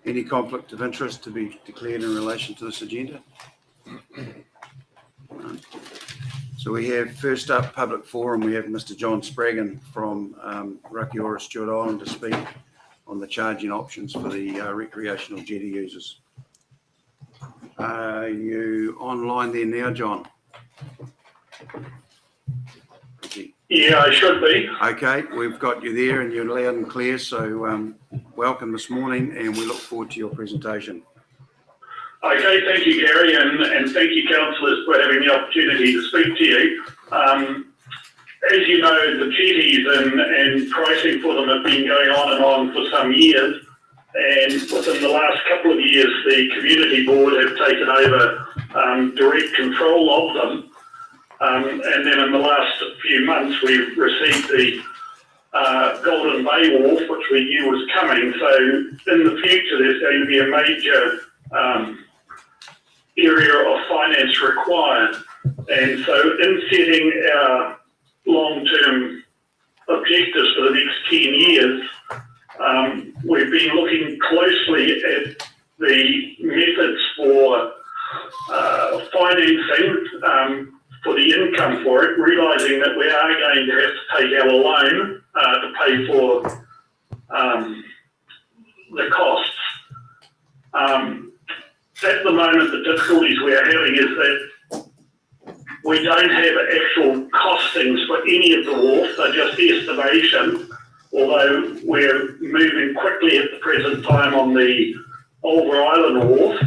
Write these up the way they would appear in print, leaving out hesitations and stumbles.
Any conflict of interest to be declared in relation to this agenda? So we have first up public forum. We have Mr. John Spraggan from Rakiora Stewart Island to speak on the charging options for the recreational jetty users. Are you online there now, John? Yeah, I should be. Okay, we've got you there and you're loud and clear, so welcome this morning and we look forward to your presentation. Okay, thank you, Gary, and thank you, councillors, for having the opportunity to speak to you. As you know, the jetties and pricing for them have been going on for some years, and within the last couple of years, the community board have taken over direct control of them. And then in the last few months, we've received the Golden Bay Wharf, which we knew was coming. So in the future, there's going to be a major area of finance required. And so in setting our long-term objectives for the next 10 years, we've been looking closely at the methods for financing for the income for it, realising that we are going to have to take out a loan to pay for the costs. At the moment, the difficulties we are having is that we don't have actual costings for any of the wharf, they're just estimation, although we're moving quickly at the present time on the Oliver Island Wharf.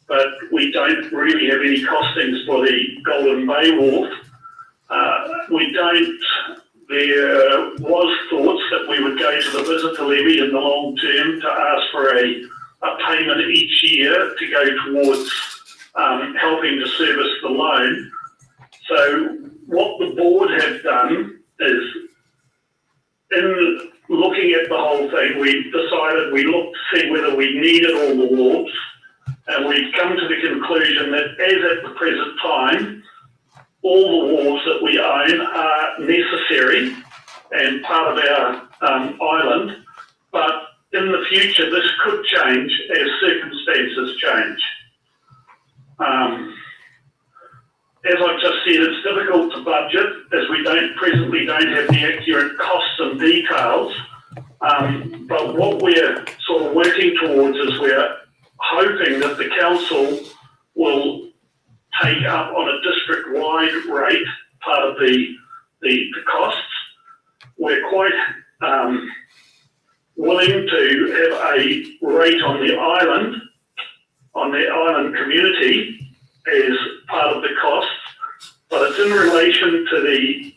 But we don't really have any costings for the Golden Bay Wharf. There was thoughts that we would go to the visitor levy in the long term to ask for a payment each year to go towards helping to service the loan. So what the board have done is, in looking at the whole thing, we decided we looked to see whether we needed all the wharfs. And we've come to the conclusion that as at the present time, all the wharves that we own are necessary and part of our island, but in the future this could change as circumstances change. As I've just said, it's difficult to budget as we presently don't have the accurate costs and details, but what we're sort of working towards is we're hoping that the council will take up on a district-wide rate part of the costs. We're quite willing to have a rate on the island community as part of the costs, but it's in relation to the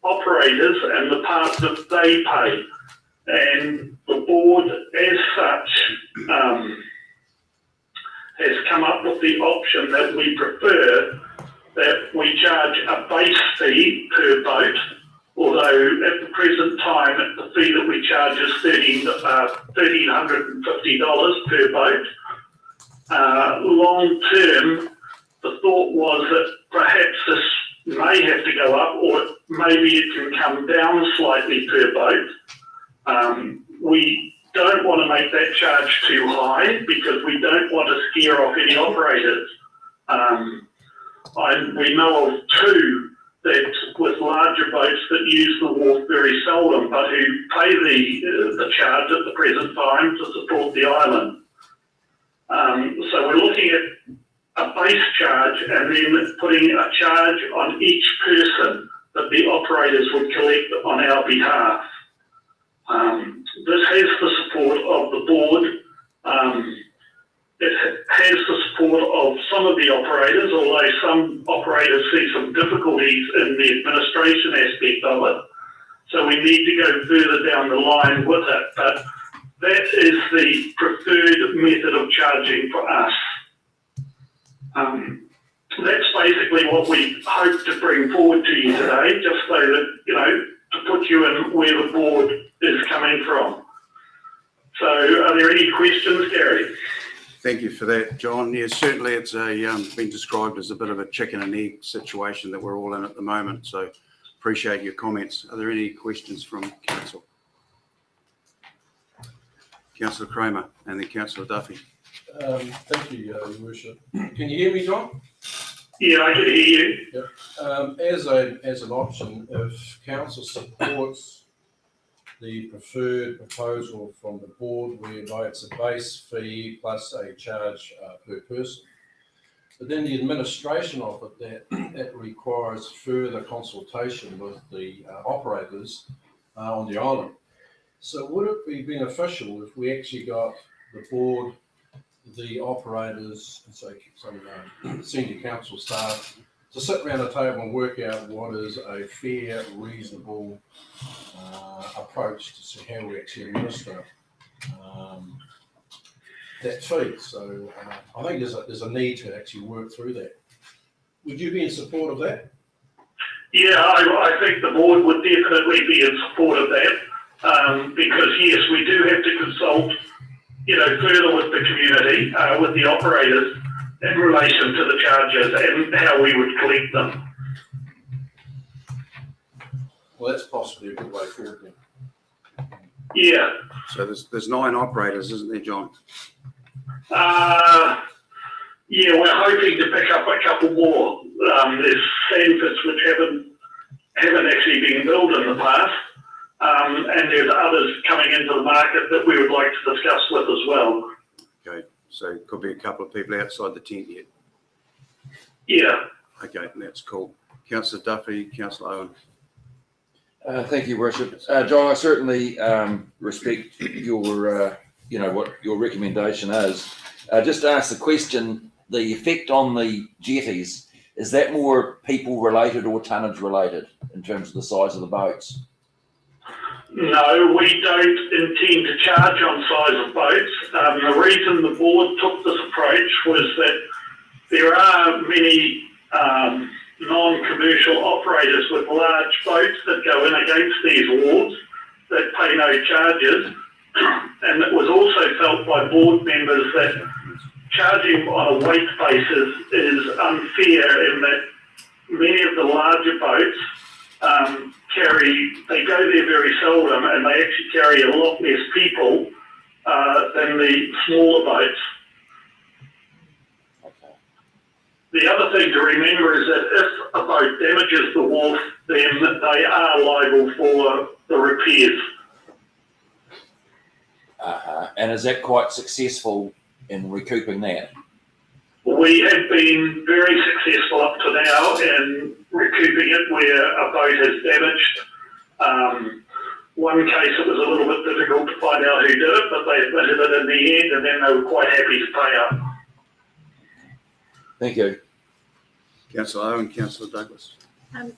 operators and the part that they pay. And the board, as such, has come up with the option that we prefer, that we charge a base fee per boat, although at the present time the fee that we charge is $1,350 per boat. Long term, the thought was that perhaps this may have to go up, or maybe it can come down slightly per boat. We don't want to make that charge too high because we don't want to scare off any operators. We know of two that with larger boats that use the wharf very seldom, but who pay the charge at the present time to support the island. So we're looking at a base charge and then putting a charge on each person that the operators would collect on our behalf. This has the support of the board. It has the support of some of the operators, although some operators see some difficulties in the administration aspect of it. So we need to go further down the line with it. But that is the preferred method of charging for us. That's basically what we hope to bring forward to you today, just so that, to put you in where the board is coming from. So are there any questions, Gary? Thank you for that, John. Yes, certainly it's been described as a bit of a chicken and egg situation that we're all in at the moment, so appreciate your comments. Are there any questions from council? Councillor Kramer, and then Councillor Duffy. Thank you, Your Worship. Can you hear me, John? Yeah, I can hear you. Yep. As an option, if council supports the preferred proposal from the board, whereby it's a base fee plus a charge per person, but then the administration of it, that requires further consultation with the operators on the island. So would it be beneficial if we actually got the board, the operators, and so some senior council staff to sit around the table and work out what is a fair, reasonable approach to see how we actually administer that fee? So I think there's a need to actually work through that. Would you be in support of that? Yeah, I think the board would definitely be in support of that, because yes, we do have to consult, further with the community, with the operators in relation to the charges and how we would collect them. Well, that's possibly a good way forward then. Yeah. So there's 9 operators, isn't there, John? Yeah, we're hoping to pick up a couple more. There's sandpits which haven't actually been built in the past, and there's others coming into the market that we would like to discuss with as well. Okay, so it could be a couple of people outside the tent yet. Yeah. Okay, that's cool. Councillor Duffy, Councillor Owen. Thank you, Worship. John, I certainly respect your, what your recommendation is. Just to ask the question, the effect on the jetties, is that more people related or tonnage related in terms of the size of the boats? No, we don't intend to charge on size of boats. The reason the board took this approach was that there are many non-commercial operators with large boats that go in against these wharves that pay no charges, and it was also felt by board members that charging on a weight basis is unfair in that many of the larger boats they go there very seldom, and they actually carry a lot less people than the smaller boats. The other thing to remember is that if a boat damages the wharf, then they are liable for the repairs. And is that quite successful in recouping that? We have been very successful up to now in recouping it where a boat is damaged. One case it was a little bit difficult to find out who did it, but they admitted it in the end, and then they were quite happy to pay up. Thank you. Councillor Owen, Councillor Douglas.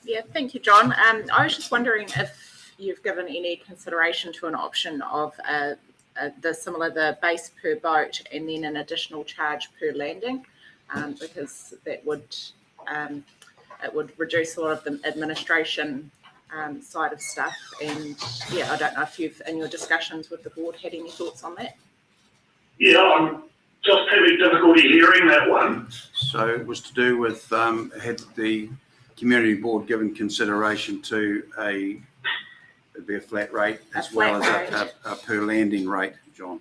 Yeah, thank you, John. I was just wondering if you've given any consideration to an option of the base per boat and then an additional charge per landing, because that would it would reduce a lot of the administration side of stuff. And yeah, I don't know if you've, in your discussions with the board, had any thoughts on that. Yeah, I'm just having difficulty hearing that one. So it was to do with, had the community board given consideration to it'd be a flat rate as well as a per landing rate, John?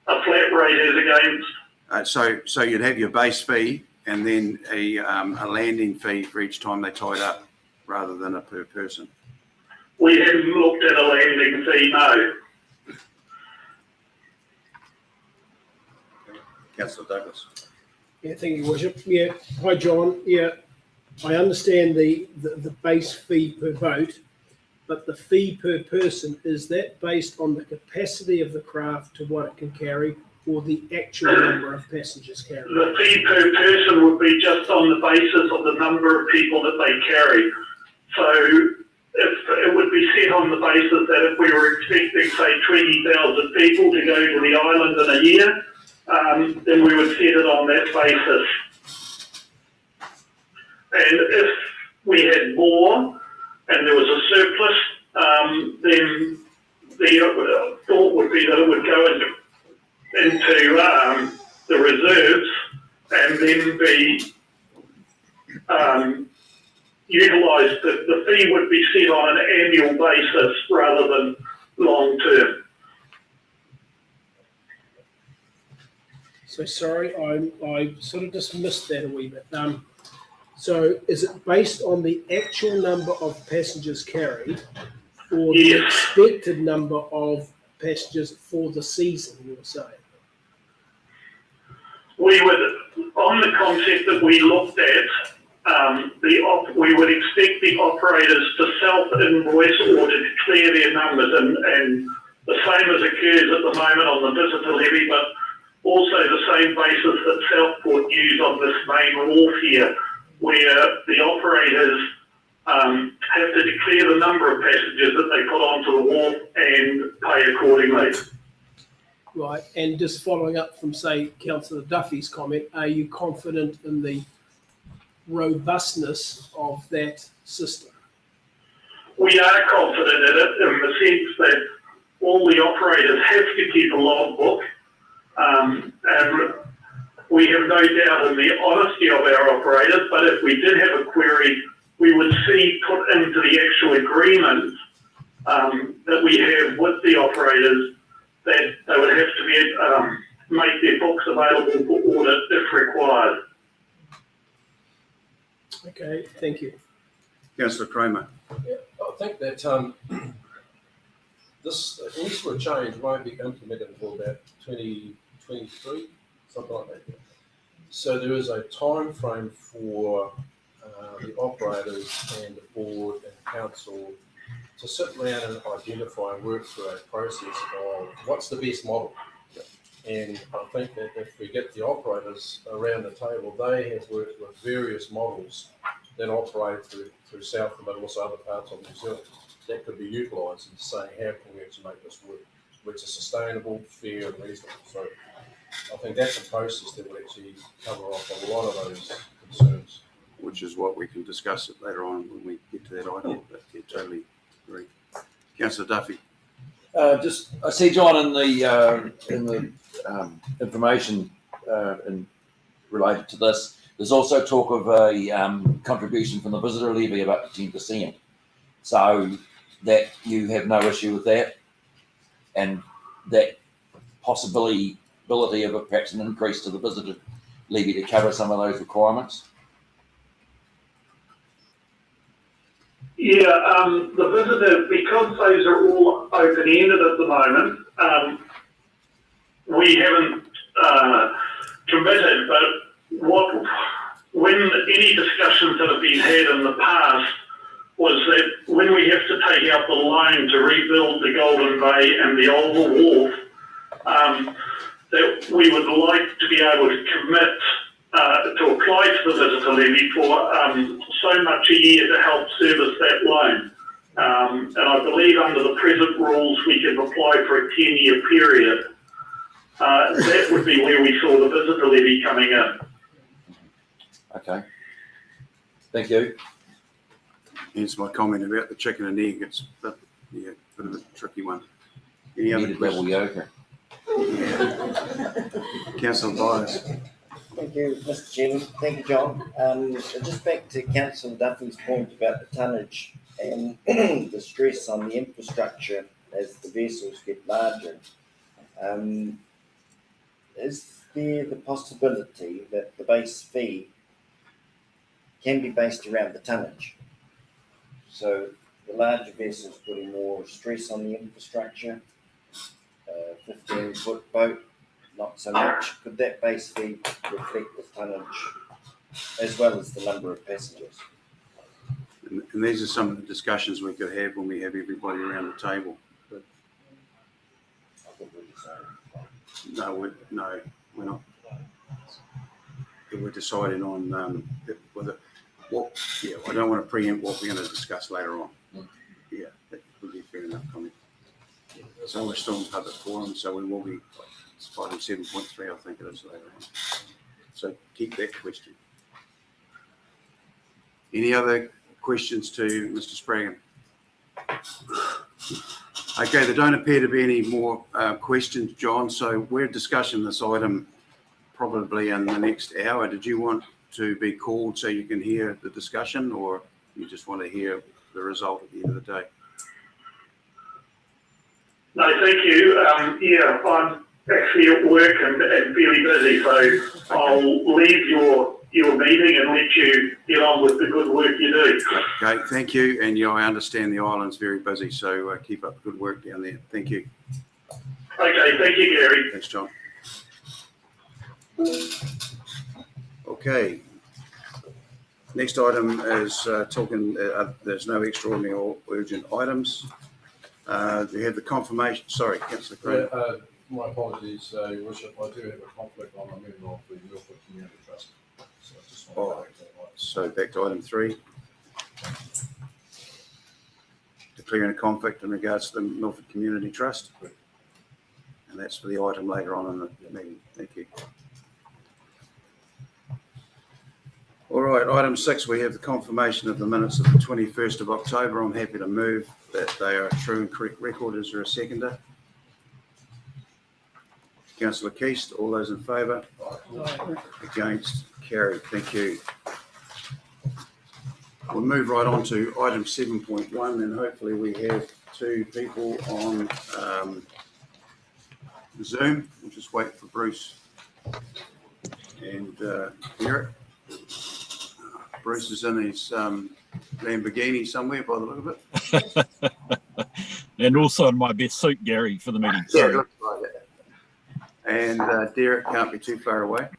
A flat rate is against? So you'd have your base fee and then a landing fee for each time they tied up, rather than a per person. We haven't looked at a landing fee, no. Councillor Douglas. Yeah, thank you, Worship. Yeah, hi, John. Yeah, I understand the base fee per boat, but the fee per person, is that based on the capacity of the craft to what it can carry, or the actual number of passengers carried? The fee per person would be just on the basis of the number of people that they carry. So it would be set on the basis that if we were expecting, say, 20,000 people to go to the island in a year, then we would set it on that basis. And if we had more and there was a surplus, then the thought would be that it would go into the reserves and then be utilised. The fee would be set on an annual basis rather than long term. So sorry, I sort of just missed that a wee bit. So is it based on the actual number of passengers carried or the Yes. expected number of passengers for the season, you were saying? We would, on the concept that we looked at, we would expect the operators to self-invoice or to declare their numbers, and the same as occurs at the moment on the visitor levy, but also the same basis that Southport use on this main wharf here, where the operators have to declare the number of passengers that they put onto the wharf and pay accordingly. Right, and just following up from, say, Councillor Duffy's comment, are you confident in the robustness of that system? We are confident in it in the sense that all the operators have to keep a logbook, and we have no doubt in the honesty of our operators, but if we did have a query, we would see put into the actual agreement that we have with the operators that they would have to be make their books available for audit if required. Okay, thank you. Councillor Kramer. I think that this eastward change won't be implemented until about 2023, something like that. So there is a time frame for the operators and the board and council to sit around and identify and work through a process of what's the best model. And I think that if we get the operators around the table, they have worked with various models that operate through Southland, but also other parts of New Zealand that could be utilised in saying how can we actually make this work, which is sustainable, fair and reasonable. So I think that's a process that will actually cover off a lot of those concerns. Which is what we can discuss it later on when we get to that item. But yeah, totally agree. Councillor Duffy. I see, John, in the information related to this, there's also talk of a contribution from the visitor levy of up to 10%. So that you have no issue with that, and that possibility of perhaps an increase to the visitor levy to cover some of those requirements. Yeah, the visitor, because those are all open-ended at the moment, we haven't committed, but when any discussions that have been had in the past was that when we have to take out the loan to rebuild the Golden Bay and the Oval Wharf, that we would like to be able to commit to apply to the visitor levy for so much a year to help service that loan. And I believe under the present rules, we can apply for a 10-year period. That would be where we saw the visitor levy coming in. Okay. Thank you. Hence my comment about the chicken and egg. It's a bit of a tricky one. Any other Needed rebel questions? yoga. Councillor Byers. Thank you, Mr. Chairman. Thank you, John. Just back to Councillor Duffy's point about the tonnage and the stress on the infrastructure as the vessels get larger. Is there the possibility that the base fee can be based around the tonnage? So the larger vessels putting more stress on the infrastructure, 15-foot boat, not so much. Could that base fee reflect the tonnage as well as the number of passengers? And these are some of the discussions we could have when we have everybody around the table. But no, we're not. We're deciding on whether I don't want to preempt what we're going to discuss later on. Yeah, that would be a fair enough comment. So we're still in public forum, so we will be item 7.3, I think it is later on. So keep that question. Any other questions to Mr. Spraggan? Okay, there don't appear to be any more questions, John. So we're discussing this item probably in the next hour. Did you want to be called so you can hear the discussion, or you just want to hear the result at the end of the day? No, thank you. actually at work and fairly busy, so I'll leave your meeting and let you get on with the good work you do. Okay, thank you. And yeah, I understand the island's very busy, so keep up the good work down there. Thank you. Okay, thank you, Gary. Thanks, John. Okay. Next item is talking, there's no extraordinary or urgent items. We have the confirmation, sorry, Councillor Green. My apologies, Your Worship, I do have a conflict on a member of the Milford Community Trust. So I just want to make that right. So back to item 3. Declaring a conflict in regards to the Milford Community Trust. And that's for the item later on in the meeting. Thank you. All right, item 6, we have the confirmation of the minutes of the 21st of October. I'm happy to move that they are a true and correct record. Is there a seconder? Councillor Keast, all those in favour? Against? Carried. Thank you. We'll move right on to item 7.1, and hopefully we have 2 people on Zoom. We'll just wait for Bruce and Derek. Bruce is in his Lamborghini somewhere by the look of it. And also in my best suit, Gary, for the meeting. Yeah, Sorry. it looks like it. And Derek can't be too far away.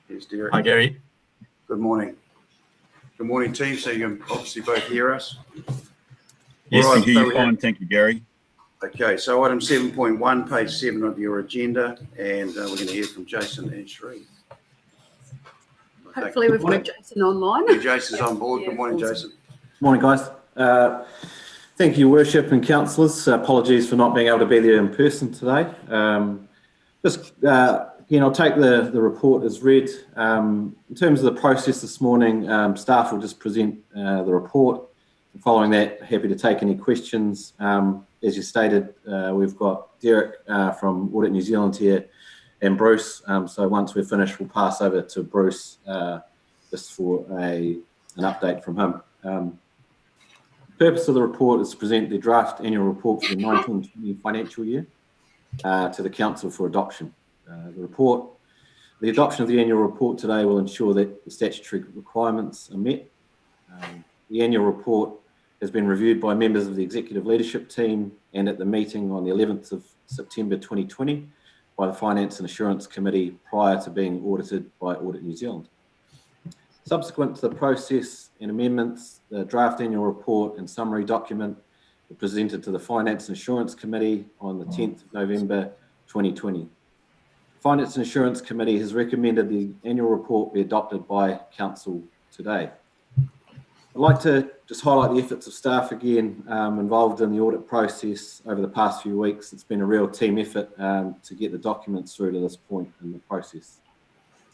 Here's Derek. Hi, Gary. Good morning. Good morning, team. So you can obviously both hear us. Yes, All we right, hear so you we fine. Thank you, Gary. Okay, so item 7.1, page 7 of your agenda, and we're going to hear from Jason and Sheree. Hopefully we've got Jason online. Yeah, Jason's on board. Good morning, Jason. Morning, guys. Thank you, Worship and Councillors. Apologies for not being able to be there in person today. Again, I'll take the report as read. In terms of the process this morning, staff will just present the report. Following that, happy to take any questions. As you stated, we've got Derek from Audit New Zealand here and Bruce. So once we're finished, we'll pass over to Bruce just for an update from him. The purpose of the report is to present the draft annual report for the 1920 financial year to the Council for adoption. The adoption of the annual report today will ensure that the statutory requirements are met. The annual report has been reviewed by members of the executive leadership team and at the meeting on the 11th of September 2020 by the Finance and Assurance Committee prior to being audited by Audit New Zealand. Subsequent to the process and amendments, the draft annual report and summary document were presented to the Finance and Assurance Committee on the 10th of November 2020. The Finance and Assurance Committee has recommended the annual report be adopted by Council today. I'd like to just highlight the efforts of staff again involved in the audit process over the past few weeks. It's been a real team effort to get the documents through to this point in the process.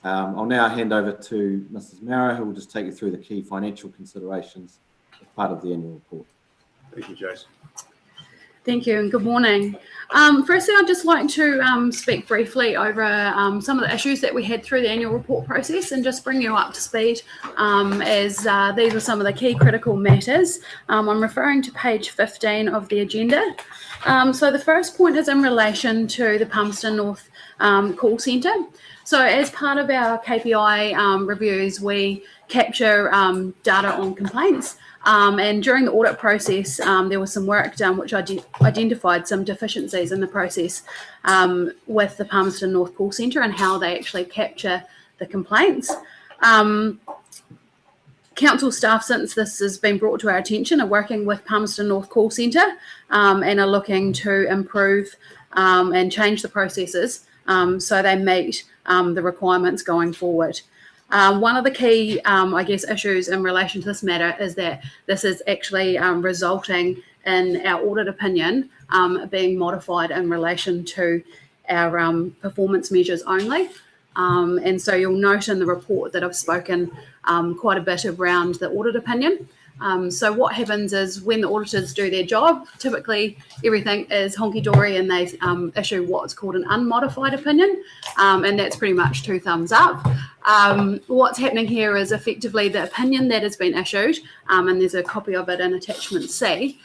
I'll now hand over to Mrs. Mara, who will just take you through the key financial considerations as part of the annual report. Thank you, Jason. Thank you and good morning. Firstly, I'd just like to speak briefly over some of the issues that we had through the annual report process and just bring you up to speed as these are some of the key critical matters. I'm referring to page 15 of the agenda. So the first point is in relation to the Palmerston North call centre. So as part of our KPI reviews, we capture data on complaints. And during the audit process, there was some work done which identified some deficiencies in the process with the Palmerston North call centre and how they actually capture the complaints. Council staff, since this has been brought to our attention, are working with Palmerston North call centre and are looking to improve and change the processes so they meet the requirements going forward. One of the key, issues in relation to this matter is that this is actually resulting in our audit opinion being modified in relation to our performance measures only. And so you'll note in the report that I've spoken quite a bit around the audit opinion. So what happens is when the auditors do their job, typically everything is honky-dory and they issue what's called an unmodified opinion, and that's pretty much 2 thumbs up. What's happening here is effectively the opinion that has been issued, and there's a copy of it in attachment C,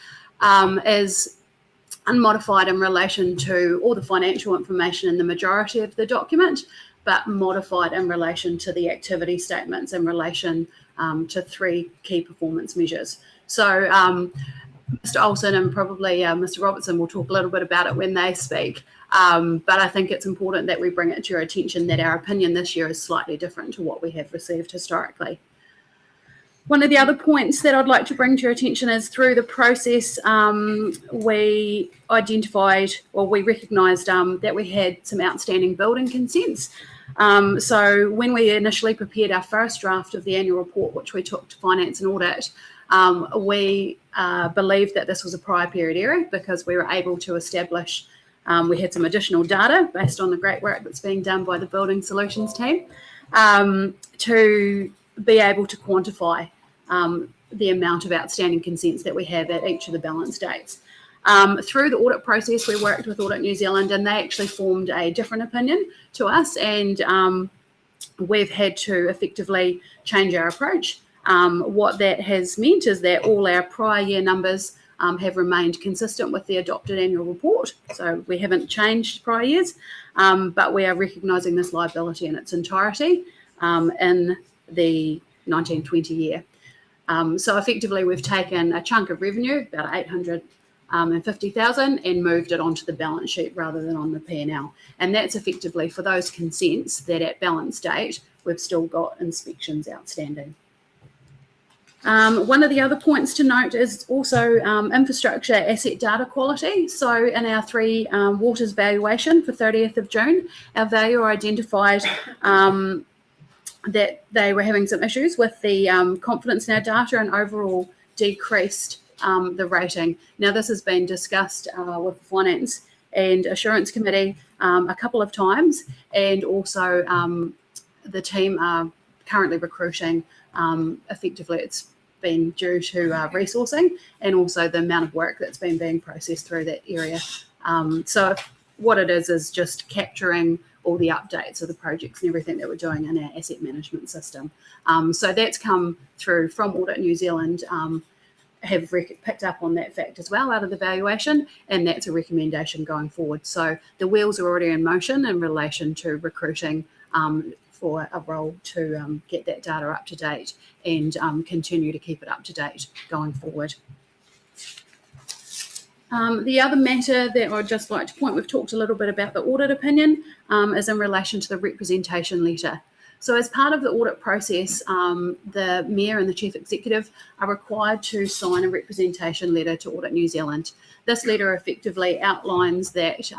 is unmodified in relation to all the financial information in the majority of the document, but modified in relation to the activity statements in relation to 3 key performance measures. So Mr. Olsen and probably Mr. Robertson will talk a little bit about it when they speak. But I think it's important that we bring it to your attention that our opinion this year is slightly different to what we have received historically. One of the other points that I'd like to bring to your attention is through the process, we identified, or we recognised that we had some outstanding building consents. So when we initially prepared our first draft of the annual report, which we took to Finance and Audit, we believed that this was a prior period error because we were able to establish, we had some additional data based on the great work that's being done by the Building Solutions team to be able to quantify the amount of outstanding consents that we have at each of the balance dates. Through the audit process, we worked with Audit New Zealand and they actually formed a different opinion to us, and we've had to effectively change our approach. What that has meant is that all our prior year numbers have remained consistent with the adopted annual report. So we haven't changed prior years, but we are recognising this liability in its entirety in the 1920 year. So effectively, we've taken a chunk of revenue, about 850,000, and moved it onto the balance sheet rather than on the P&L. And that's effectively for those consents that at balance date, we've still got inspections outstanding. One of the other points to note is also infrastructure asset data quality. So in our 3 waters valuation for 30th of June, our valuer identified that they were having some issues with the confidence in our data and overall decreased the rating. Now, this has been discussed with the Finance and Assurance Committee a couple of times, and also the team are currently recruiting. Effectively, it's been due to resourcing and also the amount of work that's been being processed through that area. So what it is just capturing all the updates of the projects and everything that we're doing in our asset management system. So that's come through from Audit New Zealand, have picked up on that fact as well out of the valuation, and that's a recommendation going forward. So the wheels are already in motion in relation to recruiting for a role to get that data up to date and continue to keep it up to date going forward. The other matter that I'd just like to point, we've talked a little bit about the audit opinion, is in relation to the representation letter. So as part of the audit process, the Mayor and the Chief Executive are required to sign a representation letter to Audit New Zealand. This letter effectively outlines that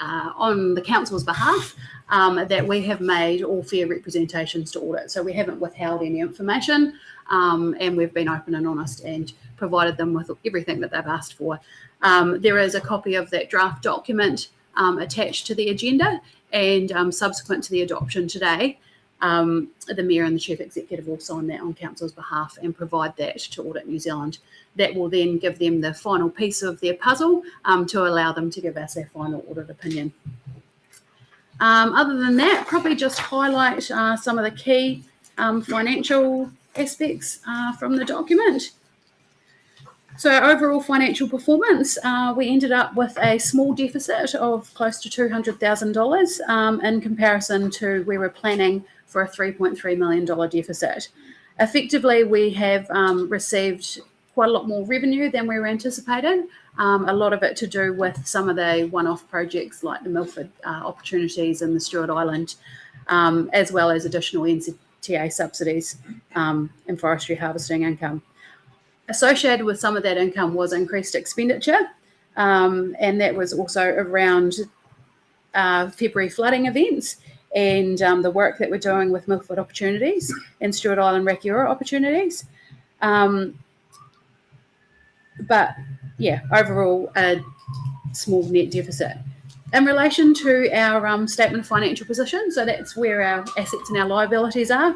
on the Council's behalf, that we have made all fair representations to audit. So we haven't withheld any information, and we've been open and honest and provided them with everything that they've asked for. There is a copy of that draft document attached to the agenda, and subsequent to the adoption today, the Mayor and the Chief Executive will sign that on Council's behalf and provide that to Audit New Zealand. That will then give them the final piece of their puzzle to allow them to give us their final audit opinion. Other than that, probably just highlight some of the key financial aspects from the document. So overall financial performance, we ended up with a small deficit of close to $200,000 in comparison to we were planning for a $3.3 million deficit. Effectively, we have received quite a lot more revenue than we were anticipating. A lot of it to do with some of the one-off projects like the Milford opportunities in the Stewart Island, as well as additional NZTA subsidies and forestry harvesting income. Associated with some of that income was increased expenditure, and that was also around February flooding events and the work that we're doing with Milford opportunities and Stewart Island Rakiura opportunities. But yeah, overall a small net deficit. In relation to our statement of financial position, so that's where our assets and our liabilities are,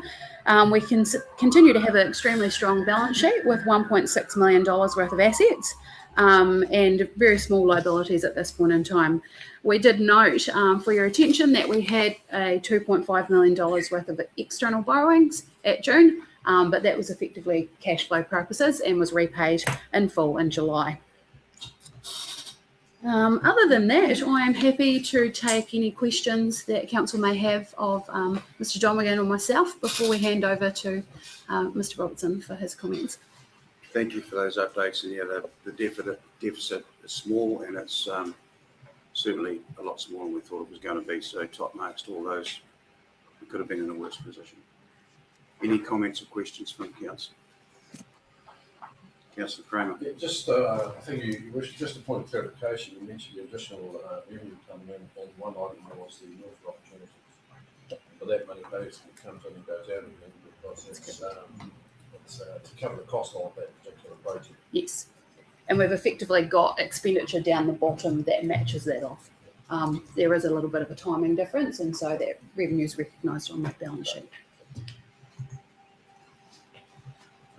we can continue to have an extremely strong balance sheet with $1.6 million worth of assets and very small liabilities at this point in time. We did note for your attention that we had a $2.5 million worth of external borrowings at June, but that was effectively cash flow purposes and was repaid in full in July. Other than that, I am happy to take any questions that council may have of Mr. John McGinn or myself before we hand over to Mr. Robertson for his comments. Thank you for those updates. And yeah, the deficit is small, and it's certainly a lot smaller than we thought it was going to be. So top marks to all those. We could have been in a worse position. Any comments or questions from council? Councillor Kramer. Yeah, just, I think you wish, just a point of clarification, you mentioned the additional revenue coming in, and one item was the North opportunities. But that money basically comes in and goes out again because it's to cover the cost of that particular project. Yes, and we've effectively got expenditure down the bottom that matches that off. There is a little bit of a timing difference, and so that revenue is recognised on that balance sheet.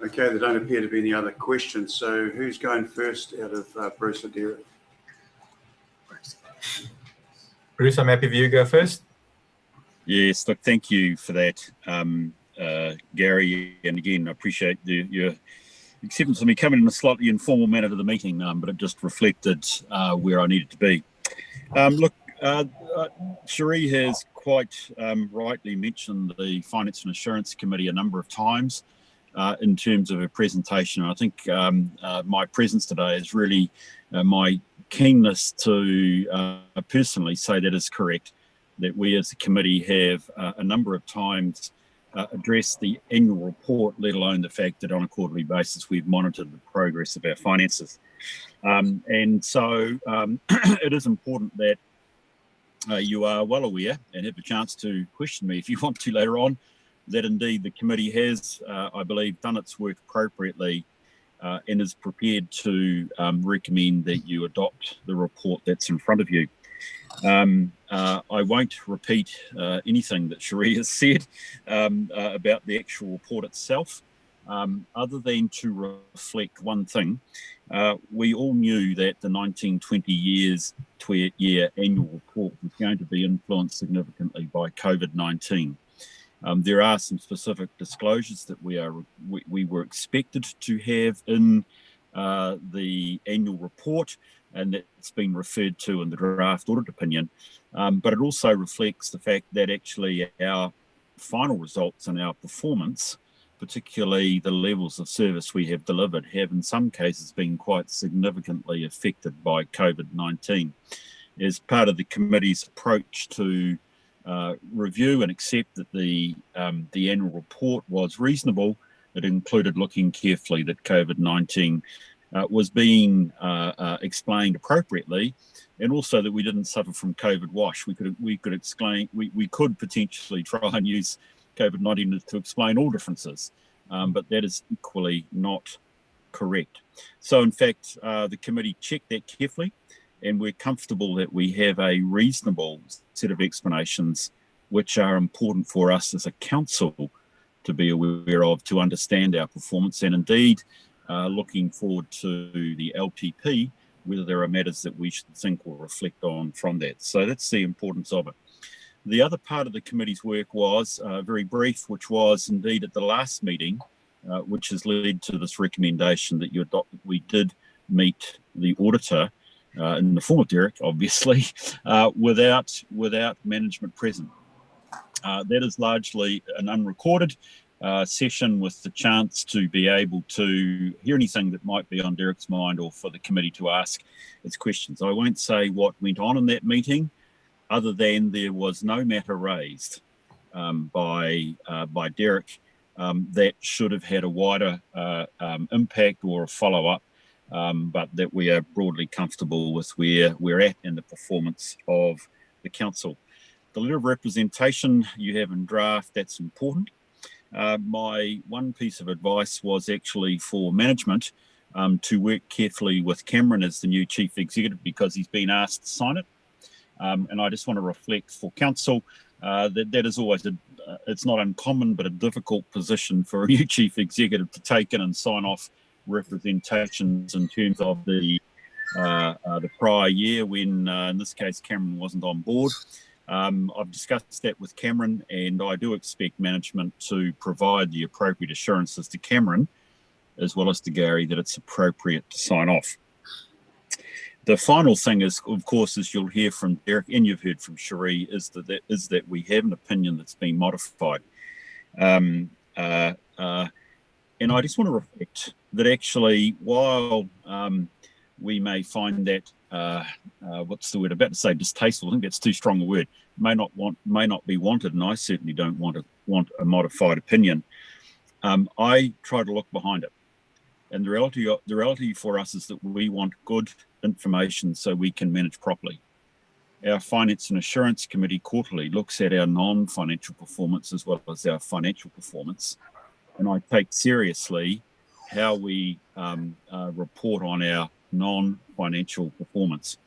Okay, there don't appear to be any other questions. So who's going first out of Bruce or Derek? Bruce, I'm happy for you to go first. Yes, look, thank you for that, Gary. And again, I appreciate your acceptance of me coming in a slightly informal manner to the meeting, but it just reflected where I needed to be. Look, Cherie has quite rightly mentioned the Finance and Assurance Committee a number of times in terms of her presentation. I think my presence today is really my keenness to personally say that is correct, that we as a committee have a number of times addressed the annual report, let alone the fact that on a quarterly basis we've monitored the progress of our finances. And so it is important that you are well aware and have a chance to question me if you want to later on, that indeed the committee has, I believe, done its work appropriately and is prepared to recommend that you adopt the report that's in front of you. I won't repeat anything that Cherie has said about the actual report itself, other than to reflect one thing. We all knew that the 1920 year annual report was going to be influenced significantly by COVID-19. There are some specific disclosures that we were expected to have in the annual report, and that's been referred to in the draft audit opinion. But it also reflects the fact that actually our final results and our performance, particularly the levels of service we have delivered, have in some cases been quite significantly affected by COVID-19. As part of the committee's approach to review and accept that the annual report was reasonable, it included looking carefully that COVID-19 was being explained appropriately, and also that we didn't suffer from COVID wash. We could potentially try and use COVID-19 to explain all differences, but that is equally not correct. So in fact, the committee checked that carefully, and we're comfortable that we have a reasonable set of explanations which are important for us as a council to be aware of, to understand our performance, and indeed looking forward to the LTP, whether there are matters that we should think or reflect on from that. So that's the importance of it. The other part of the committee's work was very brief, which was indeed at the last meeting, which has led to this recommendation that you adopted. We did meet the auditor in the form of Derek, obviously, without management present. That is largely an unrecorded session with the chance to be able to hear anything that might be on Derek's mind, or for the committee to ask its questions. I won't say what went on in that meeting, other than there was no matter raised by Derek that should have had a wider impact or a follow-up, but that we are broadly comfortable with where we're at in the performance of the council. The letter of representation you have in draft, that's important. My one piece of advice was actually for management to work carefully with Cameron as the new chief executive, because he's been asked to sign it. And I just want to reflect for council that is always it's not uncommon, but a difficult position for a new chief executive to take in and sign off representations in terms of the prior year when, in this case, Cameron wasn't on board. I've discussed that with Cameron, and I do expect management to provide the appropriate assurances to Cameron, as well as to Gary, that it's appropriate to sign off. The final thing is, of course, as you'll hear from Derek and you've heard from Cherie, is that we have an opinion that's been modified. And I just want to reflect that actually, while we may find that what's the word I'm about to say, distasteful, I think that's too strong a word, may not be wanted, and I certainly don't want a modified opinion. I try to look behind it, and the reality for us is that we want good information so we can manage properly. Our Finance and Assurance Committee quarterly looks at our non-financial performance as well as our financial performance, and I take seriously how we report on our non-financial performance.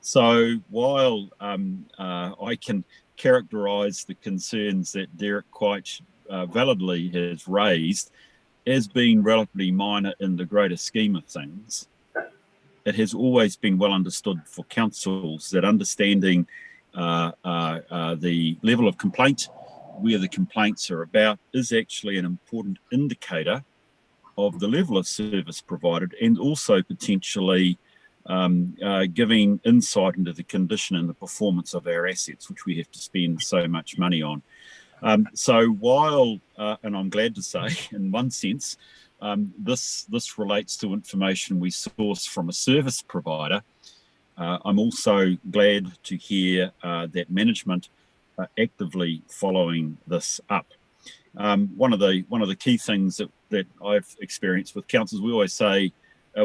So while I can characterise the concerns that Derek quite validly has raised as being relatively minor in the greater scheme of things, it has always been well understood for councils that understanding the level of complaint, where the complaints are about, is actually an important indicator of the level of service provided, and also potentially giving insight into the condition and the performance of our assets, which we have to spend so much money on. So while, and I'm glad to say, in one sense, this relates to information we source from a service provider, I'm also glad to hear that management are actively following this up. One of the key things that I've experienced with councils, we always say,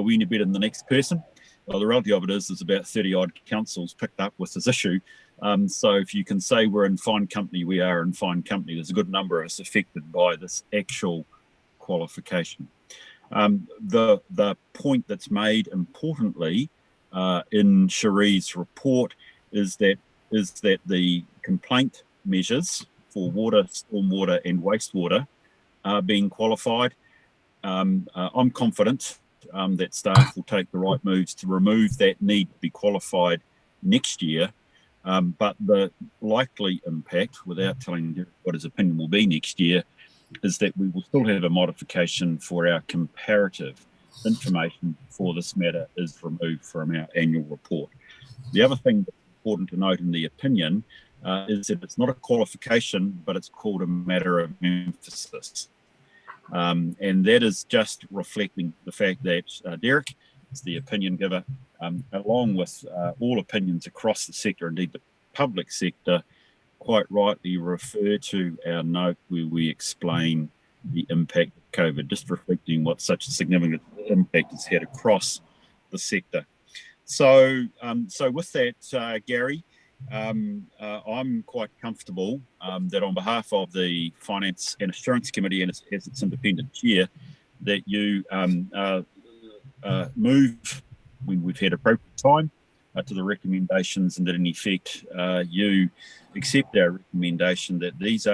we know better than the next person. Well, the reality of it is there's about 30 odd councils picked up with this issue. So if you can say we're in fine company, we are in fine company. There's a good number of us affected by this actual qualification. The point that's made importantly in Cherie's report is that the complaint measures for water, stormwater and wastewater are being qualified. I'm confident that staff will take the right moves to remove that need to be qualified next year. But the likely impact, without telling you what his opinion will be next year, is that we will still have a modification for our comparative information for this matter is removed from our annual report. The other thing that's important to note in the opinion is that it's not a qualification, but it's called a matter of emphasis. And that is just reflecting the fact that Derek is the opinion giver, along with all opinions across the sector, indeed the public sector, quite rightly refer to our note where we explain the impact of COVID, just reflecting what such a significant impact it's had across the sector. So, with that, Gary, I'm quite comfortable that on behalf of the Finance and Assurance Committee and as its independent chair, that you move when we've had appropriate time to the recommendations, and that in effect you accept our recommendation that this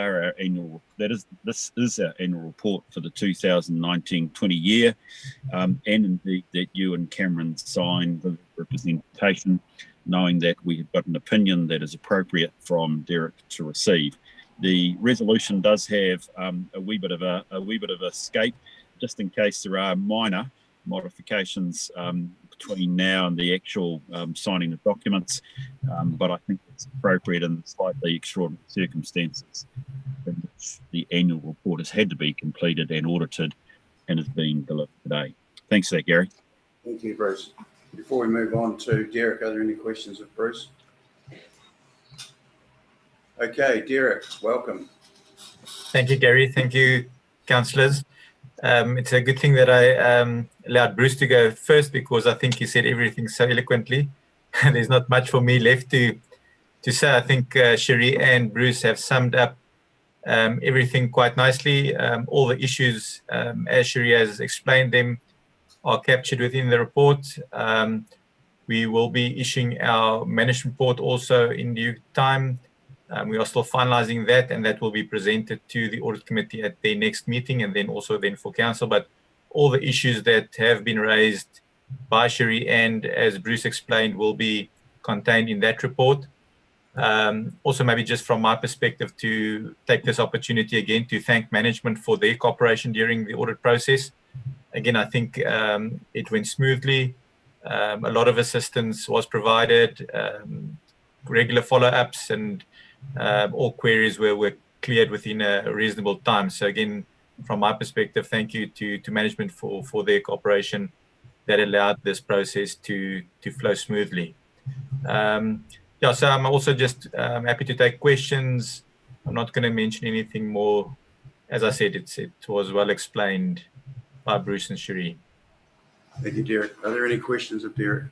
is our annual report for the 2019-20 year, and indeed that you and Cameron sign the representation, knowing that we have got an opinion that is appropriate from Derek to receive. The resolution does have a wee bit of a scape, just in case there are minor modifications between now and the actual signing of documents, but I think it's appropriate in slightly extraordinary circumstances in which the annual report has had to be completed and audited and is being delivered today. Thanks for that, Gary. Thank you, Bruce. Before we move on to Derek, are there any questions of Bruce? Okay, Derek, welcome. Thank you, Gary. Thank you, councillors. It's a good thing that I allowed Bruce to go first, because I think he said everything so eloquently. There's not much for me left to say. I think Cherie and Bruce have summed up everything quite nicely. All the issues, as Cherie has explained them, are captured within the report. We will be issuing our management report also in due time. We are still finalising that, and that will be presented to the audit committee at their next meeting, and then also then for council. But all the issues that have been raised by Cherie and, as Bruce explained, will be contained in that report. Also, maybe just from my perspective, to take this opportunity again to thank management for their cooperation during the audit process. Again, I think it went smoothly. A lot of assistance was provided, regular follow-ups, and all queries were cleared within a reasonable time. So again, from my perspective, thank you to management for their cooperation that allowed this process to flow smoothly. Yeah, so I'm also just happy to take questions. I'm not going to mention anything more. As I said, it was well explained by Bruce and Cherie. Thank you, Derek. Are there any questions of Derek?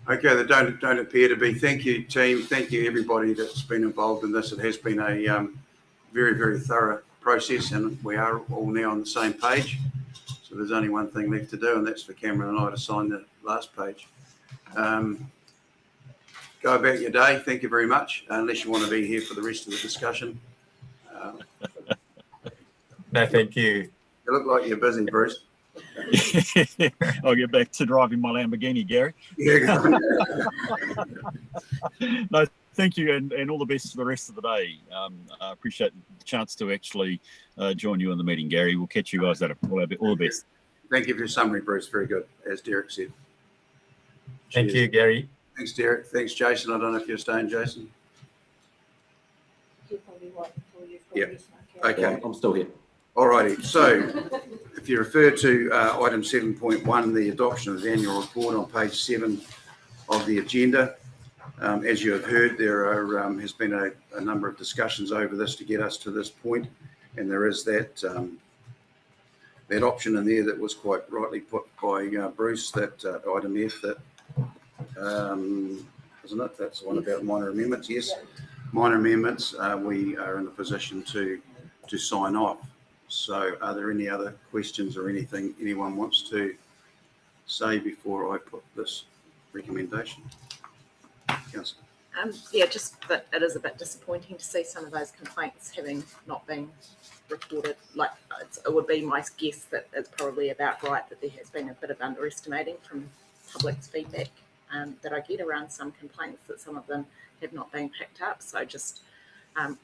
Okay, there don't appear to be. Thank you, team. Thank you, everybody that's been involved in this. It has been a very, very thorough process, and we are all now on the same page. So there's only one thing left to do, and that's for Cameron and I to sign the last page. Go about your day. Thank you very much, unless you want to be here for the rest of the discussion. No, thank you. You look like you're busy, Bruce. I'll get back to driving my Lamborghini, Gary. Yeah. No, thank you, and all the best for the rest of the day. I appreciate the chance to actually join you in the meeting, Gary. We'll catch you guys later. All the best. Thank you for your summary, Bruce. Very good, as Derek said. Thank Cheers. you, Gary. Thanks, Derek. Thanks, Jason. I don't know if you're staying, Jason. Yeah. Okay. I'm still here. All righty. So if you refer to item 7.1, the adoption of the annual report on page 7 of the agenda, as you have heard, there has been a number of discussions over this to get us to this point, and there is that option in there that was quite rightly put by Bruce, that item F, that isn't it? That's the one about minor amendments. Yes, minor amendments. We are in a position to sign off. So are there any other questions or anything anyone wants to say before I put this recommendation? Councillor. Yeah, just that it is a bit disappointing to see some of those complaints having not been reported. Like, it would be my guess that it's probably about right that there has been a bit of underestimating from public's feedback that I get around some complaints, that some of them have not been picked up. So just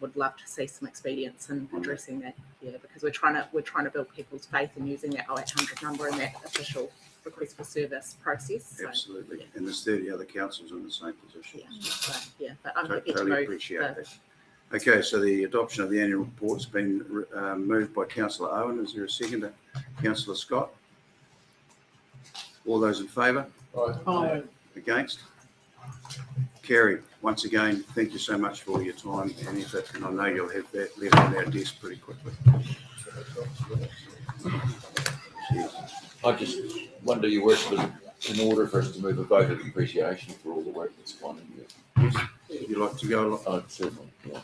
would love to see some expedience in addressing that, yeah, because we're trying to build people's faith in using that 0800 number in that official request for service process. So, Absolutely. yeah. And there's 30 other councils in the same position. Yeah, so, yeah, but I'm happy to Totally move. appreciate that. Okay, so the adoption of the annual report's been moved by Councillor Owen. Is there a second? Councillor Scott? All those in favour? Aye. Against? Carried. Once again, thank you so much for your time and effort, and I know you'll have that letter on our desk pretty quickly. Cheers. I just wonder, Your Worship, in order for us to move a vote of appreciation for all the work that's gone in here. Would you like to go along? Oh, certainly, yeah.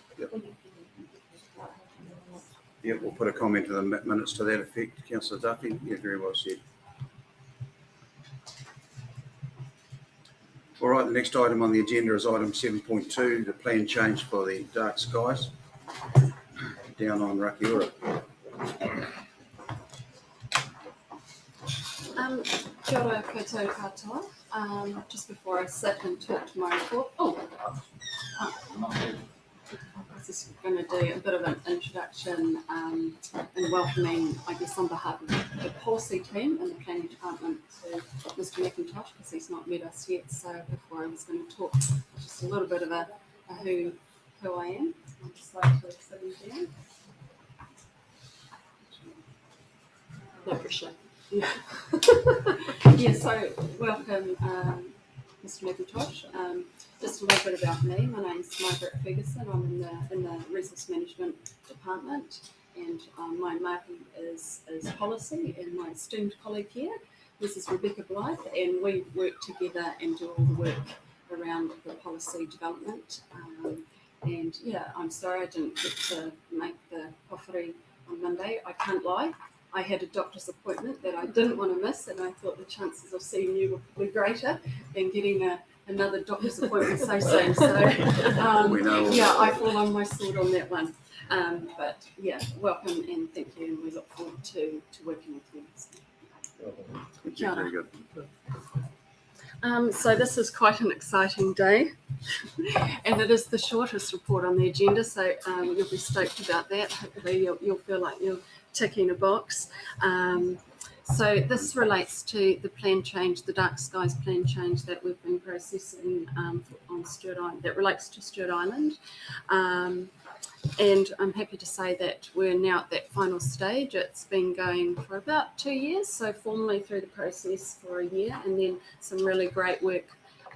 Yeah, we'll put a comment in the minutes to that effect. Councillor Duffy, yeah, very well said. All right, the next item on the agenda is item 7.2, the plan change for the dark skies down on Rakiura. Kia ora koutou katoa. Just before I sit and talk to my report, I was just going to do a bit of an introduction and welcoming, I guess, on behalf of the policy team and the planning department to Mr. McIntosh, because he's not met us yet. So before I was going to talk just a little bit of a who I am, I'd just like to sit him down. No pressure. Yeah. Yeah, so welcome, Mr. McIntosh. Just a little bit about me. My name's Margaret Ferguson. I'm in the resource management department, and my mahi is policy, and my esteemed colleague here, this is Rebecca Blythe, and we work together and do all the work around the policy development. And yeah, I'm sorry I didn't get to make the coffee on Monday. I can't lie. I had a doctor's appointment that I didn't want to miss, and I thought the chances of seeing you were probably greater than getting another doctor's appointment so soon. So yeah, I fall on my sword on that one. But yeah, welcome and thank you, and we look forward to working with you. Thank you, very good. So this is quite an exciting day, and it is the shortest report on the agenda, so you'll be stoked about that. Hopefully you'll feel like you're ticking a box. So this relates to the plan change, the dark skies plan change that we've been processing on Stewart Island, that relates to Stewart Island. And I'm happy to say that we're now at that final stage. It's been going for about 2 years, so formally through the process for a year, and then some really great work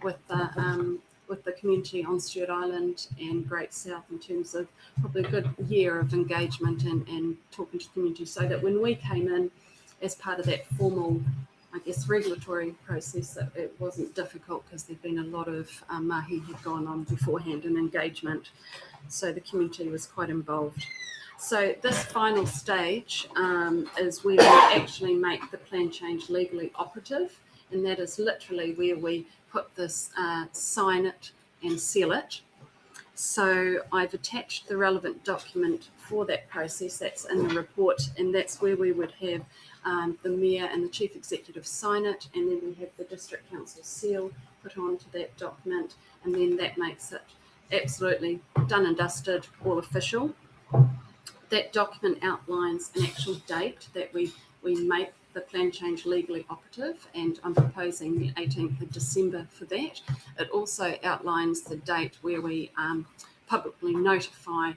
with the community on Stewart Island and Great South in terms of probably a good year of engagement and talking to the community, so that when we came in as part of that formal, I guess, regulatory process, that it wasn't difficult because there'd been a lot of mahi had gone on beforehand and engagement. So the community was quite involved. So this final stage is where we actually make the plan change legally operative, and that is literally where we put this, sign it and seal it. So I've attached the relevant document for that process. That's in the report, and that's where we would have the Mayor and the Chief Executive sign it, and then we have the District Council seal put onto that document, and then that makes it absolutely done and dusted, all official. That document outlines an actual date that we make the plan change legally operative, and I'm proposing the 18th of December for that. It also outlines the date where we publicly notify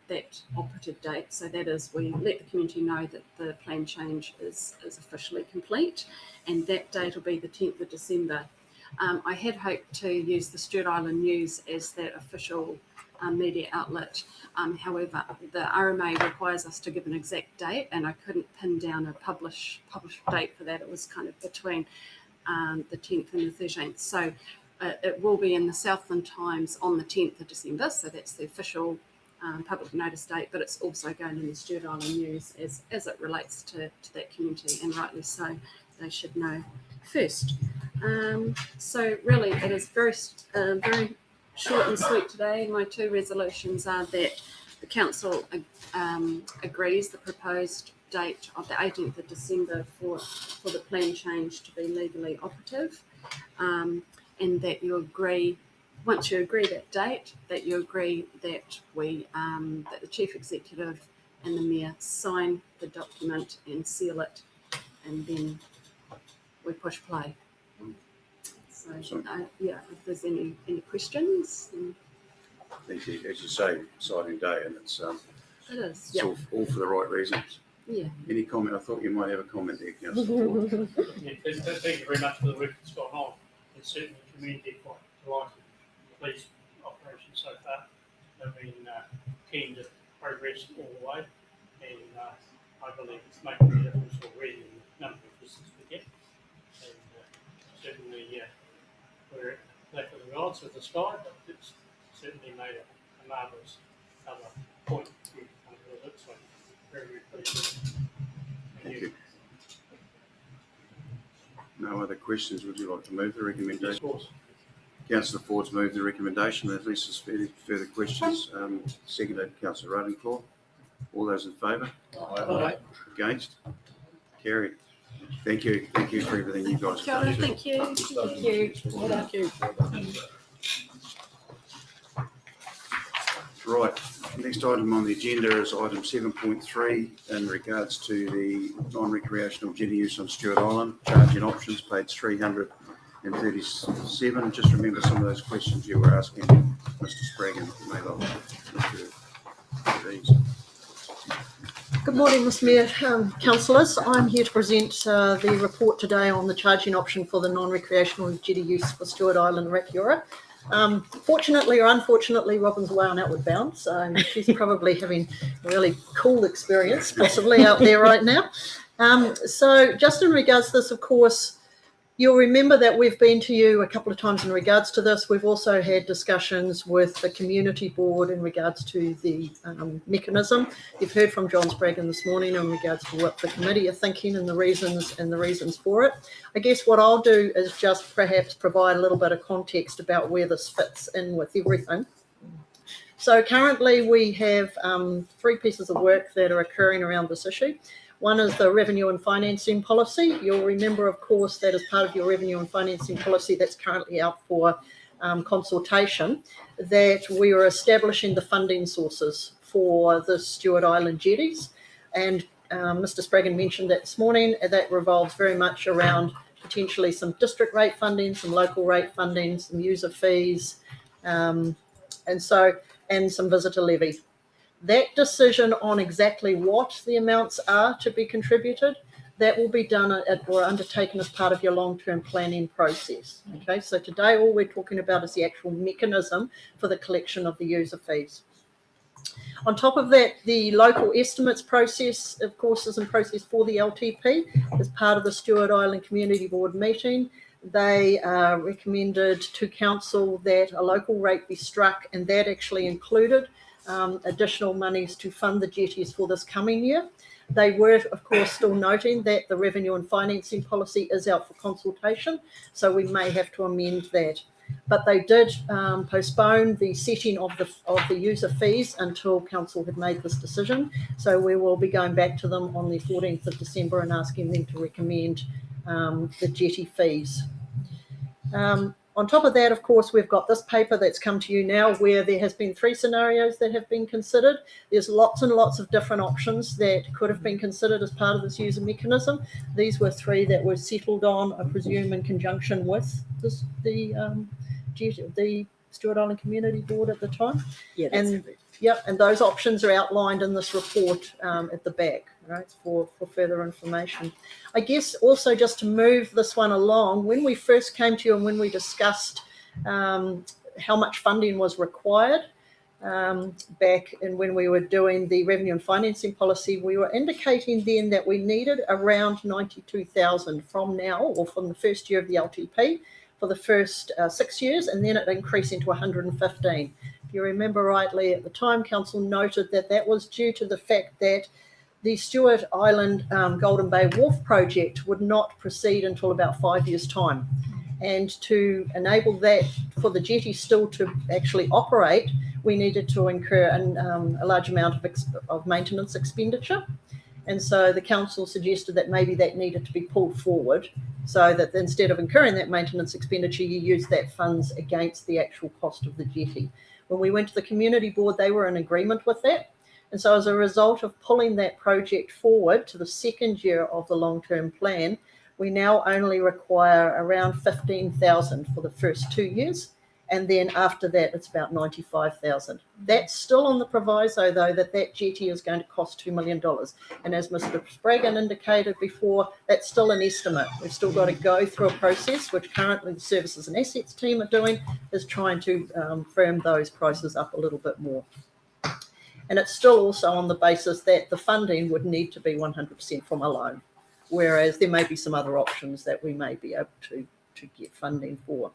that operative date. So that is, we let the community know that the plan change is officially complete, and that date will be the 10th of December. I had hoped to use the Stewart Island News as that official media outlet. However, the RMA requires us to give an exact date, and I couldn't pin down a published date for that. It was kind of between the 10th and the 13th. So it will be in the Southland Times on the 10th of December. So that's the official public notice date, but it's also going in the Stewart Island News as it relates to that community, and rightly so. They should know first. So really, it is very short and sweet today. My two resolutions are that the council agrees the proposed date of the 18th of December for the plan change to be legally operative, and that you agree, once you agree that date, that you agree that that the Chief Executive and the Mayor sign the document and seal it, and then we push play. So, yeah, if there's any questions. Then... As you say, exciting day, and it's it is. It's all for the right reasons. Yeah. Any comment? I thought you might have a comment there, Councillor Ford. Yeah, thank you very much for the work that's gone on. It's certainly the community quite delighted with the police operation so far. They've been keen to progress all the way, and I believe it's making a difference already in the number of visitors we get. And certainly, we're at lack of the odds with the sky, but it's certainly made a marvellous other point we've come to it. So very, very pleased. Thank you. No other questions? Would you like to move the recommendation? Yes, of course. Councillor Ford's moved the recommendation. Unless there's further questions, seconded Councillor Ravenclaw. All those in favour? Aye. Against? Carried. Thank you. Thank you for everything you guys have done. Thank you. Thank you. Thank you. Right. Next item on the agenda is item 7.3 in regards to the non-recreational jetty use on Stewart Island. Charging options, page 337. Just remember some of those questions you were asking Mr. Spraggan. You may like these. Good morning, Mr Mayor, councillors. I'm here to present the report today on the charging option for the non-recreational jetty use for Stewart Island, Rakiura. Fortunately or unfortunately, Robin's away on Outward Bound, so she's probably having a really cool experience possibly out there right now. So just in regards to this, of course, you'll remember that we've been to you a couple of times in regards to this. We've also had discussions with the community board in regards to the mechanism. You've heard from John Spraggan this morning in regards to what the committee are thinking and the reasons for it. I guess what I'll do is just perhaps provide a little bit of context about where this fits in with everything. So currently we have 3 pieces of work that are occurring around this issue. One is the revenue and financing policy. You'll remember, of course, that as part of your revenue and financing policy that's currently out for consultation, that we are establishing the funding sources for the Stewart Island jetties. And Mr. Spraggan mentioned that this morning, that revolves very much around potentially some district rate funding, some local rate funding, some user fees, and some visitor levy. That decision on exactly what the amounts are to be contributed, that will be done or undertaken as part of your long-term planning process. Okay, so today all we're talking about is the actual mechanism for the collection of the user fees. On top of that, the local estimates process, of course, is in process for the LTP as part of the Stewart Island Community Board meeting. They recommended to council that a local rate be struck, and that actually included additional monies to fund the jetties for this coming year. They were, of course, still noting that the revenue and financing policy is out for consultation, so we may have to amend that. But they did postpone the setting of the user fees until council had made this decision. So we will be going back to them on the 14th of December and asking them to recommend the jetty fees. On top of that, of course, we've got this paper that's come to you now where there has been 3 scenarios that have been considered. There's lots and lots of different options that could have been considered as part of this user mechanism. These were 3 that were settled on, I presume, in conjunction with the Stewart Island Community Board at the time. Yeah, and those options are outlined in this report at the back, right, for further information. I guess also just to move this one along, when we first came to you and when we discussed how much funding was required back and when we were doing the revenue and financing policy, we were indicating then that we needed around 92,000 from now or from the first year of the LTP for the first 6 years, and then it increased into 115. If you remember rightly, at the time, council noted that that was due to the fact that the Stewart Island Golden Bay Wharf project would not proceed until about 5 years' time. And to enable that for the jetty still to actually operate, we needed to incur a large amount of maintenance expenditure. And so the council suggested that maybe that needed to be pulled forward so that instead of incurring that maintenance expenditure, you use that funds against the actual cost of the jetty. When we went to the community board, they were in agreement with that. And so as a result of pulling that project forward to the second year of the long-term plan, we now only require around 15,000 for the first 2 years. And then after that, it's about 95,000. That's still on the proviso, though, that jetty is going to cost $2 million. And as Mr. Spraggan indicated before, that's still an estimate. We've still got to go through a process, which currently the services and assets team are doing, is trying to firm those prices up a little bit more. And it's still also on the basis that the funding would need to be 100% from a loan, whereas there may be some other options that we may be able to get funding for.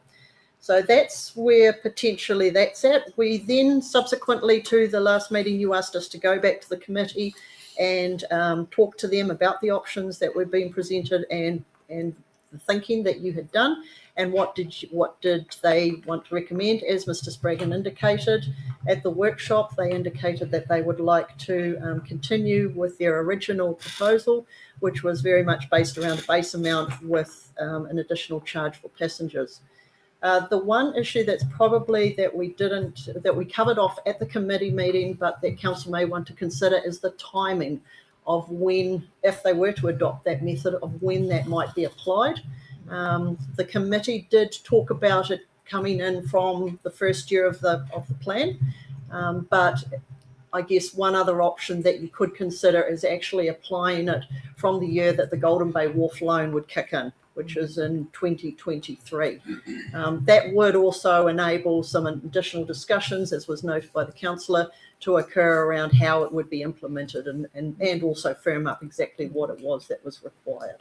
So that's where potentially that's at. We then subsequently to the last meeting, you asked us to go back to the committee and talk to them about the options that were being presented and the thinking that you had done and what did they want to recommend. As Mr. Spraggan indicated at the workshop, they indicated that they would like to continue with their original proposal, which was very much based around a base amount with an additional charge for passengers. The one issue that's probably that we covered off at the committee meeting, but that council may want to consider is the timing of when, if they were to adopt that method, of when that might be applied. The committee did talk about it coming in from the first year of the plan, but I guess one other option that you could consider is actually applying it from the year that the Golden Bay Wharf loan would kick in, which is in 2023. That would also enable some additional discussions, as was noted by the councillor, to occur around how it would be implemented and also firm up exactly what it was that was required.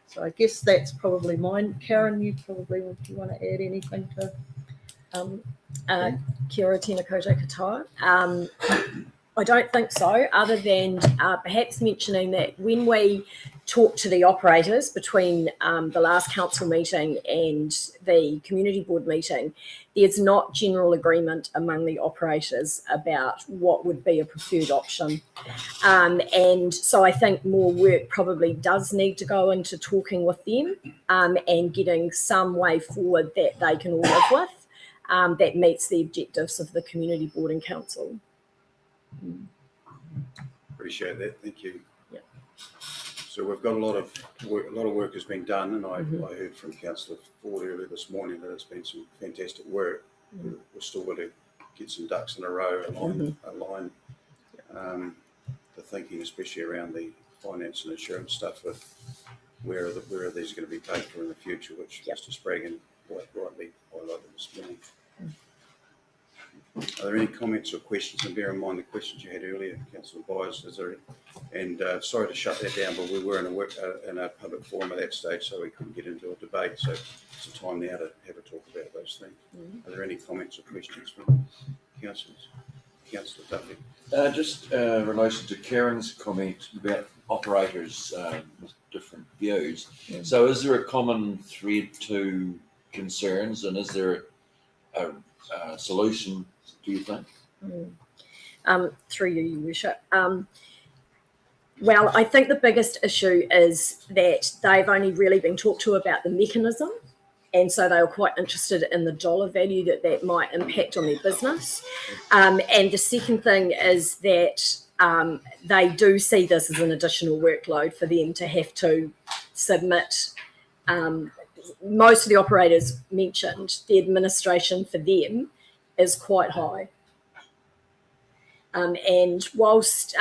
So I guess that's probably mine. Karen, you probably want to add anything to? Kia ora tēnā koutou katoa. I don't think so, other than perhaps mentioning that when we talked to the operators between the last council meeting and the community board meeting, there's not general agreement among the operators about what would be a preferred option. And so I think more work probably does need to go into talking with them and getting some way forward that they can all live with that meets the objectives of the community board and council. Appreciate that. Thank you. Yeah. So we've got a lot of work has been done, and I heard from Councillor Ford earlier this morning that it's been some fantastic work. We're still going to get some ducks in a row, align the thinking, especially around the finance and insurance stuff, with where are these going to be paid for in the future, which Mr. Spraggan quite rightly highlighted this morning. Are there any comments or questions? And bear in mind the questions you had earlier, Councillor Byers. And sorry to shut that down, but we were in a public forum at that stage, so we couldn't get into a debate. So it's a time now to have a talk about those things. Are there any comments or questions from councillors? Councillor Duffy. Just in relation to Karen's comment about operators with different views. So is there a common thread to concerns, and is there a solution, do you think? Through you, Your Worship. Well, I think the biggest issue is that they've only really been talked to about the mechanism, and so they were quite interested in the dollar value that might impact on their business. And the second thing is that they do see this as an additional workload for them to have to submit. Most of the operators mentioned the administration for them is quite high. And whilst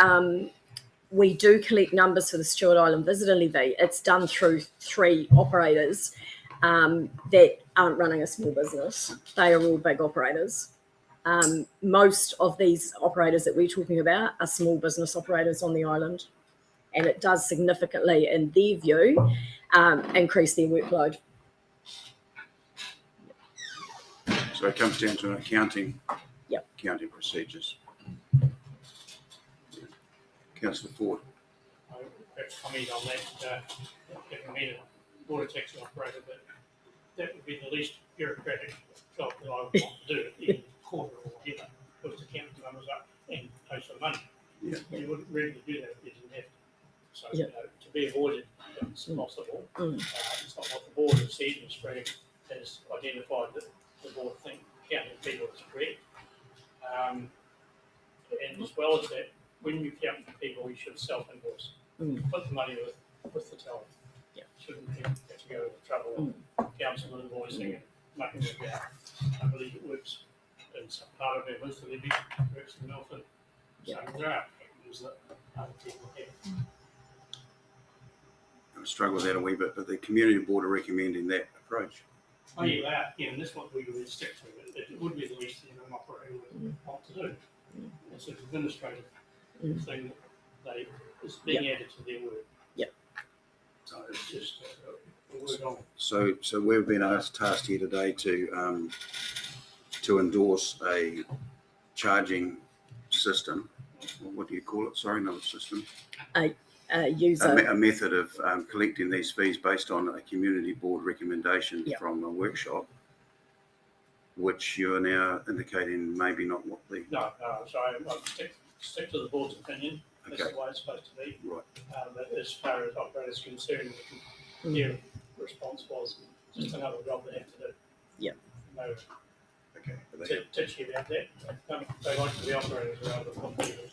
we do collect numbers for the Stewart Island Visitor Levy, it's done through 3 operators that aren't running a small business. They are all big operators. Most of these operators that we're talking about are small business operators on the island, and it does significantly, in their view, increase their workload. So it comes down to an accounting procedures. Councillor Ford. Perhaps comment on that. If I mean a water taxi operator, but that would be the least bureaucratic job that I would want to do in quarter or whatever, was to count the numbers up and pay some money. Yeah. You wouldn't really do that if you didn't have to. So to be avoided, it's possible. It's not what the board has said, and Sprague has identified that the board think counting people is correct. And as well as that, when you count people, you should self-invoice. Put the money with the teller. Shouldn't have to go to the trouble of council invoicing and mucking it out. I believe it works in some part of our list of levy, works in Milford. So there are problems that other people have. I struggle with that a wee bit, but the community board are recommending that approach. Oh yeah, they are. Yeah, and that's what we would stick to. It would be the least thing an operator would want to do. It's an administrative thing that is being added to their work. So it's just a word on. So we've been tasked here today to endorse a charging system. What do you call it? Sorry, not a system. User. A method of collecting these fees based on a community board recommendation from a workshop, which you are now indicating maybe not what the... No, so I'll stick to the board's opinion. That's the way it's supposed to be. Right. But as far as operators are concerned, their response was just another job they have to do. Yeah. No touchy about that. They like to be operators rather than computers.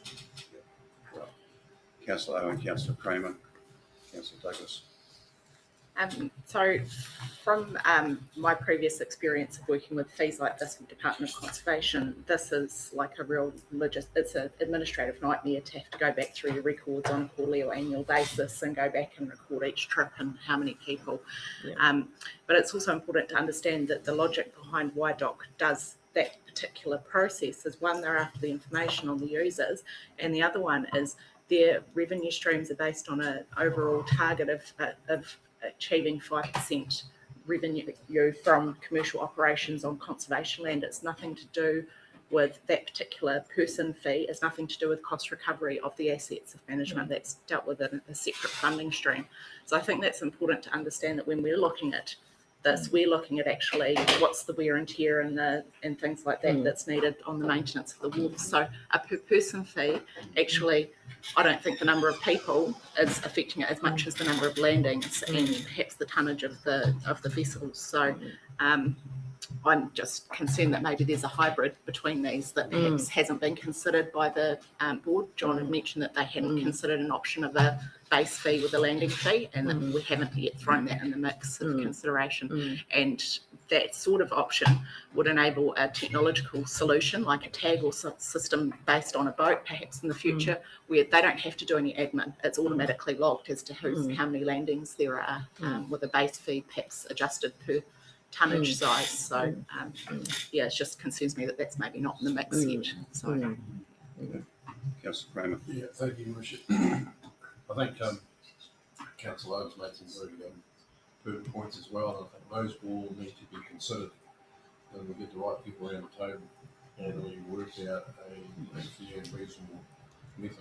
Councillor Owen, Councillor Kramer, Councillor Douglas. So from my previous experience of working with fees like this with Department of Conservation, this is like a real it's an administrative nightmare to have to go back through your records on a quarterly or annual basis and go back and record each trip and how many people. But it's also important to understand that the logic behind why DOC does that particular process is, one, they're after the information on the users, and the other one is their revenue streams are based on an overall target of achieving 5% revenue from commercial operations on conservation land. It's nothing to do with that particular person fee. It's nothing to do with cost recovery of the assets of management. That's dealt with in a separate funding stream. So I think that's important to understand, that when we're looking at this, we're looking at actually what's the wear and tear and things like that that's needed on the maintenance of the water. So a per person fee, actually, I don't think the number of people is affecting it as much as the number of landings and perhaps the tonnage of the vessels. So I'm just concerned that maybe there's a hybrid between these that perhaps hasn't been considered by the board. John had mentioned that they hadn't considered an option of a base fee with a landing fee, and that we haven't yet thrown that in the mix of consideration. And that sort of option would enable a technological solution like a tag or system based on a boat, perhaps in the future, where they don't have to do any admin. It's automatically logged as to how many landings there are, with a base fee perhaps adjusted per tonnage size. So yeah, it just concerns me that that's maybe not in the mix yet. So Councillor Kramer. Yeah, thank you, Worship. I think Councillor Owen's made some very good points as well, and I think those all need to be considered when we get the right people around the table and we work out a fair and reasonable method,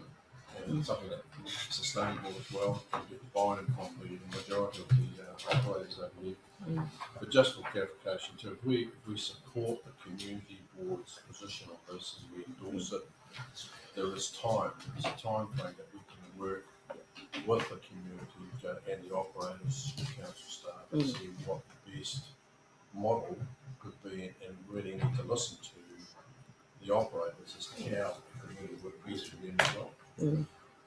and something that's sustainable as well, and get buy-in from the majority of the operators over here. But just for clarification too, if we support the community board's position on this and we endorse it, there's a time frame that we can work with the community and the operators, the council staff, to see what the best model could be, and really need to listen to the operators as to how the community work best for them as well.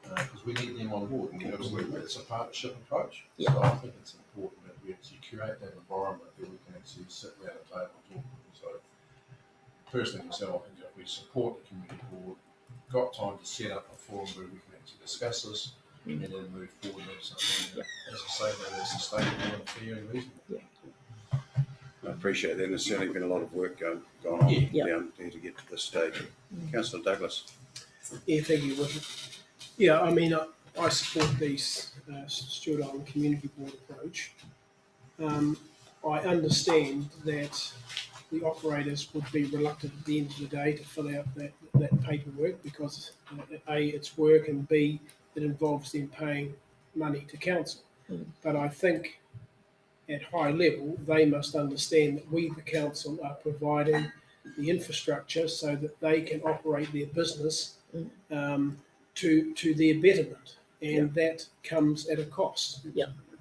Because we need them on board, and it's a partnership approach. So I think it's important that we actually create that environment where we can actually sit around the table and talk to them. So personally myself, I think if we support the community board, got time to set up a forum where we can actually discuss this and then move forward with something that, as I say, that is sustainable and fair and reasonable. I appreciate that. There's certainly been a lot of work going on down there to get to this stage. Councillor Douglas. Yeah, thank you, Worship. Yeah, I mean, I support these Stewart Island Community Board approach. I understand that the operators would be reluctant at the end of the day to fill out that paperwork because A, it's work, and B, it involves them paying money to council. But I think at high level, they must understand that we, the council, are providing the infrastructure so that they can operate their business to their betterment, and that comes at a cost.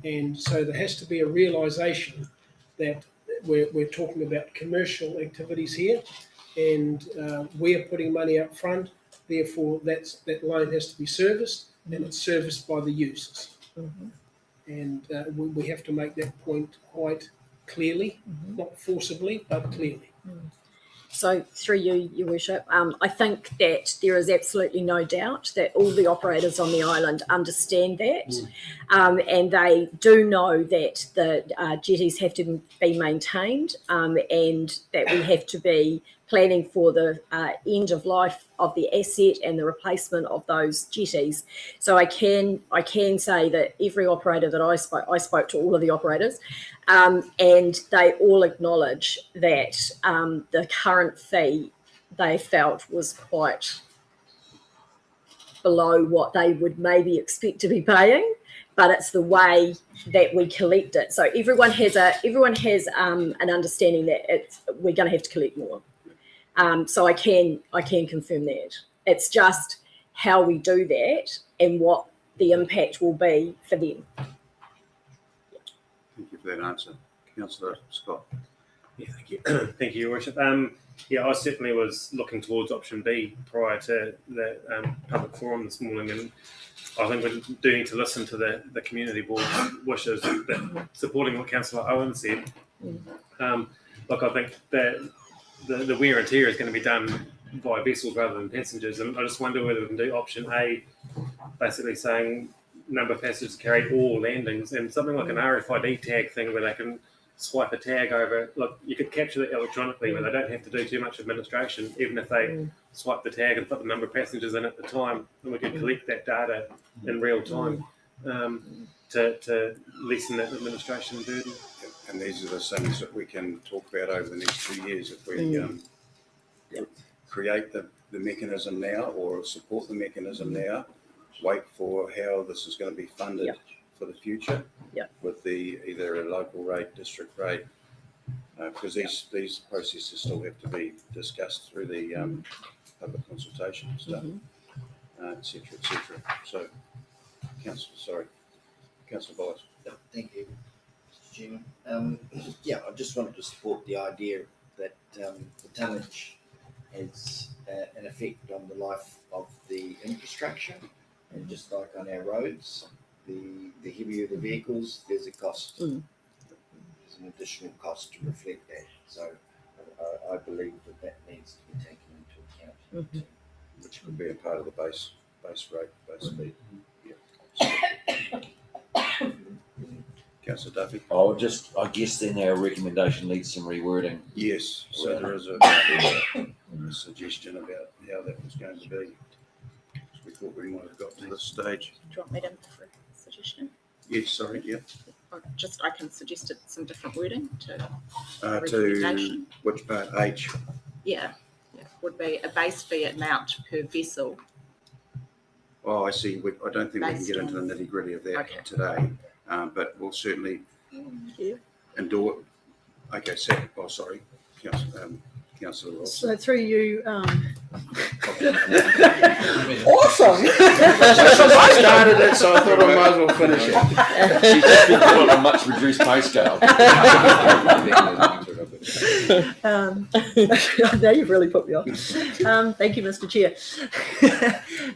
And so there has to be a realisation that we're talking about commercial activities here, and we're putting money up front. Therefore, that loan has to be serviced, and it's serviced by the users. And we have to make that point quite clearly, not forcibly, but clearly. So through you, Your Worship, I think that there is absolutely no doubt that all the operators on the island understand that, and they do know that the jetties have to be maintained, and that we have to be planning for the end of life of the asset and the replacement of those jetties. So I can say that every operator that I spoke to all of the operators, and they all acknowledge that the current fee they felt was quite below what they would maybe expect to be paying, but it's the way that we collect it. So everyone has an understanding that we're going to have to collect more. So I can confirm that. It's just how we do that and what the impact will be for them. Thank you for that answer. Councillor Scott. Yeah, thank you. Thank you, Your Worship. I certainly was looking towards option B prior to the public forum this morning, and I think we do need to listen to the community board's wishes, that supporting what Councillor Owen said. Look, I think that the wear and tear is going to be done by vessels rather than passengers, and I just wonder whether we can do option A, basically saying number of passengers carried or landings, and something like an RFID tag thing where they can swipe a tag over. Look, you could capture that electronically where they don't have to do too much administration, even if they swipe the tag and put the number of passengers in at the time, and we could collect that data in real time to lessen that administration burden. And these are the things that we can talk about over the next 2 years if we create the mechanism now, or support the mechanism now, wait for how this is going to be funded for the future with either a local rate, district rate, because these processes still have to be discussed through the public consultation stuff, et cetera. So, Councillor Bolles. Thank you, Mr. Chairman. I just wanted to support the idea that the tonnage has an effect on the life of the infrastructure. And just like on our roads, the heavier the vehicles, there's a cost. There's an additional cost to reflect that. So I believe that needs to be taken into account. Which could be a part of the base rate, base fee. Councillor Duffy? I guess then our recommendation needs some rewording. Yes, so there is a suggestion about how that was going to be. We thought we might have got to this stage. Do you want me to offer a suggestion? Yes, sorry, yeah. Or just I can suggest some different wording to To recommendation. which part? H? Yeah, would be a base fee amount per vessel. Oh, I see. I don't think we can Based get into the on- nitty gritty of that Okay. today, but we'll certainly Yeah. endorse. Okay, sorry, Councillor Ross. So through you, Awesome! I started it, so I thought I might as well finish it. She's just been put on a much reduced pay scale. now you've really put me off. Thank you, Mr. Chair.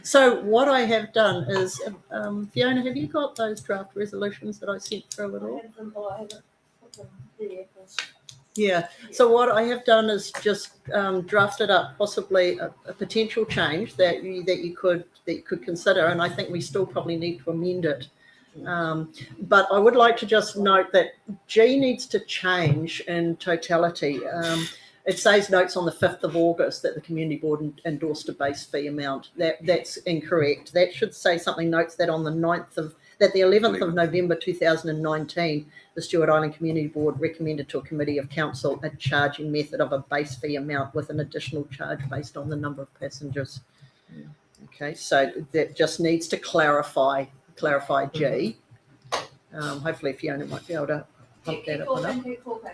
So what I have done is, Fiona, have you got those draft resolutions that I sent through at all? Yeah, so what I have done is just drafted up possibly a potential change that you could consider, and I think we still probably need to amend it. But I would like to just note that G needs to change in totality. It says notes on the 5th of August that the community board endorsed a base fee amount. That's incorrect. That should say something notes that on the 11th of November 2019, the Stewart Island Community Board recommended to a committee of council a charging method of a base fee amount with an additional charge based on the number of passengers. Okay, so that just needs to clarify G. Hopefully Fiona might be able to help that up.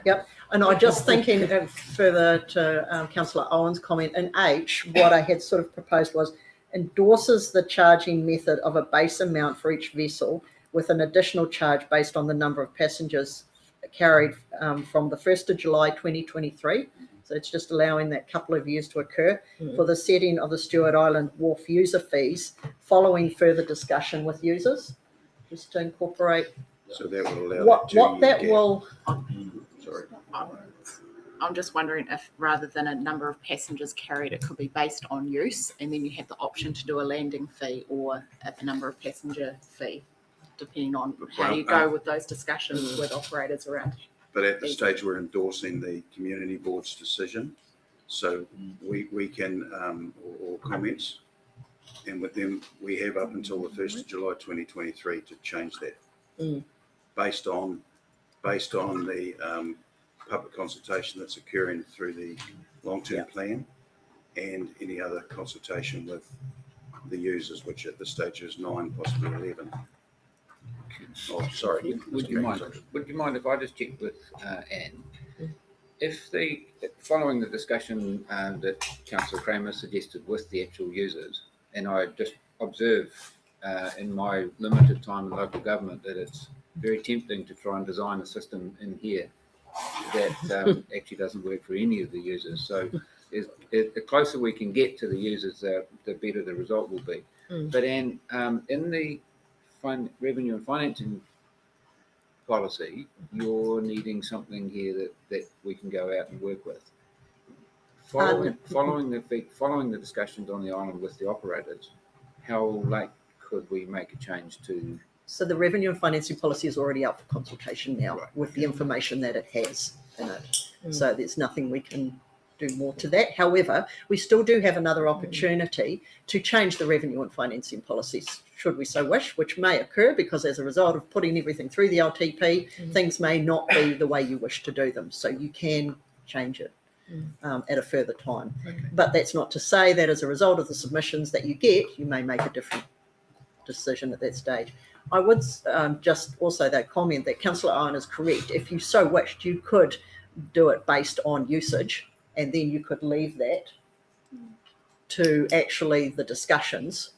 Yep, and I'm just thinking further to Councillor Owen's comment in H, what I had sort of proposed was endorses the charging method of a base amount for each vessel with an additional charge based on the number of passengers carried from the 1st of July 2023. So it's just allowing that couple of years to occur for the setting of the Stewart Island Wharf user fees following further discussion with users, just to incorporate So that will allow what that will. Sorry. I'm just wondering if rather than a number of passengers carried, it could be based on use, and then you have the option to do a landing fee or a number of passenger fee, depending on how you go with those discussions with operators around. But at the stage we're endorsing the community board's decision, so we can, or comments, and with them, we have up until the 1st of July 2023 to change that based on the public consultation that's occurring through the long-term plan and any other consultation with the users, which at this stage is 9, possibly 11. Oh, sorry. Would you mind if I just check with Anne? If following the discussion that Councillor Kramer suggested with the actual users, and I just observe in my limited time in local government that it's very tempting to try and design a system in here that actually doesn't work for any of the users. So the closer we can get to the users, the better the result will be. But Anne, in the revenue and financing policy, you're needing something here that we can go out and work with. Following the discussions on the island with the operators, how late could we make a change to? So the revenue and financing policy is already out for consultation now with the information that it has in it. So there's nothing we can do more to that. However, we still do have another opportunity to change the revenue and financing policies, should we so wish, which may occur because as a result of putting everything through the LTP, things may not be the way you wish to do them. So you can change it at a further time. But that's not to say that as a result of the submissions that you get, you may make a different decision at that stage. I would just also that comment that Councillor Owen is correct. If you so wished, you could do it based on usage, and then you could leave that to actually the discussions,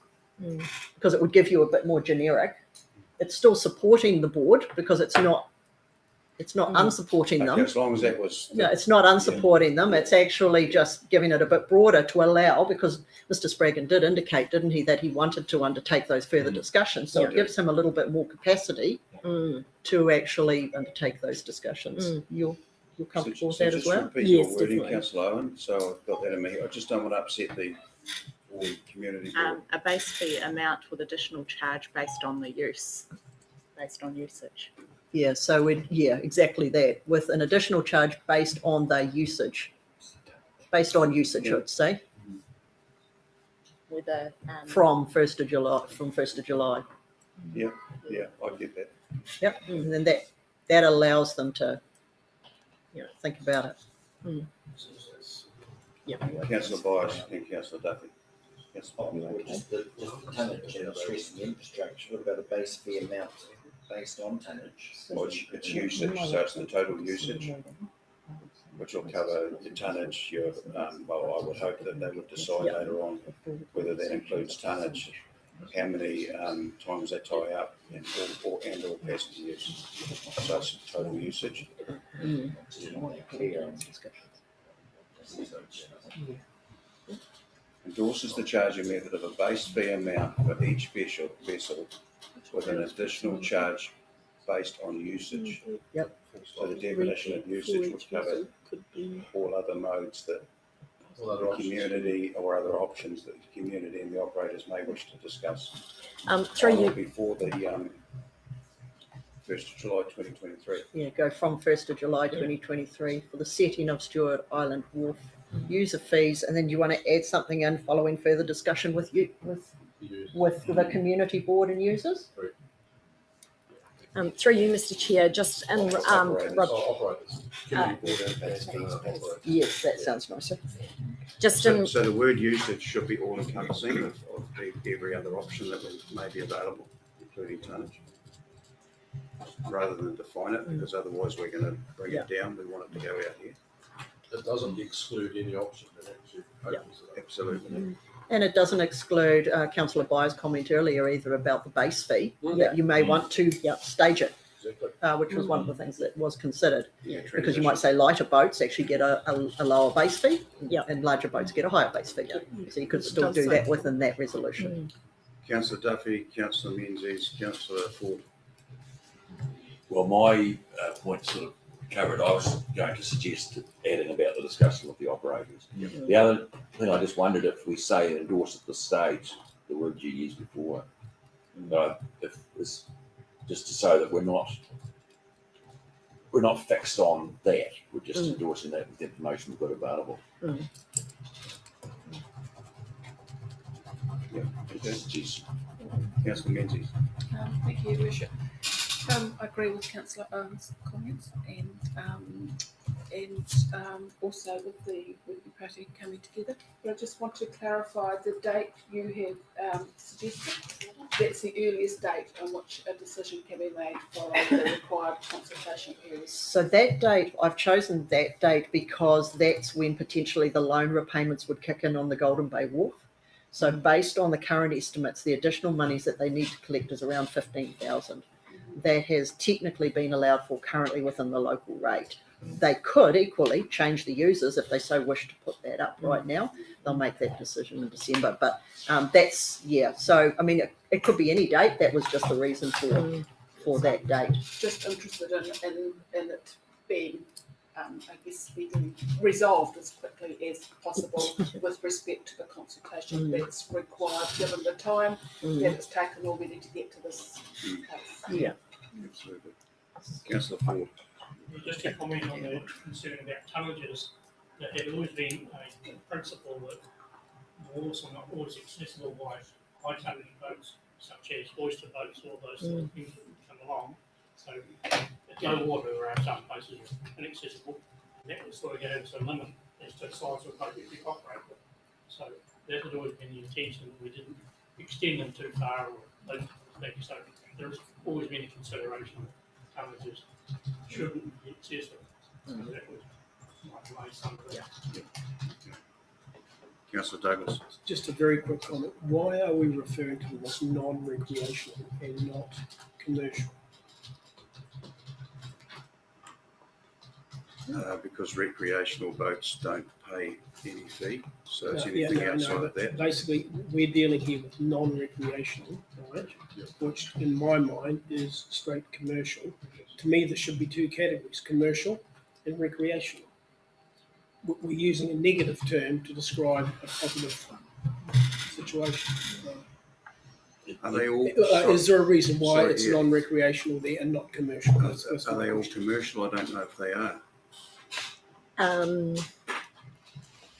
because it would give you a bit more generic. It's still supporting the board because it's not It's not unsupporting them. Okay, as long as that was. No, it's not unsupporting them. It's actually just giving it a bit broader to allow, because Mr. Spraggan did indicate, didn't he, that he wanted to undertake those further discussions. So it gives him a little bit more capacity to actually undertake those discussions. You're comfortable with that as well? Just repeat your wording, Councillor Owen, so I've got that in me. I just don't want to upset the community board. A base fee amount with additional charge based on the use, based on usage. Yeah, so exactly that, with an additional charge based on the usage. Based on usage, I'd say. With a From 1st of July. Yeah, I get that. Yep, and then that allows them to, think about it. Councillor Byers and Councillor Duffy. Just the tonnage and stressing the infrastructure. What about a base fee amount based on tonnage? Well, it's usage, so it's the total usage, which will cover your tonnage, your, well, I would hope that they would decide later on whether that includes tonnage, how many times they tie up, and or passenger use. So it's total usage. Endorses the charging method of a base fee amount for each vessel with an additional charge based on usage. Yep. So the definition of usage would cover all other modes that the community or other options that the community and the operators may wish to discuss. Through you. Before the 1st of July 2023. Yeah, go from 1st of July 2023 for the setting of Stewart Island Wharf user fees, and then you want to add something in following further discussion with the community board and users? Through you, Mr. Chair, just in yes, that sounds nicer. So the word usage should be all encompassing of every other option that may be available, including tonnage, rather than define it, because otherwise we're going to bring it down. We want it to go out here. It doesn't exclude any option. It actually opens it up. Absolutely. And it doesn't exclude Councillor Byers' comment earlier either about the base fee, that you may want to stage it, which was one of the things that was considered. Because you might say lighter boats actually get a lower base fee, and larger boats get a higher base fee. So you could still do that within that resolution. Councillor Duffy, Councillor Menzies, Councillor Ford. Well, my point sort of covered. I was going to suggest adding about the discussion with the operators. The other thing, I just wondered if we say endorse at this stage, the word you used before, if it's just to say that we're not fixed on that. We're just endorsing that with the information we've got available. Councillor Menzies. Thank you, Your Worship. I agree with Councillor Owen's comments and also with the party coming together. But I just want to clarify the date you have suggested. That's the earliest date on which a decision can be made following the required consultation period. So that date, I've chosen that date because that's when potentially the loan repayments would kick in on the Golden Bay Wharf. So based on the current estimates, the additional monies that they need to collect is around 15,000. That has technically been allowed for currently within the local rate. They could equally change the users if they so wish to put that up right now. They'll make that decision in December. But that's, so, I mean, it could be any date. That was just the reason for that date. Just interested in it being, I guess, being resolved as quickly as possible with respect to the consultation that's required, given the time that it's taken already to get to this case. Absolutely. Councillor Ford. Just to comment on the concern about tonnages, there had always been a principle that wharves are not always accessible by high tonnage boats, such as oyster boats or those sort of things that come along. So at low water around some places are inaccessible. And that would sort of go to a limit as to the size of the boat that you operate with. So that had always been the intention that we didn't extend them too far or those things. So there's always been a consideration of tonnages shouldn't be excessive. So that might raise some of that. Councillor Douglas. Just a very quick comment. Why are we referring to them as non-recreational and not commercial? because recreational boats don't pay any fee. So it's Yeah, anything no, outside no, of but that. basically, we're dealing here with non-recreational, right? Which in my mind is straight commercial. To me, there should be two categories, commercial and recreational. We're using a negative term to describe a positive situation. Are they all? Is there a reason why sorry, it's yeah. non-recreational there and not commercial? That's Are my they all question. commercial? I don't know if they are, Um,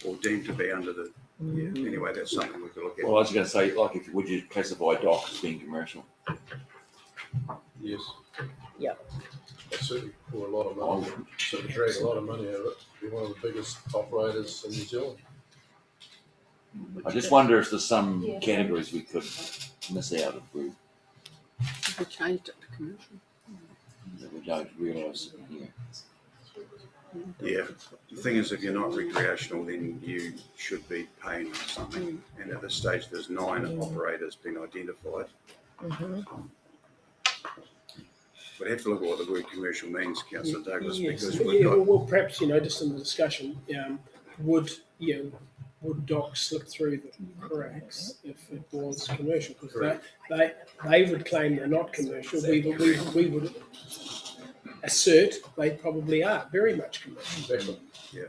or deemed to be under the. Yeah. Anyway, that's something we could look at. Well, I was going to say, like, if would you classify dock as being commercial? Yes. Yeah. They certainly pour a lot of money, certainly drag a lot of money out of it. Be one of the biggest operators in New Zealand. I just wonder if there's some categories we could miss out if we changed it to commercial. that we don't realise here. Yeah, the thing is, if you're not recreational, then you should be paying something. And at this stage, there's 9 operators been identified. We'd have to look at what the word commercial means, Councillor Douglas, Yes. because we've got. Well, perhaps, just in the discussion, would docs slip through the cracks if it was commercial? Because they would claim they're not commercial. We would assert they probably are very much commercial. Yeah,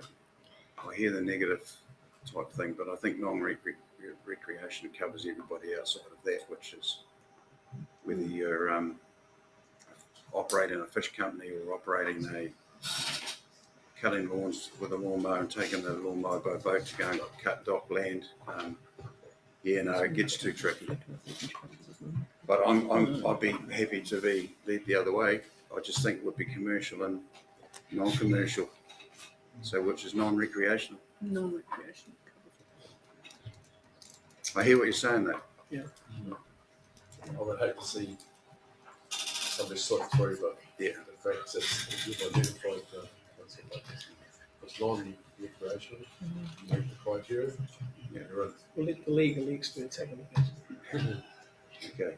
I hear the negative type thing, but I think non-recreation covers everybody outside of that, which is whether you're operating a fish company or operating a cutting lawns with a lawnmower and taking the lawnmower by boat to go and cut dock land. It gets too tricky. But I'd be happy to be led the other way. I just think it would be commercial and non-commercial. So which is non-recreational. Non-recreational. I hear what you're saying though. Yeah. I would hate to see somebody slip through, but yeah, the fact that you've identified it's non-recreational, meet the criteria. Yeah, We'll let the legal experts have a look. Okay.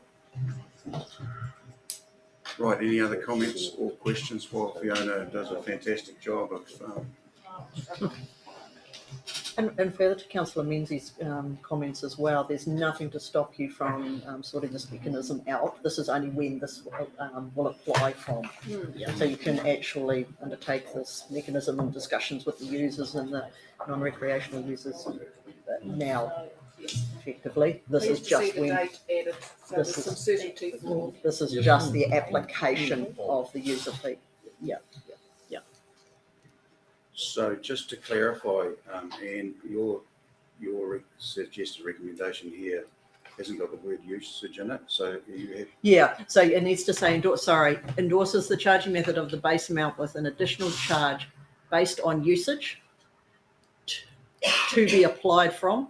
Right, any other comments or questions while Fiona does a fantastic job of And further to Councillor Menzies' comments as well, there's nothing to stop you from sorting this mechanism out. This is only when this will apply from. So you can actually undertake this mechanism in discussions with the users and the non-recreational users now. Effectively, this is just when this is just the application of the user fee. Yeah. So just to clarify, and your suggested recommendation here hasn't got the word usage in it, so you have. Yeah, so it needs to say endorses the charging method of the base amount with an additional charge based on usage to be applied from.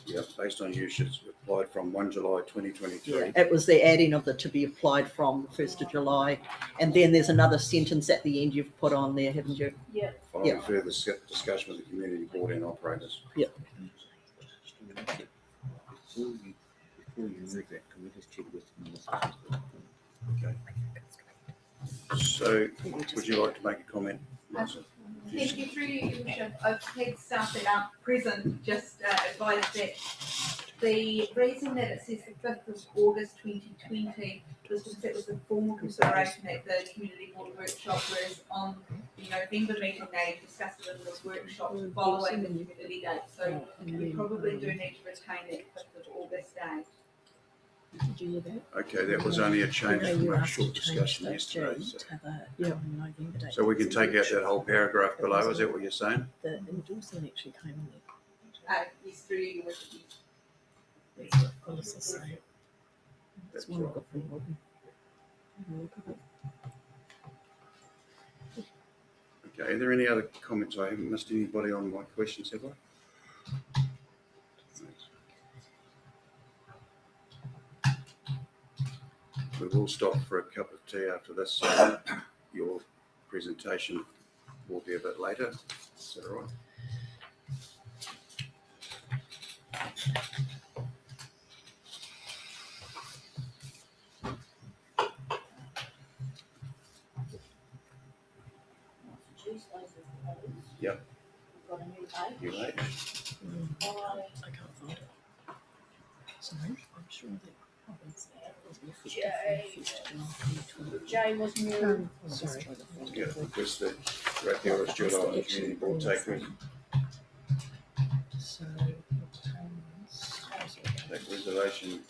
Yeah, based on usage applied from 1 July 2023. Yeah, it was the adding of the to be applied from 1st of July. And then there's another sentence at the end you've put on there, haven't you? Yeah. Following further discussion with the community board and operators. Yeah. Before you move that, can we just check with Melissa? Okay. So would you like to make a comment, Melissa? Thank you, through you, Your Worship. I've had staff that aren't present just advise that the reason that it says the 5th of August 2020 was because it was the formal consideration at the community board workshop, whereas on the November meeting they discussed it in this workshop following the community date. So we probably do need to retain that 5th of August date. Did you hear that? Okay, that was only a change from a short discussion yesterday. So we can take out that whole paragraph below, is that what you're saying? The endorsement actually came in there. Yes, through you, Your Worship. That's what Phyllis is saying. That's one I got from Robin. Okay, are there any other comments? I haven't missed anybody on my questions, have I? We will stop for a cup of tea after this. So your presentation will be a bit later. Is that all right? Yep. Got a new page. You right? I can't find it. Sorry, I'm sure that J was new. sorry. Yeah, request that Rakiora Stewart Island Community Board take So, resolution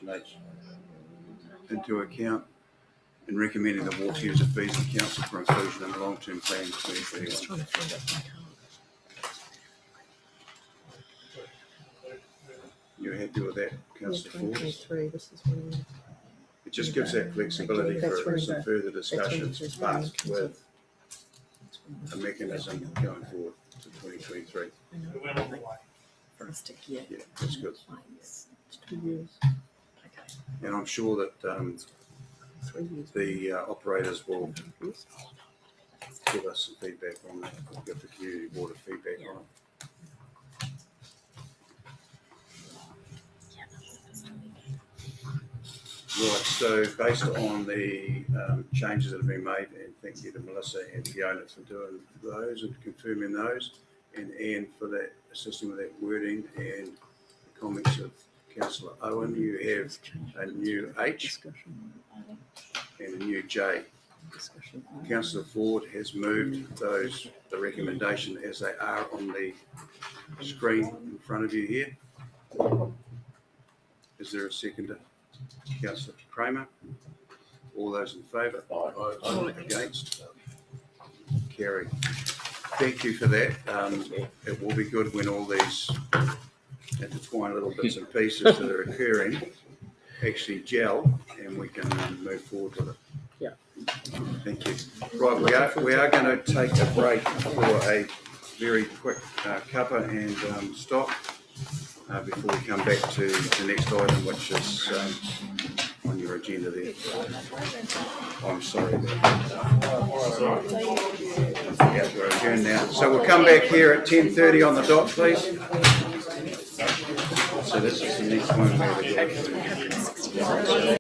H into account in recommending the water user fees of council for inclusion in the long-term plan I'm just 2031. trying to find it, but I can't. You're happy with that, Yeah, councillor Forbes? 2023, this is when. It just gives that flexibility That's for when some the- further that's when discussions, the- but with a mechanism going forward to 2023. We went all the way. For us to get. Yeah, that's good. It's 2 years. Okay, And I'm sure that 3 years. the operators will give us some feedback on that, we'll give the community board a feedback on it. Right, so based on the changes that have been made, and thank you to Melissa and Fiona for doing those and confirming those, and Anne for that, assisting with that wording, and the comments of Councillor Owen, you have a new H and a new J. Councillor Ford has moved those, the recommendation as they are on the screen in front of you here. Is there a seconder? Councillor Kramer. All those in favour? Aye. Against? Carried. Thank you for that. It will be good when all these intertwined little bits and pieces that are occurring actually gel and we can move forward with it. Yeah. Thank you. Right, we are going to take a break for a very quick cuppa and stop before we come back to the next item, which is on your agenda there. I'm sorry. Yeah, we're adjourned now. So we'll come back here at 10:30 on the dot, please. So this is the next one where we go.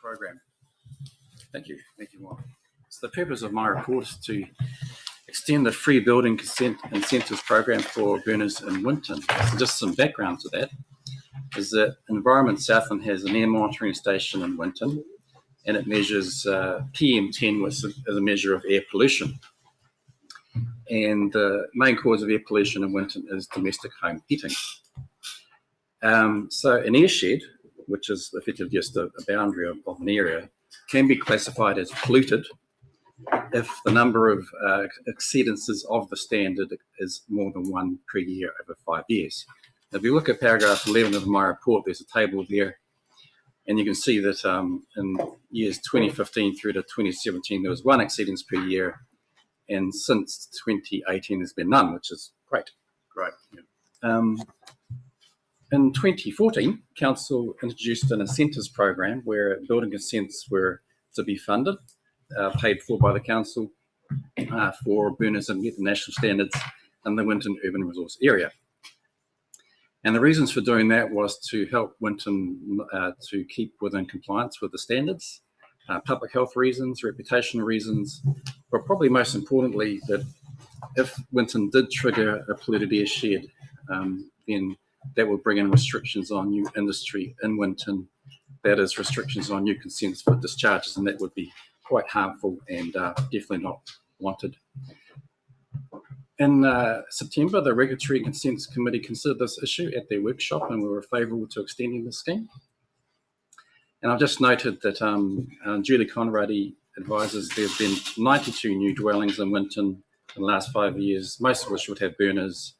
program. Thank you. Thank you, Mark. So the purpose of my report is to extend the free building consent incentives program for burners in Winton. So just some background to that is that Environment Southland has an air monitoring station in Winton, and it measures PM10, which is a measure of air pollution. And the main cause of air pollution in Winton is domestic home heating. So an airshed, which is effectively just a boundary of an area, can be classified as polluted if the number of exceedances of the standard is more than one per year over 5 years. If you look at paragraph 11 of my report, there's a table there, and you can see that in years 2015 through to 2017, there was one exceedance per year, and since 2018, there's been none, which is great. Great. Yeah. In 2014, Council introduced an incentives program where building consents were to be funded, paid for by the Council for burners that meet the national standards in the Winton Urban Resource Area. And the reasons for doing that was to help Winton to keep within compliance with the standards, public health reasons, reputational reasons, but probably most importantly that if Winton did trigger a polluted airshed, then that will bring in restrictions on new industry in Winton, that is restrictions on new consents for discharges, and that would be quite harmful and definitely not wanted. In September, the Regulatory Consents Committee considered this issue at their workshop, and we were favourable to extending the scheme. And I've just noted that Julie Conrady advises there have been 92 new dwellings in Winton in the last 5 years, most of which would have burners.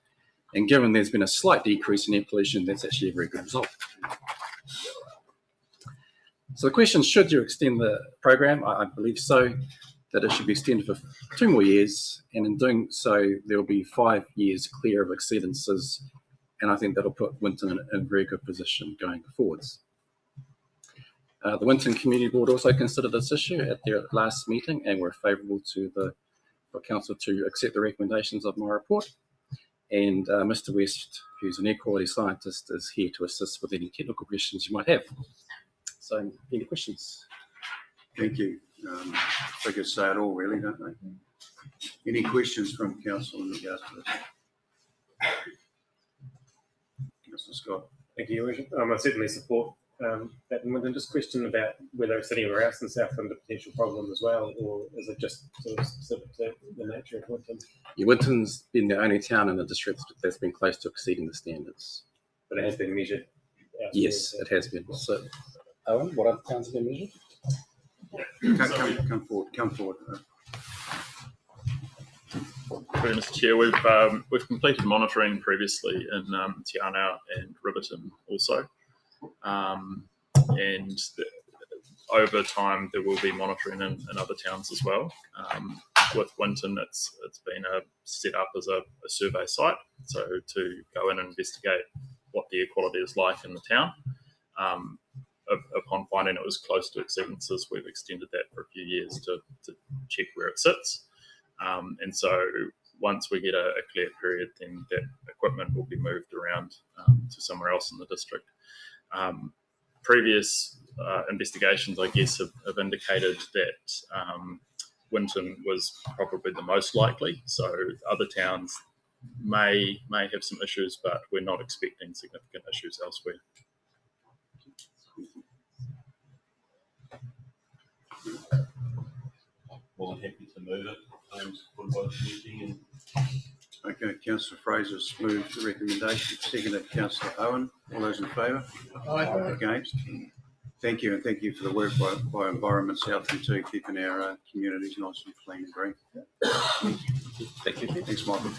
And given there's been a slight decrease in air pollution, that's actually a very good result. So the question, should you extend the program? I believe so, that it should be extended for 2 more years. And in doing so, there will be 5 years clear of exceedances. And I think that'll put Winton in a very good position going forwards. The Winton Community Board also considered this issue at their last meeting and were favourable for Council to accept the recommendations of my report. And Mr. West, who's an air quality scientist, is here to assist with any technical questions you might have. So, any questions? Thank you. Figures say it all, really, don't they? Any questions from Council in regards to this? Mr. Scott. Thank you, Your Worship. I certainly support that. And just question about whether it's anywhere else in Southland a potential problem as well, or is it just sort of specific to the nature of Winton? Yeah, Winton's been the only town in the district that's been close to exceeding the standards. But it has been measured? Yes, it has been. So, Owen, what other towns have been measured? Come forward. Mr. Chair, we've completed monitoring previously in Te Anau and Riverton also, and over time there will be monitoring in other towns as well. With Winton, it's been set up as a survey site, so to go in and investigate what the air quality is like in the town. Upon finding it was close to exceedances, we've extended that for a few years to check where it sits. And so once we get a clear period, then that equipment will be moved around to somewhere else in the district. Previous investigations, I guess, have indicated that Winton was probably the most likely. So other towns may have some issues, but we're not expecting significant issues elsewhere. More than happy to move it. Supported by the committee. Okay, Councillor Fraser's moved the recommendation, seconded Councillor Owen. All those in favour? Aye. Against? Thank you, and thank you for the work by Environment Southland too, keeping our communities nice and clean and green. Thank you. Thanks, Michael.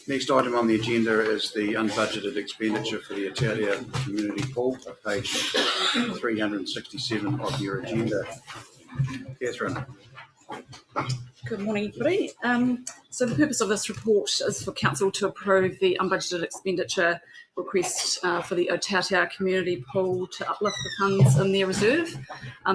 Next item on the agenda is the unbudgeted expenditure for the Italia Community Pool, page 367 of your agenda. Catherine. Good morning, everybody. So the purpose of this report is for Council to approve the unbudgeted expenditure request for the Ōtautaua Community Pool to uplift the funds in their reserve.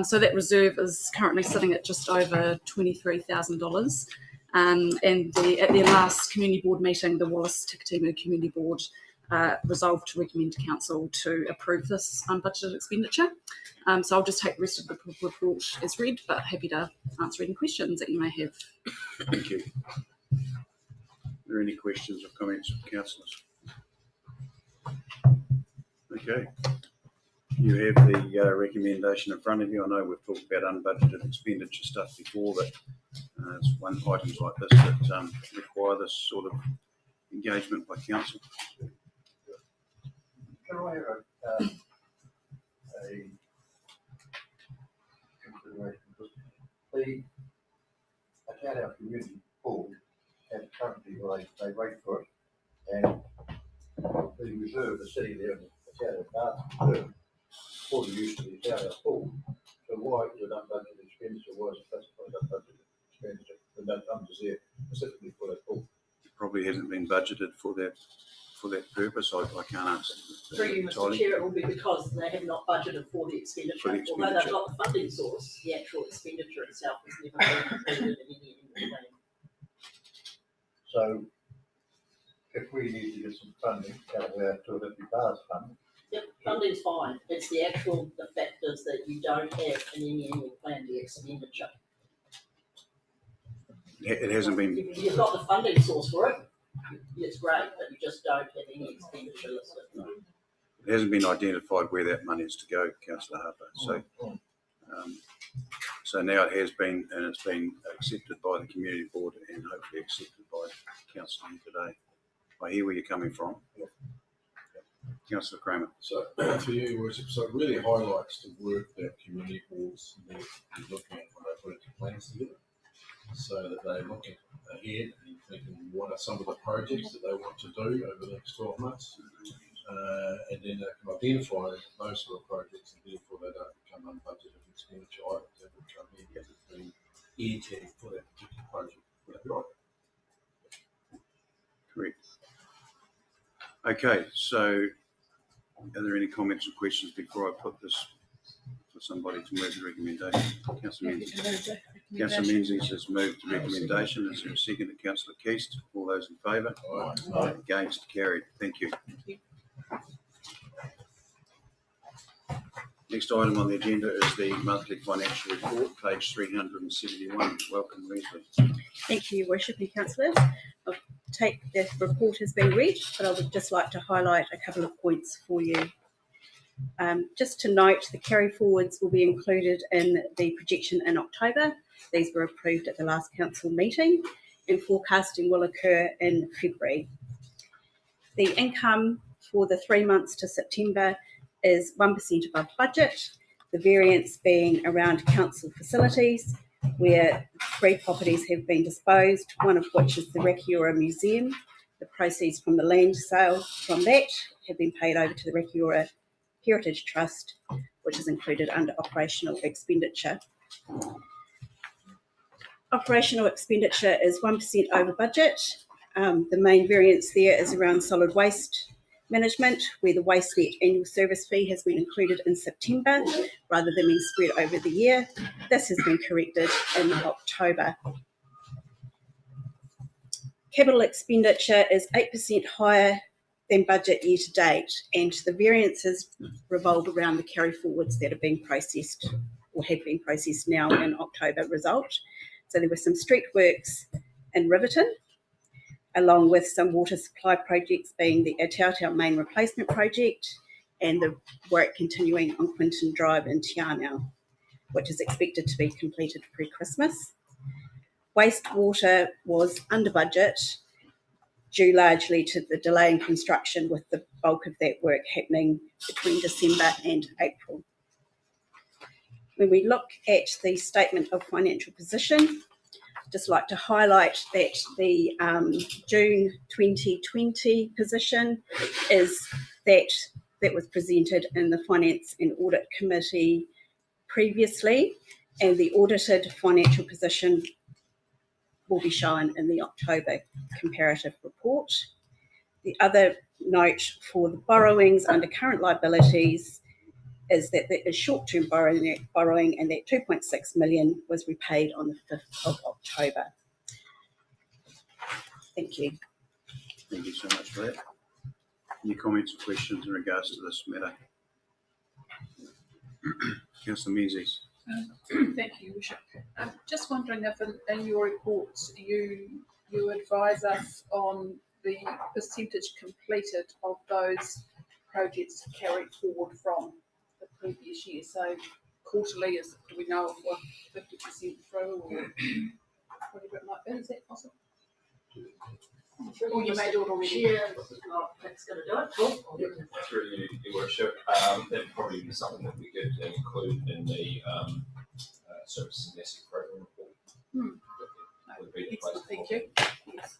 So that reserve is currently sitting at just over $23,000. And at their last community board meeting, the Wallace Tikitimu Community Board resolved to recommend to council to approve this unbudgeted expenditure. So I'll just take the rest of the report as read, but happy to answer any questions that you may have. Thank you. Are there any questions or comments from councillors? Okay. You have the recommendation in front of you. I know we've talked about unbudgeted expenditure stuff before, but it's items like this that require this sort of engagement by council. Can I have a consideration? The Otautaua Community Pool has currently, they wait for it, and the reserve is sitting there in the Otautaua Park Reserve for the use of the Otautaua Pool. So why is it unbudgeted expenditure? Why is it classified unbudgeted expenditure? The no funds is there specifically for that pool. It probably hasn't been budgeted for that purpose. I can't answer. Through you, Mr. Chair, it will be because they have not budgeted for the expenditure. Although they've got the funding source, the actual expenditure itself has never been included in any plan. So if we need to get some funding out of our 250 bars fund. Yep, funding's fine. It's the factors that you don't have in any annual plan, the expenditure. It hasn't been. You've got the funding source for it. It's great, but you just don't have any expenditure listed. No. It hasn't been identified where that money is to go, Councillor Harper. So now it has been, and it's been accepted by the community board and hopefully accepted by council today. I hear where you're coming from. Councillor Kramer. So for you, Worship, so it really highlights the work that community boards need to be looking at when they put their plans together, so that they're looking ahead and thinking what are some of the projects that they want to do over the next 12 months, and then they can identify those sort of projects, and therefore they don't become unbudgeted expenditure items that will come in as it's been earmarked for that particular project. Would that be right? Correct. Okay, so are there any comments or questions before I put this for somebody to move the recommendation? Councillor Menzies. Councillor Menzies has moved the recommendation. Is there a second? Councillor Keast. All those in favour? Aye. Against? Carried. Thank you. Next item on the agenda is the monthly financial report, page 371. Welcome, Leslie. Thank you, Your Worship and Councillors. I'll take the report has been read, but I would just like to highlight a couple of points for you. Just to note, the carry forwards will be included in the projection in October. These were approved at the last council meeting, and forecasting will occur in February. The income for the 3 months to September is 1% above budget, the variance being around council facilities, where 3 properties have been disposed, one of which is the Rekiora Museum. The proceeds from the land sale from that have been paid over to the Rekiora Heritage Trust, which is included under operational expenditure. Operational expenditure is 1% over budget. The main variance there is around solid waste management, where the WasteNet annual service fee has been included in September rather than being spread over the year. This has been corrected in October. Capital expenditure is 8% higher than budget year to date, and the variances revolve around the carry forwards that are being processed or have been processed now in October result. So there were some street works in Riverton, along with some water supply projects being the Otautaua main replacement project and the work continuing on Quinton Drive in Te Anau, which is expected to be completed pre-Christmas. Wastewater was under budget, due largely to the delay in construction, with the bulk of that work happening between December and April. When we look at the statement of financial position, just like to highlight that the June 2020 position is that was presented in the Finance and Audit Committee previously, and the audited financial position will be shown in the October comparative report. The other note for the borrowings under current liabilities is that there is short-term borrowing, and that 2.6 million was repaid on the 5th of October. Thank you. Thank you so much for that. Any comments or questions in regards to this matter? Councillor Menzies. Thank you, Bishop. Just wondering if in your reports you advise us on the percentage completed of those projects carried forward from the previous year. So quarterly, do we know if we're 50% through or whatever it might be? Is that possible? Or you may do it already. That's going to do it. Cool. Through you, Your Worship, that probably be something that we could include in the service and asset program report. Would be the place to Thank you. Yes.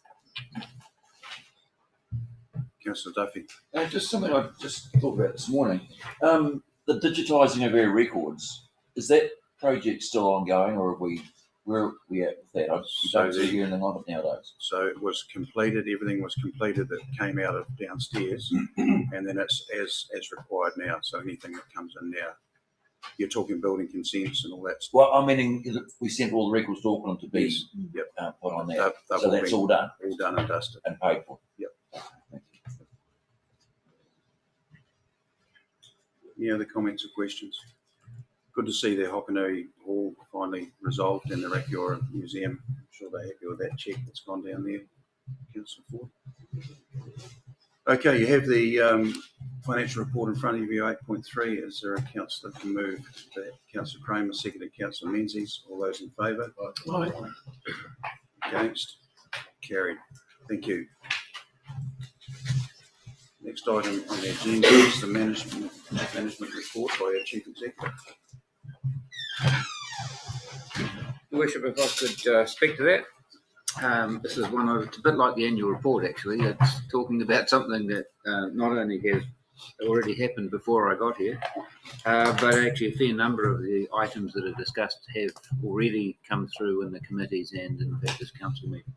Councillor Duffy. Just something I just thought about this morning. The digitising of our records, is that project still ongoing, or where are we at with that? I don't see anything on it nowadays. So it was completed, everything was completed that came out of downstairs, and then it's as required now. So anything that comes in now, you're talking building consents and all that stuff. Well, I'm meaning we sent all the records to Auckland to be put on there. They've So that's all done? All done and dusted. And paid for? Yep. Any other comments or questions? Good to see the Hokanui Hall finally resolved in the Rakiora Museum. I'm sure they're happy with that check that's gone down there. Councillor Ford. Okay, you have the financial report in front of you, 8.3. Is there a councillor to move that? Councillor Kramer, seconded Councillor Menzies. All those in favour? Aye. Against? Carried. Thank you. Next item on the agenda is the management report by our Chief Executive. Your Worship, if I could speak to that. This is one of, it's a bit like the annual report actually. It's talking about something that not only has already happened before I got here, but actually a fair number of the items that are discussed have already come through in the committees and in fact this council meeting.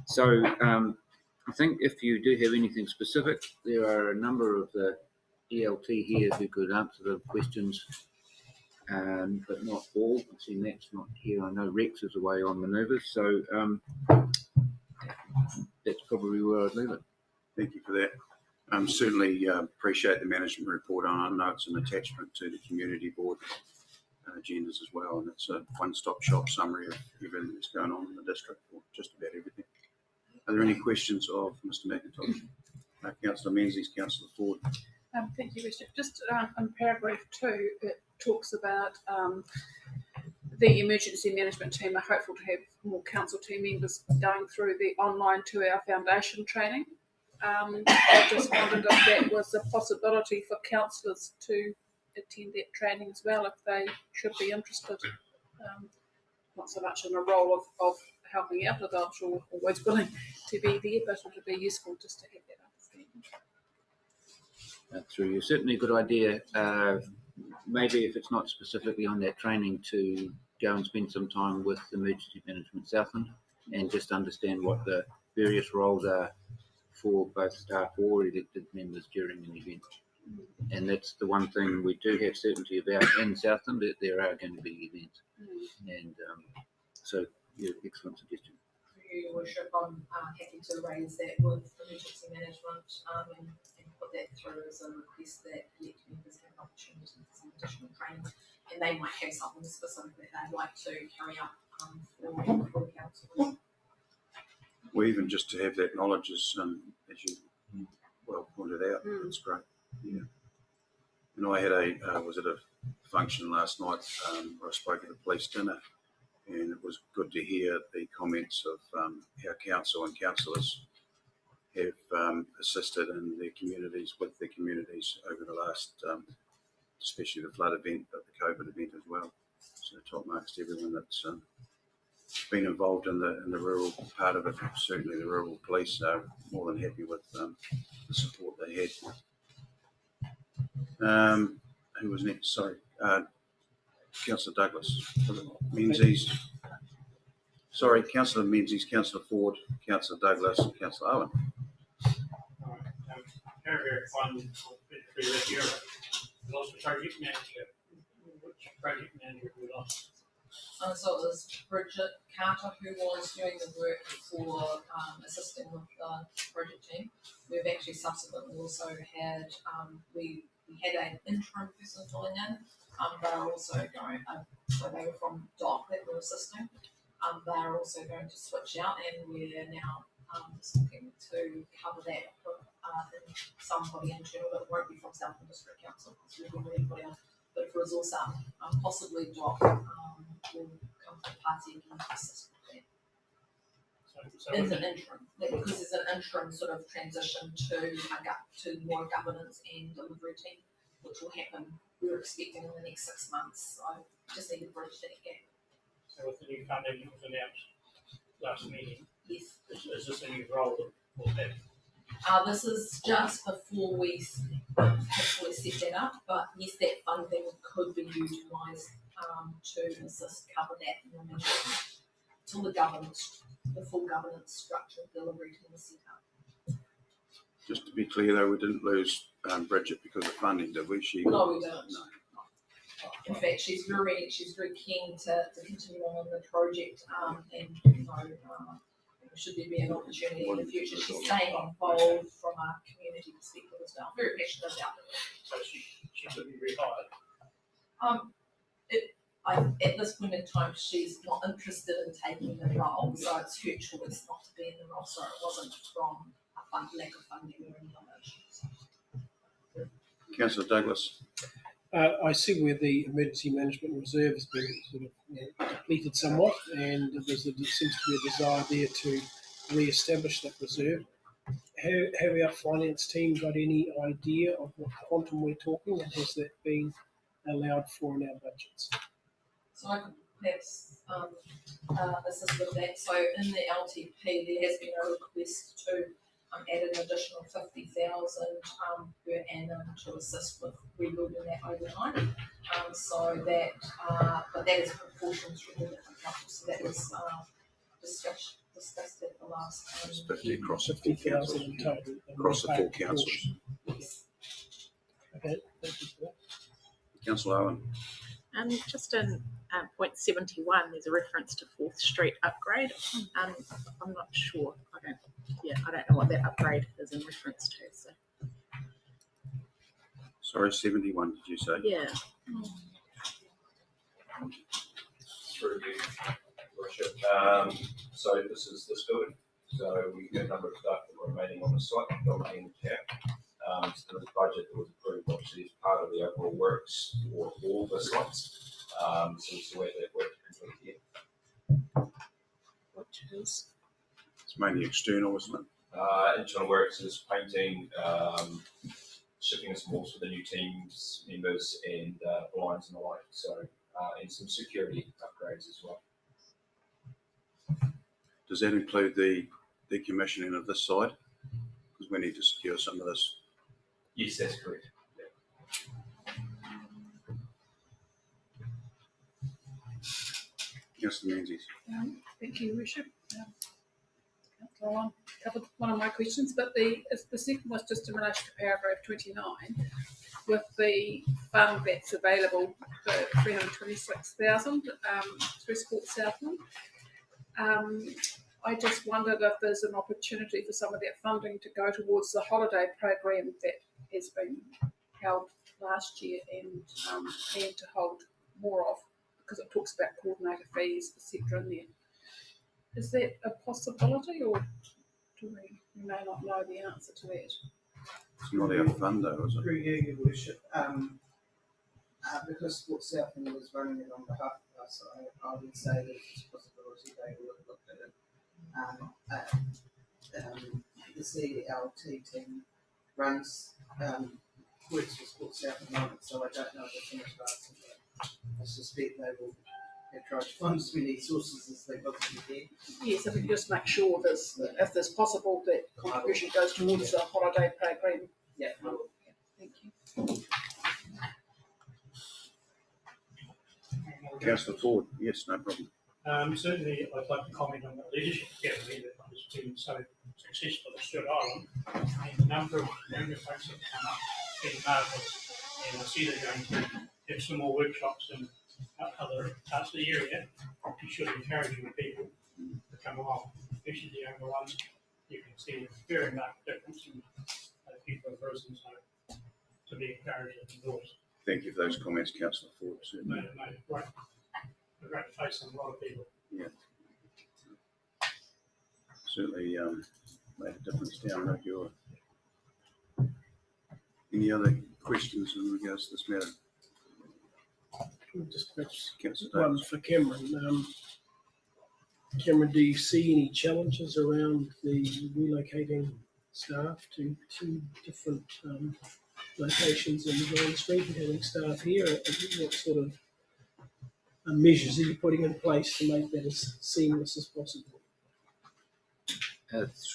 So I think if you do have anything specific, there are a number of the ELT here who could answer the questions, but not all. I've seen Matt's not here. I know Rex is away on manoeuvres, so that's probably where I'd leave it. Thank you for that. Certainly appreciate the management report. I know it's an attachment to the community board agendas as well, and it's a one-stop shop summary of everything that's going on in the district, or just about everything. Are there any questions of Mr. McIntosh? Councillor Menzies, Councillor Ford. Thank you, Bishop. Just in paragraph 2, it talks about the emergency management team are hopeful to have more council team members going through the online 2-hour foundation training. I just wondered if that was a possibility for councillors to attend that training as well, if they should be interested. Not so much in a role of helping out, although I'm sure we're always willing to be there, but it would be useful just to have that understanding. Through you, certainly a good idea. Maybe if it's not specifically on that training, to go and spend some time with Emergency Management Southland and just understand what the various roles are for both staff or elected members during an event. And that's the one thing we do have certainty about in Southland, that there are going to be events. And so, yeah, excellent suggestion. Your Worship, I'm happy to raise that with emergency management and put that through as a request that elected members have an opportunity for some additional training, and they might have something specific that they'd like to carry out for council. Or even just to have that knowledge, as you well pointed out, that's great. Yeah. And I had was at a function last night where I spoke at a police dinner, and it was good to hear the comments of how council and councillors have assisted in their communities, with their communities over the last, especially the flood event, but the COVID event as well. So top marks to everyone that's been involved in the rural part of it. Certainly the rural police are more than happy with the support they had. Who was next? Sorry. Councillor Douglas. Menzies. Sorry, Councillor Menzies, Councillor Ford, Councillor Douglas, and Councillor Owen. Paragraph 1 of Europe. We lost the project manager. Which project manager we lost? So it was Bridget Carter who was doing the work for assisting with the project team. We've actually subsequently also had, we had an interim person filling in. They are also going, so they were from DOC that were assisting. They are also going to switch out, and we're now just looking to cover that with somebody internal that won't be from Southland District Council, because we'll be anybody else. But for resource possibly DOC will come to the party again to assist with that. It's an interim, because there's an interim sort of transition to more governance and delivery team, which will happen, we're expecting in the next 6 months. So just need to bridge that gap. So with the new funding that was announced last meeting, Yes. is this a new role that will have? This is just before we hopefully set that up, but yes, that funding could be utilised to assist cover that in the meantime, till the full governance structure of delivery team is set up. Just to be clear though, we didn't lose Bridget because of funding, did we? No, we didn't. No. In fact, she's very keen to continue on the project, and should there be an opportunity in the future, she's staying involved from a community perspective as well. Very passionate about it. So she could be rehired. At this point in time, she's not interested in taking the role, so it's her choice not to be in the role. So it wasn't from a lack of funding or any other issues. Councillor Douglas. I see where the emergency management reserve has been sort of depleted somewhat, and there seems to be a desire there to re-establish that reserve. Have our finance team got any idea of what quantum we're talking, and has that been allowed for in our budgets? So I could perhaps assist with that. So in the LTP, there has been a request to add an additional 50,000 per annum to assist with rebuilding that overnight. So that, but that is proportions from the different councils. So that was discussed at the last. 50 across 50,000 in total. Across the 4 councils. Yes. Okay, thank you for that. Councillor Owen. Just in point 71, there's a reference to 4th Street upgrade. I'm not sure. I don't know what that upgrade is in reference to. So. Sorry, 71, did you say? Yeah. Through you, Worship. So this is this building. So we have a number of staff that were remaining on the site, dominating the town. So the budget that was approved obviously is part of the overall works for all the sites. So it's the way that work complete here. Which is? It's mainly external, isn't it? Internal works is painting, shipping us more for the new teams members, and blinds and the like. So and some security upgrades as well. Does that include the decommissioning of this side? Because we need to secure some of this. Yes, that's correct. Yeah. Councillor Menzies. Thank you, Worship. Rowan covered one of my questions, but the second was just in relation to paragraph 29, with the fund that's available for 326,000 through Sport Southland. I just wondered if there's an opportunity for some of that funding to go towards the holiday program that has been held last year and to hold more of, because it talks about coordinator fees, etc. in there. Is that a possibility, or do we may not know the answer to that? It's not our fund though, is it? Through you, Your Worship. Because Sport Southland was running it on behalf of us, I would say that it's a possibility they will have looked at it. The CLT team runs works for Sport Southland, so I don't know the definitive answer, but I suspect they will have tried to find as many sources as they possibly can. Yes, if we can just make sure if there's possible that contribution goes towards the holiday program. Yeah. Thank you. Councillor Ford. Yes, no problem. Certainly, I'd like to comment on the leadership gathering that has been so successful at Stewart Island. And the number of folks that come up, been marvellous. And I see they're going to have some more workshops in other parts of the area, you should encourage your people to come along, especially the younger ones. You can see a very marked difference in people have risen, so to be encouraged indoors. Thank you for those comments, Councillor Ford. Certainly. Made a great face on a lot of people. Yeah. Certainly made a difference down at your. Any other questions in regards to this matter? Just perhaps Councillor one for Cameron. Cameron, do you see any challenges around the relocating staff to two different locations in John Street and having staff here? What sort of measures are you putting in place to make that as seamless as possible?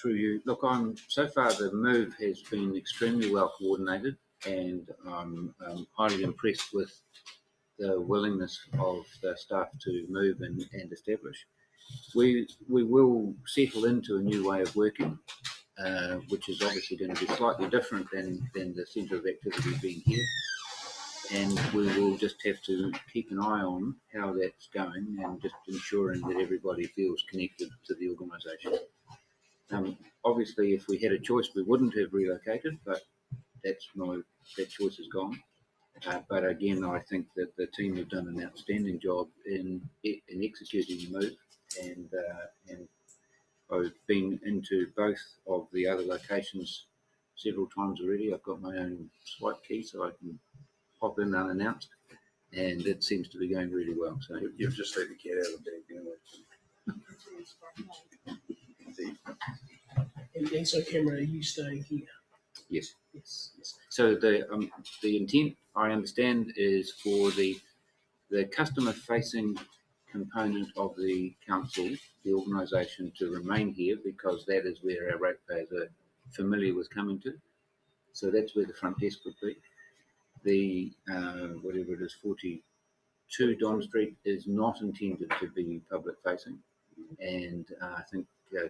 Through you, look, so far the move has been extremely well coordinated, and I'm highly impressed with the willingness of the staff to move and establish. We will settle into a new way of working, which is obviously going to be slightly different than the centre of activity being here. And we will just have to keep an eye on how that's going and just ensuring that everybody feels connected to the organisation. Obviously, if we had a choice, we wouldn't have relocated, but that choice is gone. But again, I think that the team have done an outstanding job in executing the move, and I've been into both of the other locations several times already. I've got my own swipe key, so I can pop in unannounced, and it seems to be going really well. So you've just let the cat out of the bag, And so, Cameron, are you staying here? Yes. Yes. So the intent, I understand, is for the customer-facing component of the council, the organisation, to remain here, because that is where our ratepayers are familiar with coming to. So that's where the front desk would be. The whatever it is, 42 Don Street is not intended to be public-facing, and I think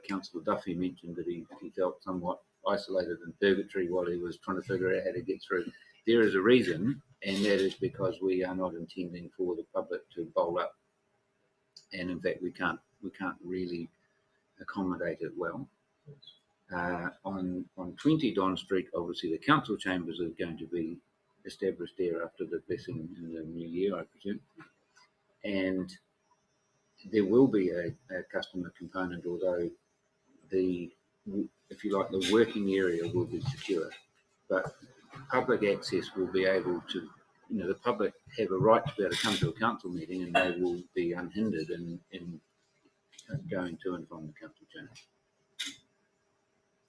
Councillor Duffy mentioned that he felt somewhat isolated in purgatory while he was trying to figure out how to get through. There is a reason, and that is because we are not intending for the public to bowl up, and in fact we can't really accommodate it well. On 20 Don Street, obviously the council chambers are going to be established there after the blessing in the new year, I presume, and there will be a customer component, although if you like, the working area will be secure, but public access will be able to, the public have a right to be able to come to a council meeting, and they will be unhindered in going to and from the council chamber.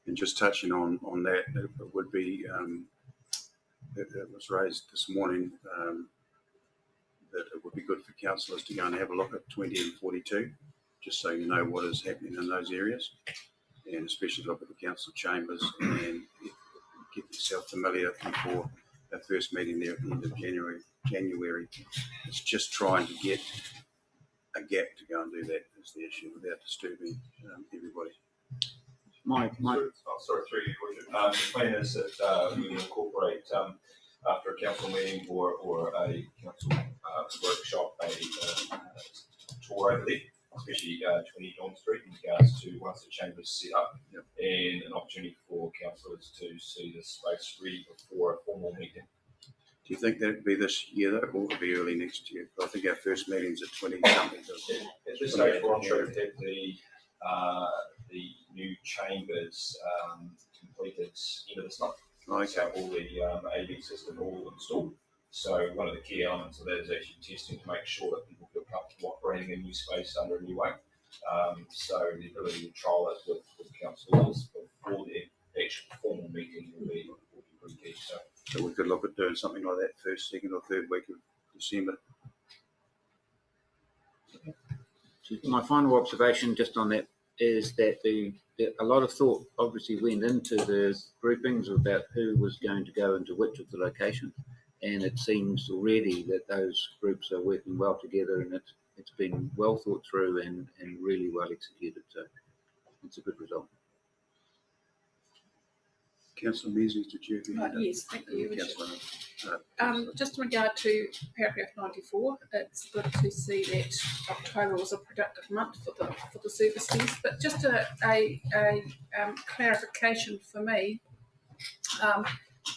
And just touching on that, it would be, it was raised this morning, that it would be good for councillors to go and have a look at 20 and 42, just so you know what is happening in those areas, and especially look at the council chambers and get yourself familiar before our first meeting there at the end of January. It's just trying to get a gap to go and do that is the issue, without disturbing everybody. Sorry, through you, Richard. The plan is that we will incorporate after a council meeting or a council workshop, a tour over there, especially 20 Don Street, in regards to once the chamber's set up, and an opportunity for councillors to see the space ready before a formal meeting. Do you think that would be this year, though, or would it be early next year? I think our first meeting's at 20 something. At this stage, we're on track to have the new chambers completed end of this month. Okay. So all the AV system all installed. So one of the key elements of that is actually testing to make sure that people feel comfortable operating a new space under a new way. So the ability to trial it with councillors before the actual formal meeting will be pretty key. So we could look at doing something like that first, second or third week of December. My final observation just on that is that a lot of thought obviously went into the groupings about who was going to go into which of the locations, and it seems already that those groups are working well together, and it's been well thought through and really well executed, so it's a good result. Councillor Measley, did you? Yes, thank you, Your Worship. Councillor, Just in regard to paragraph 94, it's good to see that October was a productive month for the services, but just a clarification for me.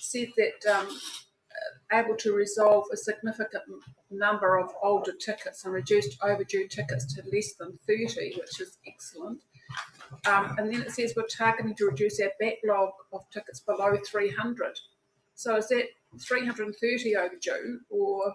Said that able to resolve a significant number of older tickets and reduced overdue tickets to less than 30, which is excellent. And then it says we're targeting to reduce our backlog of tickets below 300. So is that 330 overdue or?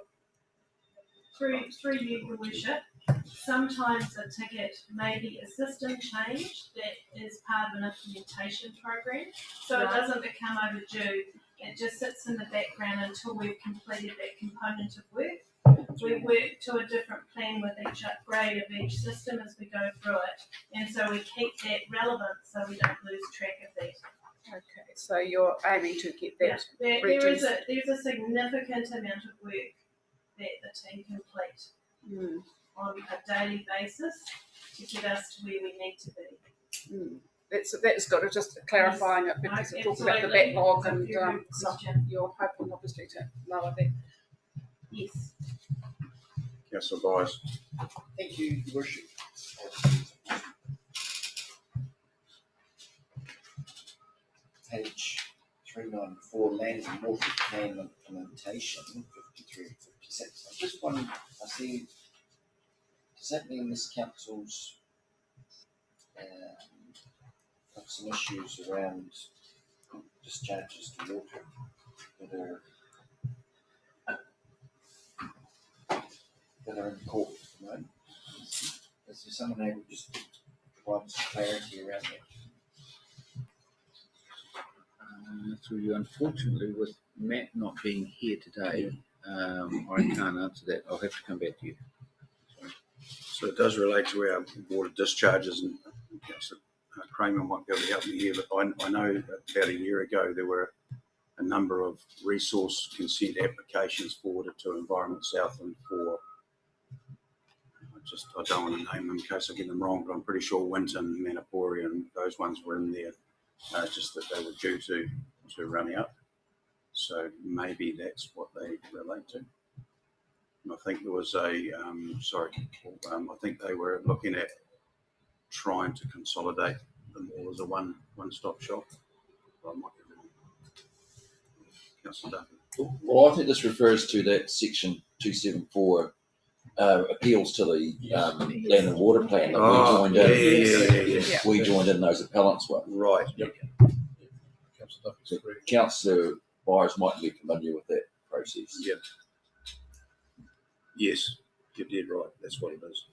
Through you, Your Worship, sometimes a ticket may be a system change that is part of an implementation program. So it doesn't become overdue. It just sits in the background until we've completed that component of work. We work to a different plan with each upgrade of each system as we go through it. And so we keep that relevant so we don't lose track of that. Okay, so you're aiming to get that There's a significant amount of work that the team complete on a daily basis to get us to where we need to be. That's got to just clarifying it because it talks about the backlog and so you're hoping obviously to lower that. Yes. Councillor Byers. Thank you, Your Worship. Page 394, Land and Water Plan Implementation, 53 and 56. I just wonder, I see, does that mean this council's got some issues around discharges to water that are in court at the moment? Is there someone able just to provide some clarity around that? So you, unfortunately, with Matt not being here today, I can't answer that. I'll have to come back to you. So it does relate to our water discharges, and Councillor Kramer might be able to help me here, but I know that about a year ago there were a number of resource consent applications forwarded to Environment Southland for, I don't want to name them in case I get them wrong, but I'm pretty sure Winton, Manapori and those ones were in there, just that they were due to run out. So maybe that's what they relate to. And I think there was I think they were looking at trying to consolidate them all as a one-stop shop. I might be wrong. Councillor Duffy. Well, I think this refers to that section 274 appeals to the land and water plan that we joined in. We joined in those appellants were. Right. Yep. So Councillor Byers might be familiar with that process. Yep. Yes, you did right. That's what it is.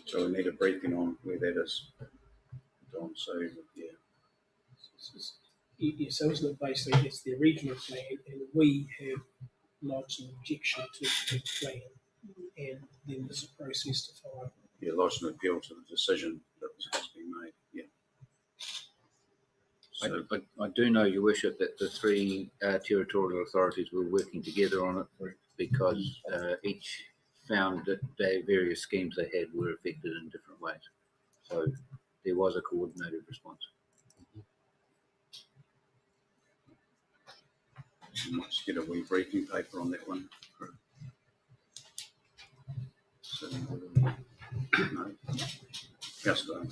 So we need a briefing on where that is. Don, so yeah. Yeah, so isn't it basically it's the regional plan and we have lodged an objection to the plan and then there's a process to follow. Yeah, lodged an appeal to the decision that has been made. Yeah. So, I do know, Your Worship, that the three territorial authorities were working together on it because each found that their various schemes they had were affected in different ways. So there was a coordinated response. we might just get a wee briefing paper on that one. So, no. Councillor.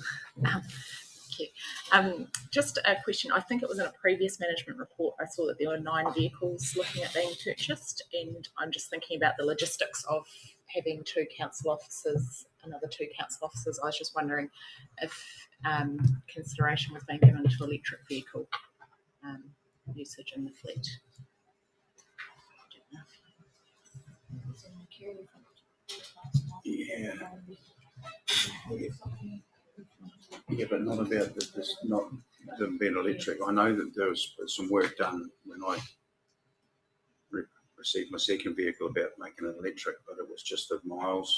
Thank you. Just a question. I think it was in a previous management report. I saw that there were 9 vehicles looking at being purchased, and I'm just thinking about the logistics of having 2 council officers, another 2 council officers. I was just wondering if consideration was being given to electric vehicle usage in the fleet. Yeah. Yeah, but not about this, not them being electric. I know that there was some work done when I received my second vehicle about making it electric, but it was just the miles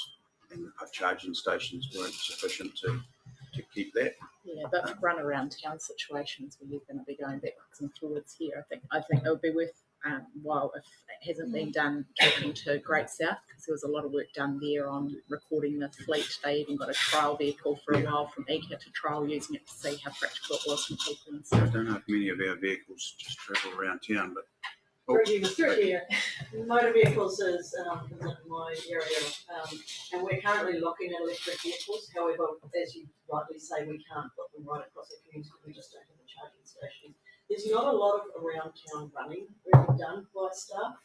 and the charging stations weren't sufficient to keep that. Yeah, but run around town situations where you're going to be going backwards and forwards here, I think it would be worth while if it hasn't been done, talking to Great South, because there was a lot of work done there on recording the fleet. They even got a trial vehicle for a while from ECA to trial using it to see how practical it was for people and I stuff. don't know if many of our vehicles just travel around town, but Through here, motor vehicles is my area, and we're currently looking at electric vehicles. However, as you rightly say, we can't put them right across the community. We just don't have a charging station. There's not a lot of around town running really done by staff,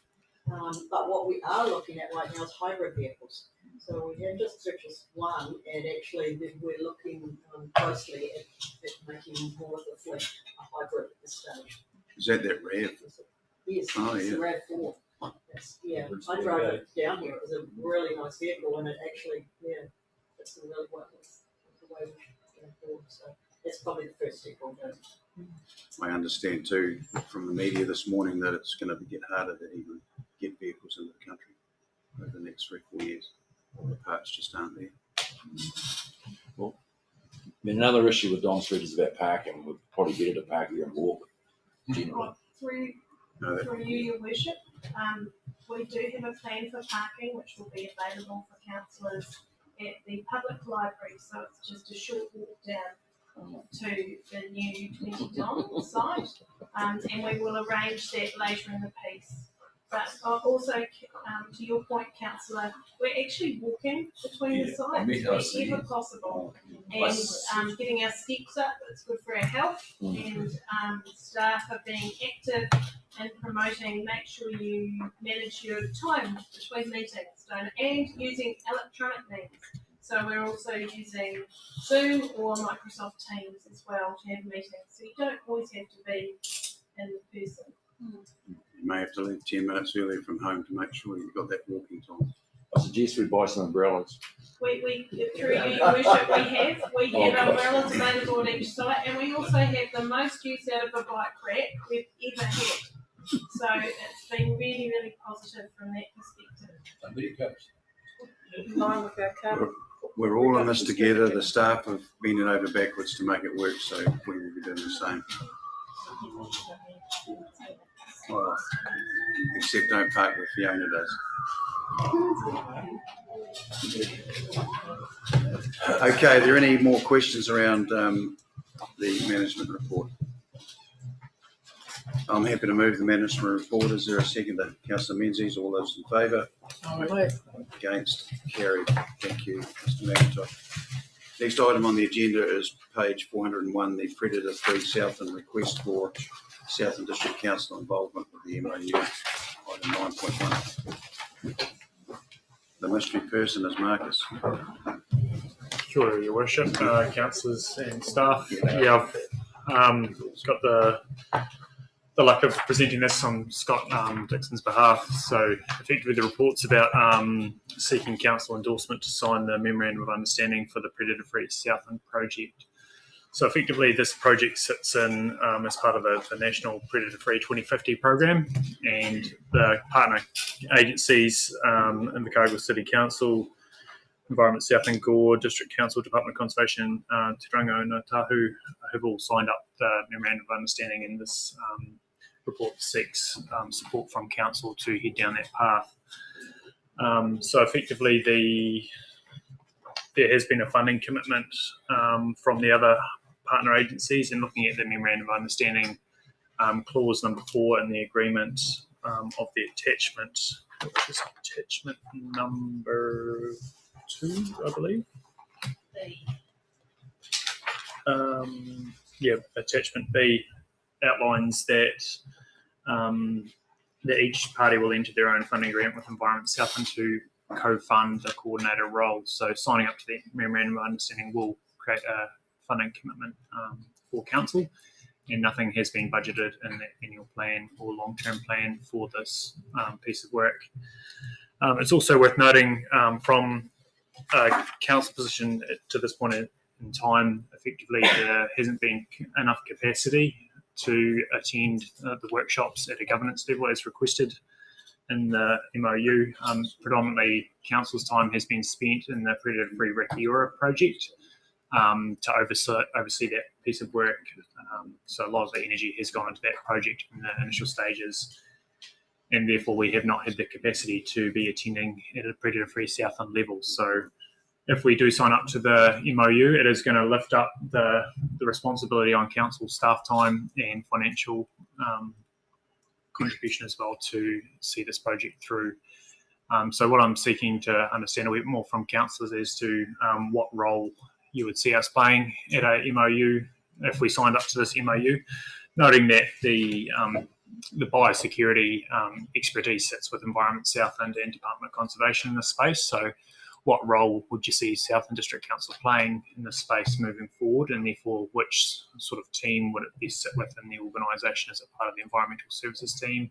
but what we are looking at right now is hybrid vehicles. So we have just purchased one, and actually we're looking closely at making more of the fleet a hybrid at this stage. is that RAV? Yes, Oh, it's yeah. a RAV4. Yeah, I drove it down here. It was a really nice vehicle, and it actually, it's a really well. It's the way we go forward. So that's probably the first step we'll do. I understand too from the media this morning that it's going to get harder to even get vehicles into the country over the next 3 or 4 years. The parts just aren't there. Well, I mean, another issue with Don Street is about parking. We're probably better to park here and walk generally. Through you, Your Worship, we do have a plan for parking which will be available for councillors at the public library, so it's just a short walk down to the new 20 Don site, and we will arrange that later in the piece. But also, to your point, councillor, we're actually walking between the sites wherever possible, and getting our steps up. It's good for our health, and staff are being active and promoting. Make sure you manage your time between meetings, and using electronic means. So we're also using Zoom or Microsoft Teams as well to have meetings. So you don't always have to be in person. You may have to leave 10 minutes earlier from home to make sure you've got that walking time. I suggest we buy some umbrellas. We through you, Your Worship, we have umbrellas available at each site, and we also have the most use out of a bike rack we've ever had. So it's been really, really positive from that perspective. In line with our carbon. We're all in this together. The staff have bending over backwards to make it work, so we will be doing the same. Well, except don't park where Fiona does. Okay, are there any more questions around the management report? I'm happy to move the management report. Is there a seconder? Councillor Menzies, all those in favour? Against? Carried. Thank you, Mr McIntyre. Next item on the agenda is page 401, the predator-free Southland request for Southland District Council involvement with the MOU, item 9.1. The mystery person is Marcus. Kia ora, Your Worship, councillors and staff. Yeah, I've got the luck of presenting this on Scott Dixon's behalf. So effectively the report's about seeking council endorsement to sign the Memorandum of Understanding for the Predator-Free Southland project. So effectively this project sits in as part of the National Predator-Free 2050 program, and the partner agencies, Invercargill City Council, Environment Southland Gore, District Council, Department of Conservation, Te Rango and Otahu have all signed up the Memorandum of Understanding, and this report seeks support from council to head down that path. So effectively there has been a funding commitment from the other partner agencies, and looking at the Memorandum of Understanding clause number 4 in the agreement of the attachment, which is attachment number 2, I believe. Attachment B outlines that each party will enter their own funding agreement with Environment Southland to co-fund the coordinator role. So signing up to the Memorandum of Understanding will create a funding commitment for council, and nothing has been budgeted in the annual plan or long-term plan for this piece of work. It's also worth noting from a council position to this point in time, effectively there hasn't been enough capacity to attend the workshops at a governance level as requested in the MOU. Predominantly council's time has been spent in the Predator-Free Rakiura project to oversee that piece of work. So a lot of the energy has gone into that project in the initial stages. and therefore we have not had the capacity to be attending at a predator-free Southland level. So if we do sign up to the MOU, it is going to lift up the responsibility on council staff time and financial contribution as well to see this project through. So what I'm seeking to understand a bit more from councillors as to what role you would see us playing at a MOU if we signed up to this MOU, noting that the biosecurity expertise sits with Environment Southland and Department of Conservation in this space. So what role would you see Southland District Council playing in this space moving forward, and therefore which sort of team would it best sit within the organisation? Is it part of the Environmental Services team,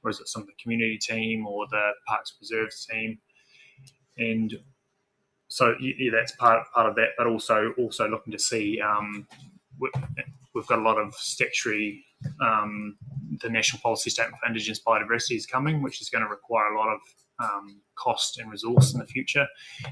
or is it some of the community team or the Parks Preserves team? And so yeah, that's part of that, but also looking to see we've got a lot of statutory, the National Policy Statement for Indigenous Biodiversity is coming, which is going to require a lot of cost and resource in the future,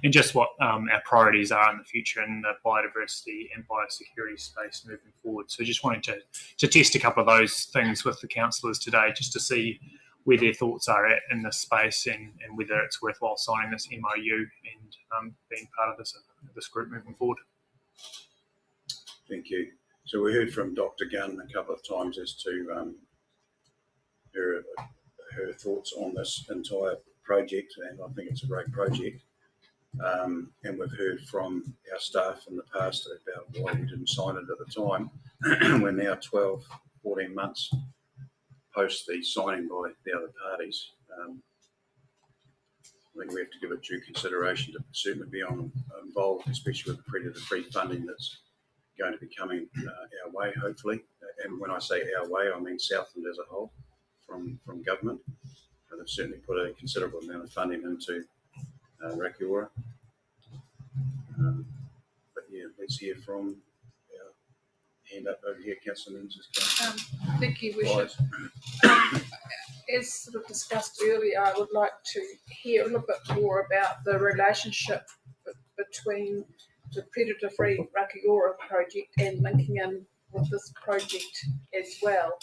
and just what our priorities are in the future in the biodiversity and biosecurity space moving forward. So just wanting to test a couple of those things with the councillors today, just to see where their thoughts are at in this space, and whether it's worthwhile signing this MOU and being part of this group moving forward. Thank you. So we heard from Dr. Gunn a couple of times as to her thoughts on this entire project, and I think it's a great project. And we've heard from our staff in the past about why we didn't sign it at the time. We're now 12, 14 months post the signing by the other parties. I think we have to give it due consideration to certainly be involved, especially with the predator-free funding that's going to be coming our way, hopefully. And when I say our way, I mean Southland as a whole from government. They've certainly put a considerable amount of funding into Rakiura. But yeah, let's hear from our hand up over here, Councillor Menzies. Thank you, Worship. As sort of discussed earlier, I would like to hear a little bit more about the relationship between the predator-free Rakiura project and linking in with this project as well.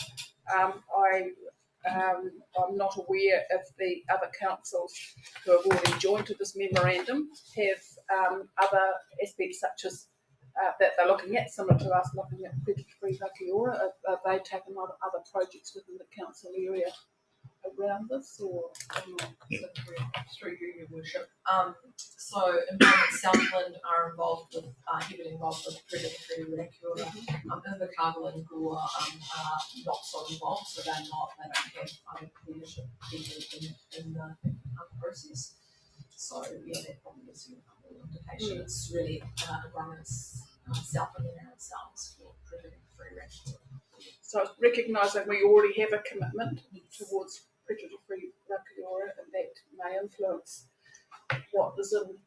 I'm not aware if the other councils who have already joined to this memorandum have other aspects such as that they're looking at, similar to us looking at predator-free Rakiura. Have they taken other projects within the council area around this, or not? Yeah. Through you, Your Worship. So Environment Southland are heavily involved with predator-free Rakiura. Invercargill and Gore are not so involved, so they don't have leadership in the process. So yeah, that probably gives you a couple of indication. It's really Environment Southland and ourselves for predator-free Rakiura. So recognising we already have a commitment towards predator-free Rakiura, and that may influence what is in,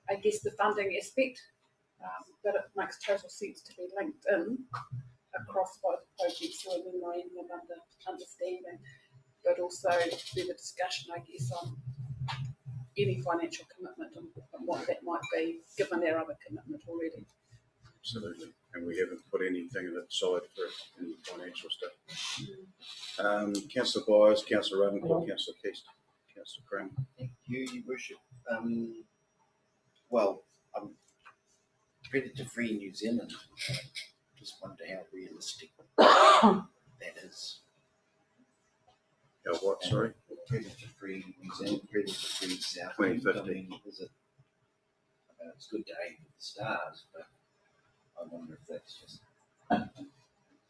I guess, the funding aspect, but it makes total sense to be linked in across both projects through a memorandum of understanding, but also further discussion, I guess, on any financial commitment and what that might be, given our other commitment already. Absolutely. And we haven't put anything aside for any financial stuff. Councillor Byers, Councillor Ravencourt, Councillor Keast, Councillor Crum. Thank you, Your Worship. Predator-free New Zealand. Just wonder how realistic that is. How what, sorry? Predator-free New Zealand, predator-free South. 2050. I mean, is it? It's good to aim for the stars, but I wonder if that's just.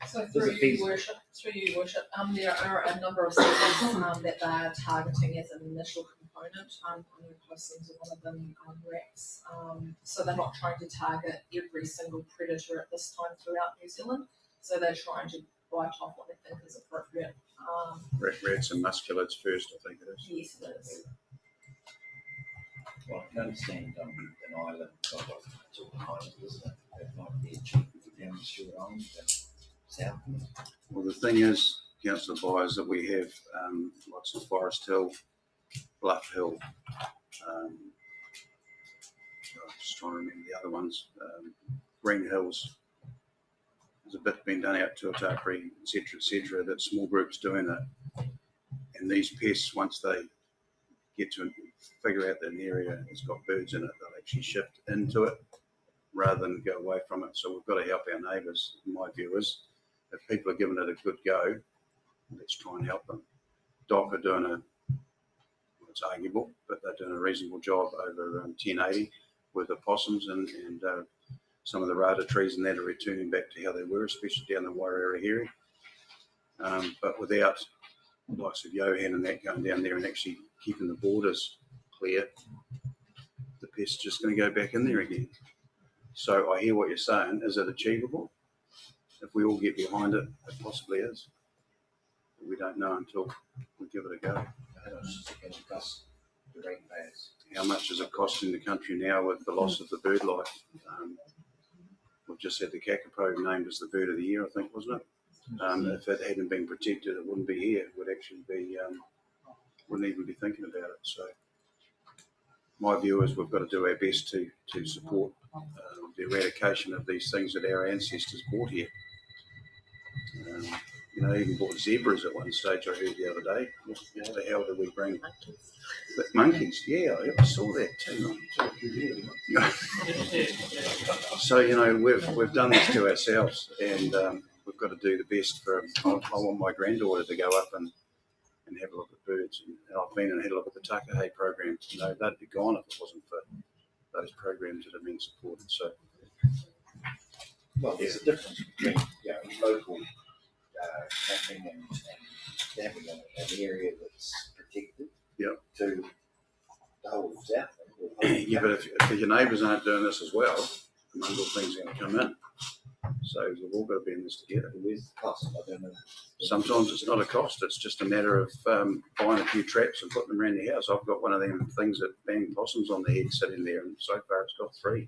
So through you, Worship, there are a number of segments that they are targeting as an initial component. I know postings are one of them, RAPs. So they're not trying to target every single predator at this time throughout New Zealand. So they're trying to bite off what they think is appropriate. Rats and musculads first, I think it is. Yes, it is. Well, I can understand an island, it's all island, isn't it? That might be achieved down the short island, but south. Well, the thing is, Councillor Byers, that we have lots of Forest Hill, Bluff Hill, I'm just trying to remember the other ones, Green Hills. There's a bit being done out to Otakari, etc., that small groups doing it. And these pests, once they get to figure out that an area has got birds in it, they'll actually shift into it rather than go away from it. So we've got to help our neighbours. My view is, if people are giving it a good go, let's try and help them. DOC are doing it's arguable, but they're doing a reasonable job over 1080 with the possums and some of the rata trees and that are returning back to how they were, especially down the Wairara Heri. But without the likes of Johan and that going down there and actually keeping the borders clear, the pest's just going to go back in there again. So I hear what you're saying. Is it achievable? If we all get behind it, it possibly is. But we don't know until we give it a go. How much is it costing the country now with the loss of the bird life? We've just had the kakapo named as the bird of the year, I think, wasn't it? If it hadn't been protected, it wouldn't be here. It would actually be, wouldn't even be thinking about it. So my view is we've got to do our best to support the eradication of these things that our ancestors brought here. You know, even brought zebras at one stage, I heard the other day. What the hell did we bring? Monkeys, yeah, I saw that too. So, you know, we've done this to ourselves, and we've got to do the best for. I want my granddaughter to go up and have a look at birds, and I've been and had a look at the Takahe program. You know, they'd be gone if it wasn't for those programs that have been supported. So, Well, there's a difference between, local camping and camping in an area that's protected to the whole of South. yeah, but if your neighbours aren't doing this as well, the Mongol things are going to come in. So we've all got to be in this together. Where's the cost? I don't know. Sometimes it's not a cost, it's just a matter of buying a few traps and putting them around the house. I've got one of them things that bang possums on the head sitting there, and so far it's got 3.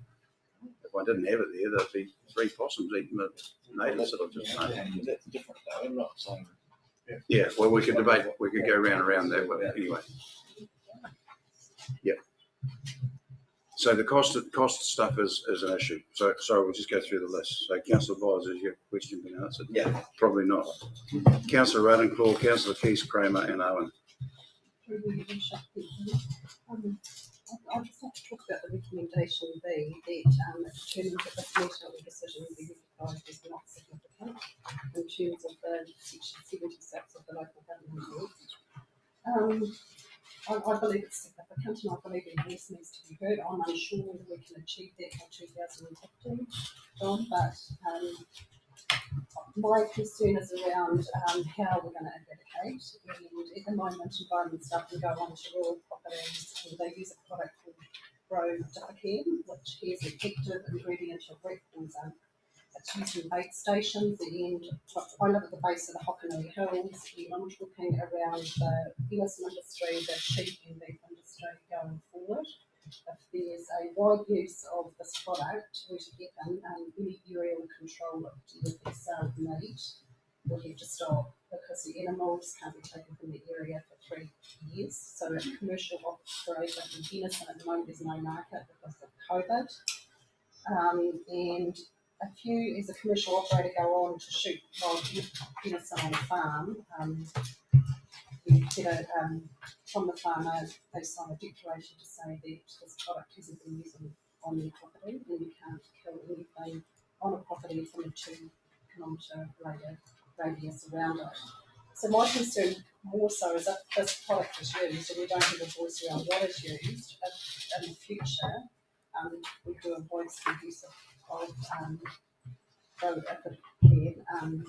If I didn't have it there, there'd be 3 possums eating the natives that I've just known. That's different though. I'm not saying. Yeah, well, we could debate, we could go around that way anyway. Yeah. So the cost stuff is an issue. So we'll just go through the list. So Councillor Byers, has your question been answered? Yeah. Probably not. Councillor Radenclaw, Councillor Keys, Kramer and Owen. I'd just like to talk about the recommendation B that determines that this national decision will be recognised as not significant in terms of the section 76 of the local government rules. I believe it's significant, and I believe the voice needs to be heard. I'm unsure whether we can achieve that by 2015, John, but my concern is around how we're going to eradicate. And at the moment, environment stuff can go onto rural properties, and they use a product called Brodifacan, which has an active ingredient of rat poison. It's used in bait stations, and I live at the base of the Hokanui Hills, and I'm talking around the venison industry, the sheep and beef industry going forward. If there's a wide use of this product were to happen, any aerial control of DFSL meat will have to stop because the animals can't be taken from the area for 3 years. So a commercial operator in venison at the moment there's no market because of COVID. And if you, as a commercial operator, go on to shoot wild venison on a farm, you get from the farmer, they sign a declaration to say that this product hasn't been used on their property, and you can't kill anything on a property from a 2 kilometre radius around it. So my concern more so is if this product is used and we don't have a voice around what is used, if in the future we do avoid the use of if it can,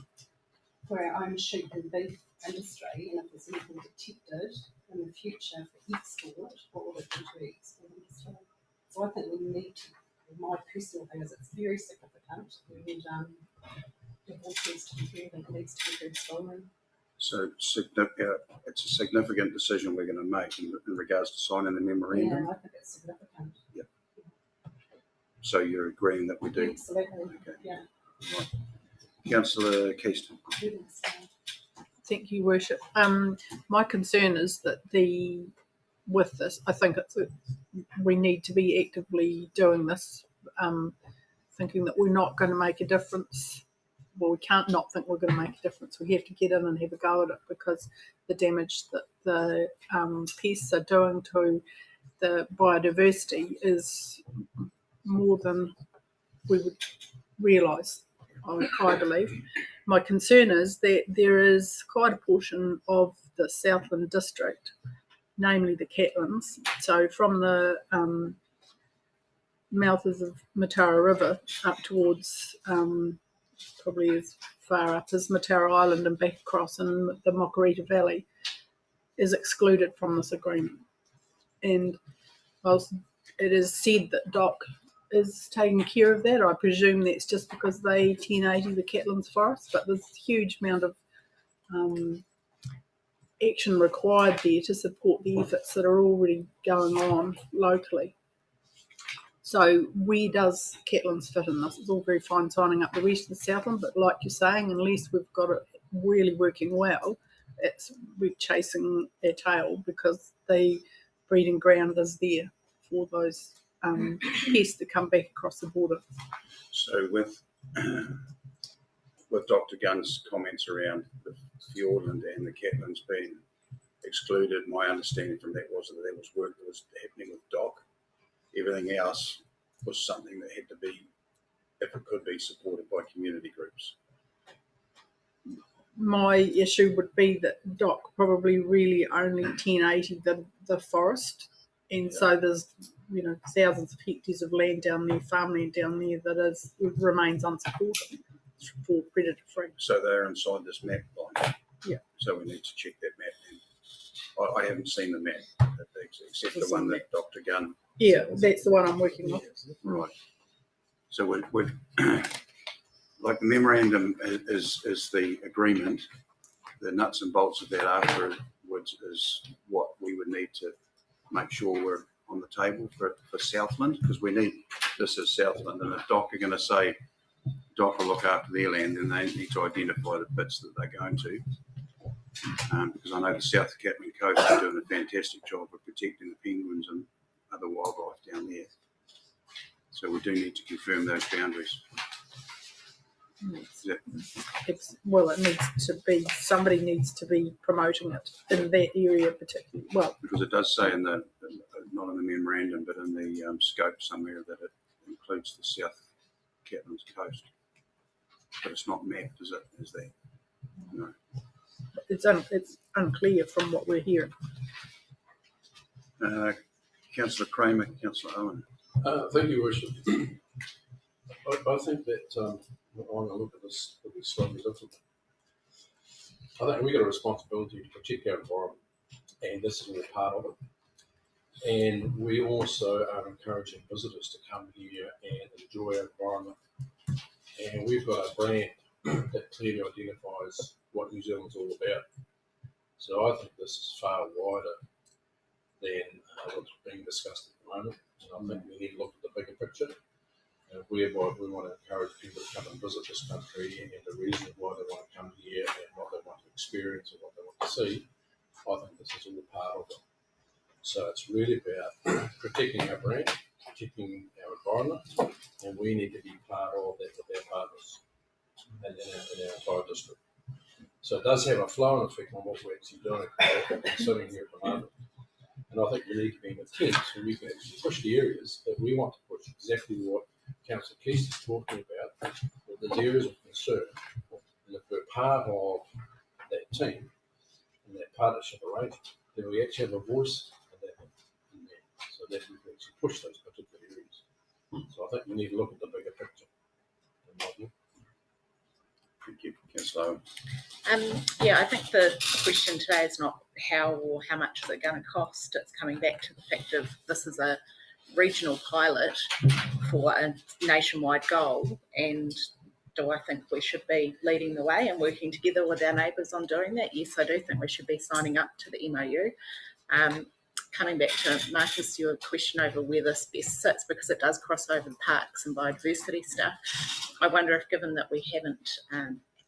for our own sheep and beef industry, and if there's anything detected in the future for export, what will it do to the export industry? So I think we need to, my personal thing is it's very significant, and the voice needs to be heard, and it needs to be heard strongly. So it's a significant decision we're going to make in regards to signing the memorandum. Yeah, I think it's significant. Yeah. So you're agreeing that we do? Absolutely, okay. Yeah. Right. Councillor Keyston. Thank you, Worship. My concern is that with this, I think we need to be actively doing this, thinking that we're not going to make a difference well, we can't not think we're going to make a difference. We have to get in and have a go at it, because the damage that the pests are doing to the biodiversity is more than we would realise, I believe. My concern is that there is quite a portion of the Southland district, namely the Catlins, so from the mouths of Matara River up towards probably as far up as Matara Island and back across in the Mokarita Valley, is excluded from this agreement. And whilst it is said that DOC is taking care of that, I presume that's just because they 1080 the Catlins Forest, but there's a huge amount of action required there to support the efforts that are already going on locally. So where does Catlins fit in this? It's all very fine signing up the rest of the Southland, but like you're saying, unless we've got it really working well, we're chasing their tail, because the breeding ground is there for those pests to come back across the border. So with Dr. Gunn's comments around the Fiordland and the Catlins being excluded, my understanding from that was that there was work that was happening with DOC. Everything else was something that had to be, if it could be, supported by community groups. My issue would be that DOC probably really only 1080 the forest, and so there's thousands of hectares of land down there, farmland down there, that remains unsupported for predator free. So they're inside this map line. Yeah. So we need to check that map. I haven't seen the map, except the one that Dr. Gunn. Yeah, that's the one I'm working on. Right. So we're like the memorandum is the agreement. The nuts and bolts of that afterwards is what we would need to make sure we're on the table for Southland, because we need this as Southland. And if DOC are going to say DOC will look after their land, then they need to identify the bits that they're going to. Because I know the South Catlin Coast is doing a fantastic job of protecting the penguins and other wildlife down there. So we do need to confirm those boundaries. Yeah. It needs to be, somebody needs to be promoting it in that area particularly. Well, because it does say in the, not in the memorandum, but in the scope somewhere, that it includes the South Catlins Coast. But it's not mapped, is it? Is that? No. It's unclear from what we're hearing. Councillor Kramer, Councillor Owen. Thank you, Worship. I think that I want to look at this pretty slightly differently. I think we've got a responsibility to protect our environment, and this is a part of it. And we also are encouraging visitors to come here and enjoy our environment. And we've got a brand that clearly identifies what New Zealand's all about. So I think this is far wider than what's being discussed at the moment. And I think we need to look at the bigger picture, whereby we want to encourage people to come and visit this country, and the reason why they want to come here and what they want to experience and what they want to see. I think this is all part of it. So it's really about protecting our brand, protecting our environment, and we need to be part of that with our partners and in our entire district. So it does have a flow-on effect on what we're actually doing sitting here at the moment. And I think we need to be in a tent so we can actually push the areas that we want to push, exactly what Councillor Keast is talking about, with the areas of concern. And if we're part of that team and that partnership arrangement, then we actually have a voice in there, so that we can actually push those particular areas. So I think we need to look at the bigger picture. Thank you, Councillor. Yeah, I think the question today is not how or how much is it going to cost. It's coming back to the fact of this is a regional pilot for a nationwide goal, and do I think we should be leading the way and working together with our neighbours on doing that? Yes, I do think we should be signing up to the MOU. Coming back to Marcus, your question over where this best sits, because it does cross over the parks and biodiversity stuff. I wonder if, given that we haven't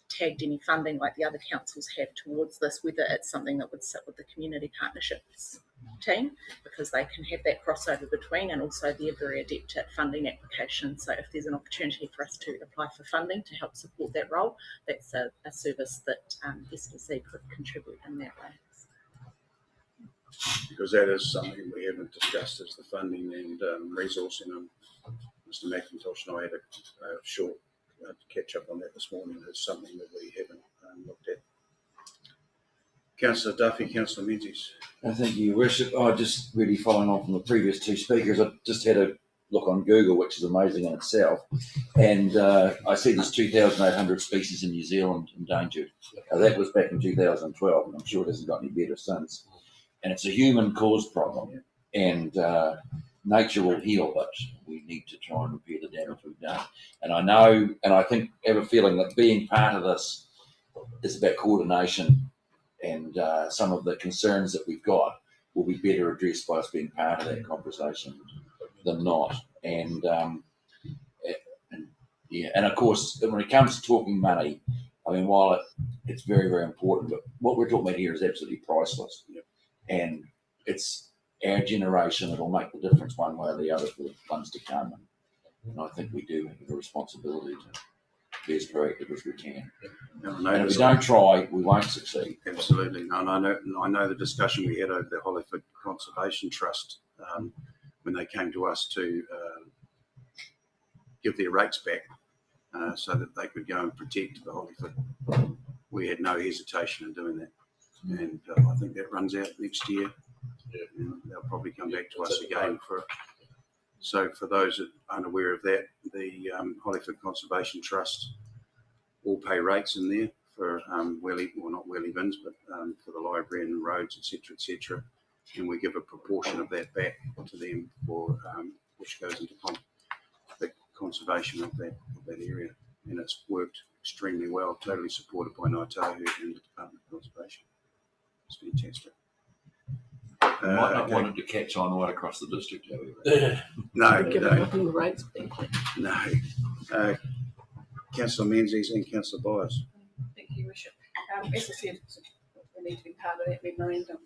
tagged any funding like the other councils have towards this, whether it's something that would sit with the community partnerships team, because they can have that crossover between, and also they're very adept at funding applications. So if there's an opportunity for us to apply for funding to help support that role, that's a service that SPC could contribute in that way. Because that is something we haven't discussed, is the funding and resourcing. Mr. McIntosh and I had a short catch up on that this morning. It's something that we haven't looked at. Councillor Duffy, Councillor Menzies. Thank you, Your Worship. Just really following on from the previous two speakers, I just had a look on Google, which is amazing in itself, and I see there's 2,800 species in New Zealand endangered. That was back in 2012, and I'm sure it hasn't got any better since. And it's a human-caused problem, and nature will heal, but we need to try and repair the damage we've done. And I know, and I think, I have a feeling that being part of this is about coordination, and some of the concerns that we've got will be better addressed by us being part of that conversation than not. And of course, when it comes to talking money, I mean, while it's very, very important, but what we're talking about here is absolutely priceless. And it's our generation that'll make the difference one way or the other for the ones to come. And I think we do have a responsibility to be as proactive as we can. And if we don't try, we won't succeed. Absolutely. And I know the discussion we had over the Hollyford Conservation Trust when they came to us to give their rates back so that they could go and protect the Hollyford. We had no hesitation in doing that. And I think that runs out next year. And they'll probably come back to us again for it. So for those that aren't aware of that, the Hollyford Conservation Trust will pay rates in there for not wheelie bins, but for the library and roads, etc., and we give a proportion of that back to them for which goes into the conservation of that area, and it's worked extremely well. Totally supported by Ngāi Tahu and the Department of Conservation. It's fantastic. You might not want it to catch on right across the district, however. No. Councillor Menzies and Councillor Byers. Thank you, Worship. As I said, we need to be part of that memorandum.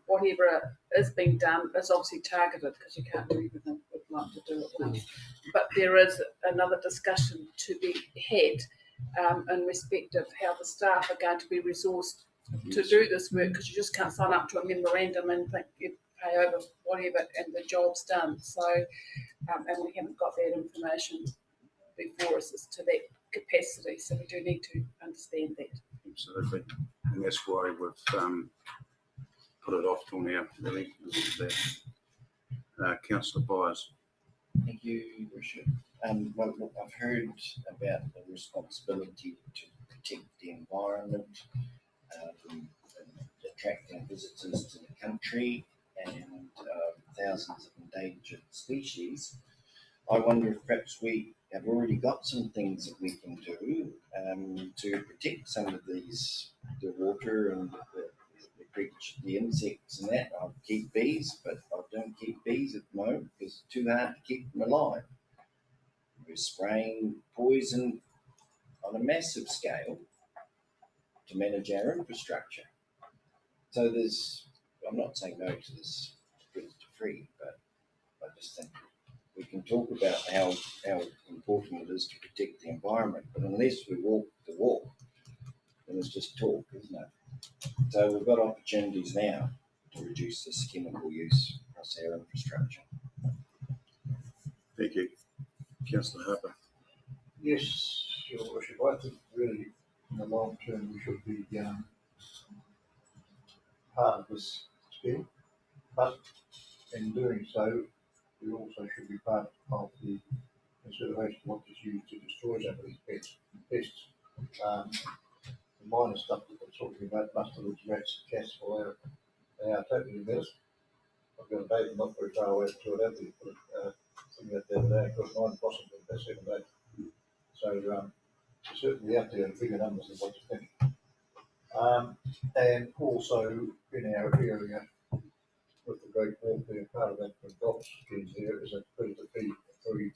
Whatever is being done is obviously targeted, because you can't do everything we'd like to do at once. But there is another discussion to be had in respect of how the staff are going to be resourced to do this work, because you just can't sign up to a memorandum and think you pay over whatever and the job's done. So, and we haven't got that information before us as to that capacity, so we do need to understand that. Absolutely. And that's why we've put it off till now, really. Councillor Byers. Thank you, Worship. Well, look, I've heard about the responsibility to protect the environment, attracting visitors to the country, and thousands of endangered species. I wonder if perhaps we have already got some things that we can do to protect some of these, the water and the insects and that. I keep bees, but I don't keep bees at the moment because it's too hard to keep them alive. We're spraying poison on a massive scale to manage our infrastructure. So I'm not saying no to this predator free, but I just think we can talk about how important it is to protect the environment, but unless we walk the walk, then it's just talk, isn't it? So we've got opportunities now to reduce this chemical use across our infrastructure. Thank you. Councillor Harper. Yes, Your Worship. I think really in the long term we should be part of this scheme, but in doing so, we also should be part of the consideration of what is used to destroy some of these pests. The minor stuff that we're talking about, mustards, rats, cats, whatever, they are totally medicine. I've got a baby not very far away to it, have we? Thinking that the other day, got 9 possums in the 7 days. So they're certainly out there in bigger numbers than what you think. And also in our area, with the Great Wall being part of that golf scheme, there is a predator-free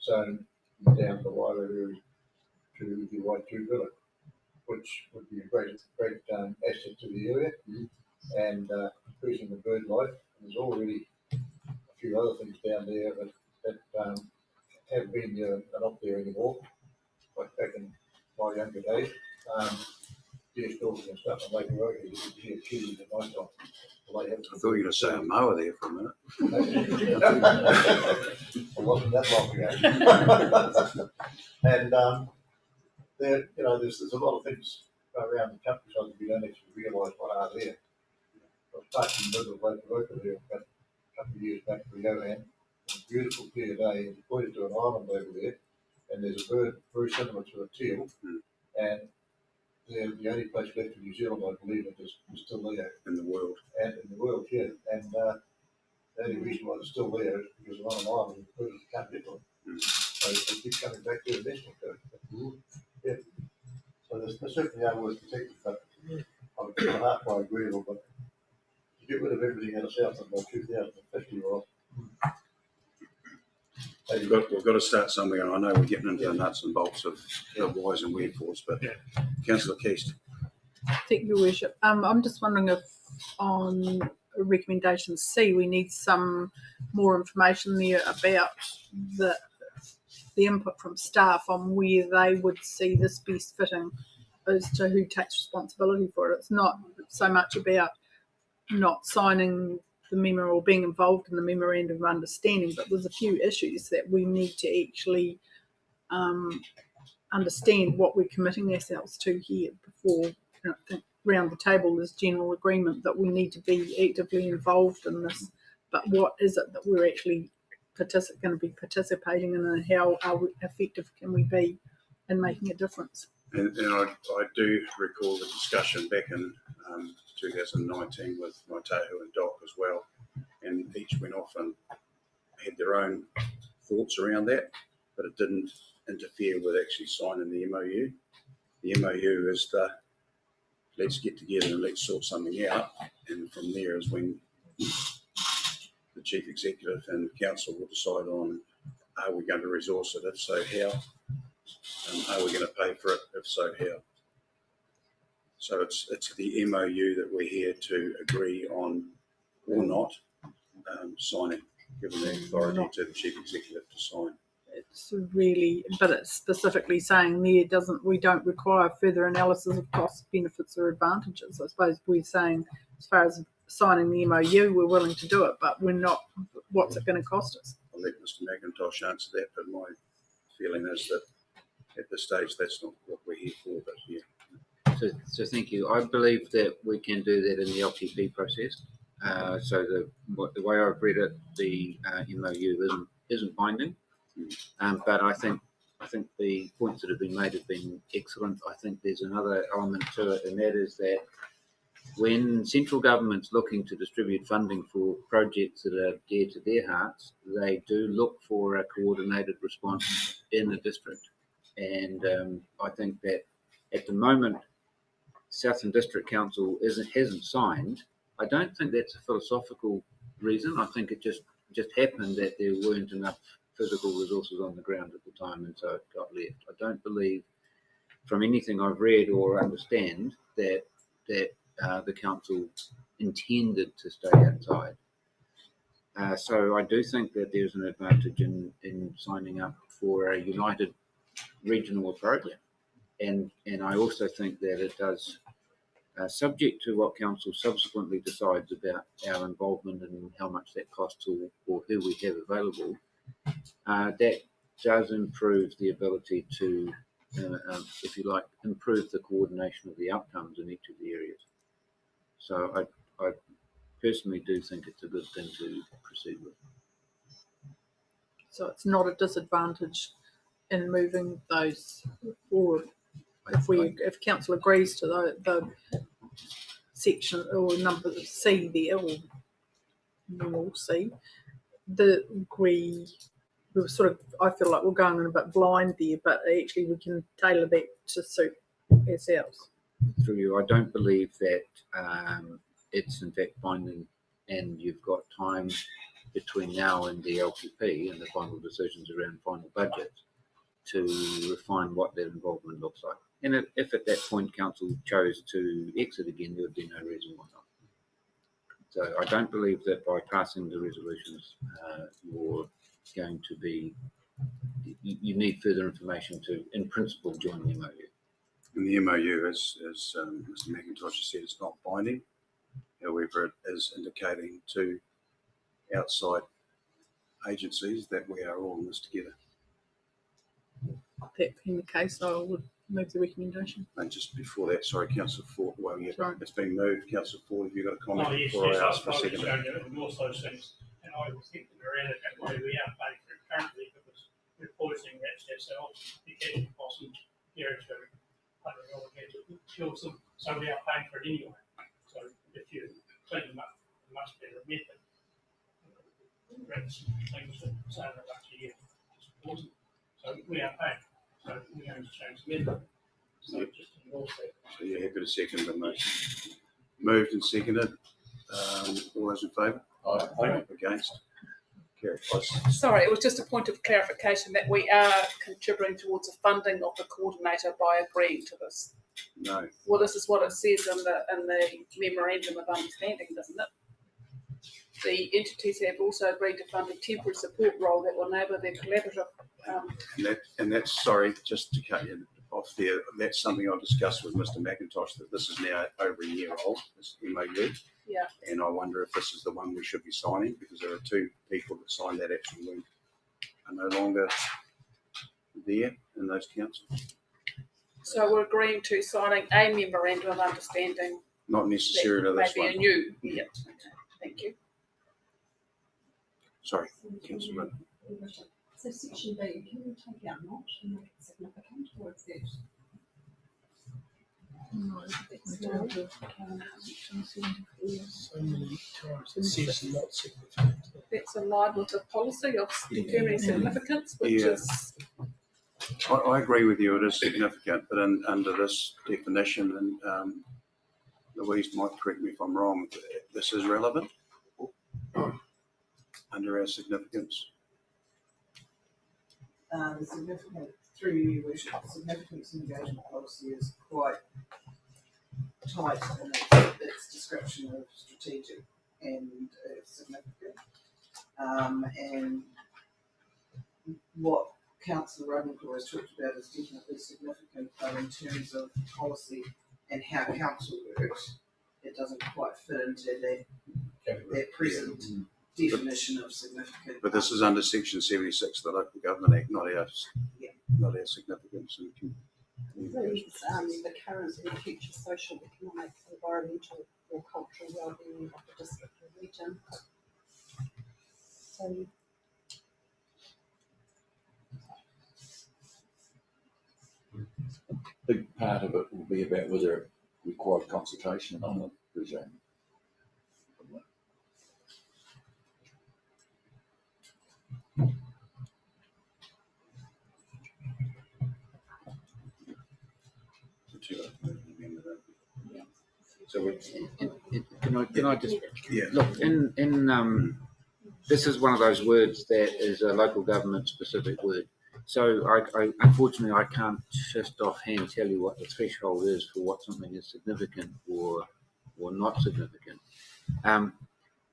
zone down the Wairewa to the Waitū Villa, which would be a great asset to the area. and increasing the bird life. And there's already a few other things down there that haven't been there and are not there anymore, like back in my younger days. Deer stalking and stuff, and like you could hear cheese at night time. I thought you were going to say a mower there for a minute. It wasn't that long ago. And there, there's a lot of things around the countryside that we don't actually realise what are there. I was parked in the middle of Lake Avoca there about a couple of years back for Johan. It's a beautiful clear day, and you pointed to an island over there, and there's a bird very similar to a teal, and they're the only place left in New Zealand, I believe, that is still there. In the world. And in the world, yeah. And the only reason why they're still there is because they're on an island and the birds can't get to them. So they keep coming back there and nesting. Yeah. So there's certainly are worth protecting, but I'm halfway agreeable, but to get rid of everything out of Southland by 2050, well, We've got to start somewhere, and I know we're getting into the nuts and bolts of the whys and wherefores, but Councillor Keast. Thank you, Your Worship. I'm just wondering if on recommendation C, we need some more information there about the input from staff on where they would see this best fitting as to who takes responsibility for it. It's not so much about not signing the memo or being involved in the memorandum of understanding, but there's a few issues that we need to actually understand what we're committing ourselves to here before I think around the table there's general agreement that we need to be actively involved in this. But what is it that we're actually going to be participating in, and how effective can we be in making a difference? And I do recall the discussion back in 2019 with Maitahu and Doc as well, and each went off and had their own thoughts around that, but it didn't interfere with actually signing the MOU. The MOU is the let's get together and let's sort something out, and from there is when the Chief Executive and Council will decide on, are we going to resource it, if so how, and are we going to pay for it, if so how. So it's the MOU that we're here to agree on or not signing, given the authority to the Chief Executive to sign. It's really, but it's specifically saying there we don't require further analysis of costs, benefits or advantages. I suppose we're saying as far as signing the MOU, we're willing to do it, but we're not, what's it going to cost us? I'll let Mr McIntosh answer that, but my feeling is that at this stage that's not what we're here for, but yeah. So thank you. I believe that we can do that in the LTP process. So the way I've read it, the MOU isn't binding, but I think the points that have been made have been excellent. I think there's another element to it, and that is that when central government's looking to distribute funding for projects that are dear to their hearts, they do look for a coordinated response in the district. And I think that at the moment, Southland District Council hasn't signed. I don't think that's a philosophical reason. I think it just happened that there weren't enough physical resources on the ground at the time, and so it got left. I don't believe, from anything I've read or understand, that the council intended to stay outside. So I do think that there's an advantage in signing up for a united regional approach, and I also think that it does, subject to what council subsequently decides about our involvement and how much that costs or who we have available, that does improve the ability to, if you like, improve the coordination of the outcomes in each of the areas. So I personally do think it's a good thing to proceed with. So it's not a disadvantage in moving those forward. If council agrees to the section or number C there, or normal C, we sort of, I feel like we're going in a bit blind there, but actually we can tailor that to suit ourselves. Through you, I don't believe that it's in fact binding, and you've got time between now and the LPP and the final decisions around final budget to refine what that involvement looks like. And if at that point council chose to exit again, there would be no reason why not. So I don't believe that by passing the resolutions, you're going to be, you need further information to, in principle, join the MOU. And the MOU, as Mr. McIntosh said, it's not binding. However, it is indicating to outside agencies that we are all in this together. That being the case, I would move the recommendation. And just before that, sorry, Councillor Ford, well, yeah, Sorry. it's been moved. Councillor Ford, have you got a comment Oh, yes, before yes, I ask for a I've second? shown you and all those things, and I was thinking around it that way, we are paying for it currently because we're poisoning rats ourselves, we're catching possums, here it's very, kills them, so we are paying for it anyway. So if you clean them up, there must be a method. Rats, things that say they're up to you, just poison. So we are paying, so we're going to change the method. So just endorse that. So you're happy to second the motion? Moved and seconded. All those in favour? Aye. Against? Carried. Sorry, it was just a point of clarification that we are contributing towards the funding of the coordinator by agreeing to this. No. Well, this is what it says in the memorandum of understanding, doesn't it? The entities have also agreed to fund a temporary support role that will enable their collaborative. And that's, sorry, just to cut you off there, that's something I'll discuss with Mr. McIntosh, that this is now over a year old, this MOU. Yeah. And I wonder if this is the one we should be signing, because there are two people that signed that actually are no longer there in those councils. So we're agreeing to signing a memorandum of understanding. Not necessarily this maybe one. a new. Yeah. Okay. Thank you. Sorry, Councillor. So section B, can we take out not and make it significant, or is that? No, That's I don't have so many times it says not significant. That's aligned with the policy of determining significance, which Yeah. is I agree with you, it is significant, but under this definition, and Louise might correct me if I'm wrong, this is relevant under our significance. The significant, through you, your worship, the significance engagement policy is quite tight in its description of strategic and significant. And what Councillor Ravencore has talked about is definitely significant, but in terms of policy and how council works, it doesn't quite fit into that present definition of significant. But this is under section 76 of the Local Government Act, not our significance. And The current and future social, economic, environmental or cultural well-being of the district or region. So Big part of it will be about whether it required consultation on the presume. So Can I just Yeah. look in this is one of those words that is a local government specific word. So I unfortunately I can't just offhand tell you what the threshold is for what something is significant or not significant.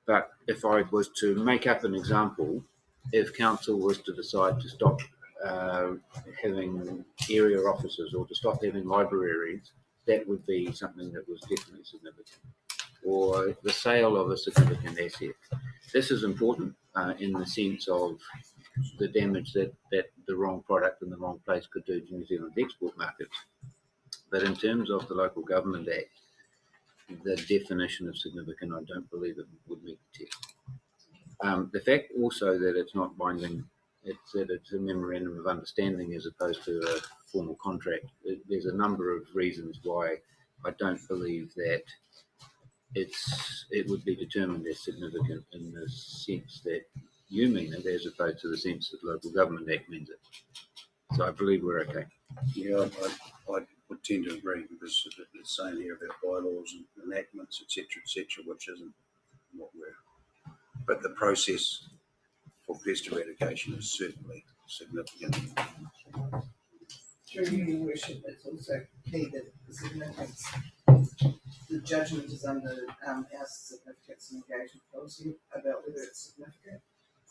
But if I was to make up an example, if council was to decide to stop having area offices or to stop having libraries, that would be something that was definitely significant. Or the sale of a significant asset. This is important in the sense of the damage that the wrong product in the wrong place could do to New Zealand's export markets. But in terms of the Local Government Act, the definition of significant, I don't believe it would meet the test. The fact also that it's not binding, it's that it's a memorandum of understanding as opposed to a formal contract. There's a number of reasons why I don't believe that it would be determined as significant in the sense that you mean it, as opposed to the sense that the Local Government Act means it. So I believe we're okay. Yeah, I would tend to agree, because it's saying here about bylaws and enactments, etc., which isn't what we're. But the process for pest eradication is certainly significant. Through your worship, it's also key that the significance the judgment is under our significance and engagement policy about whether it's significant.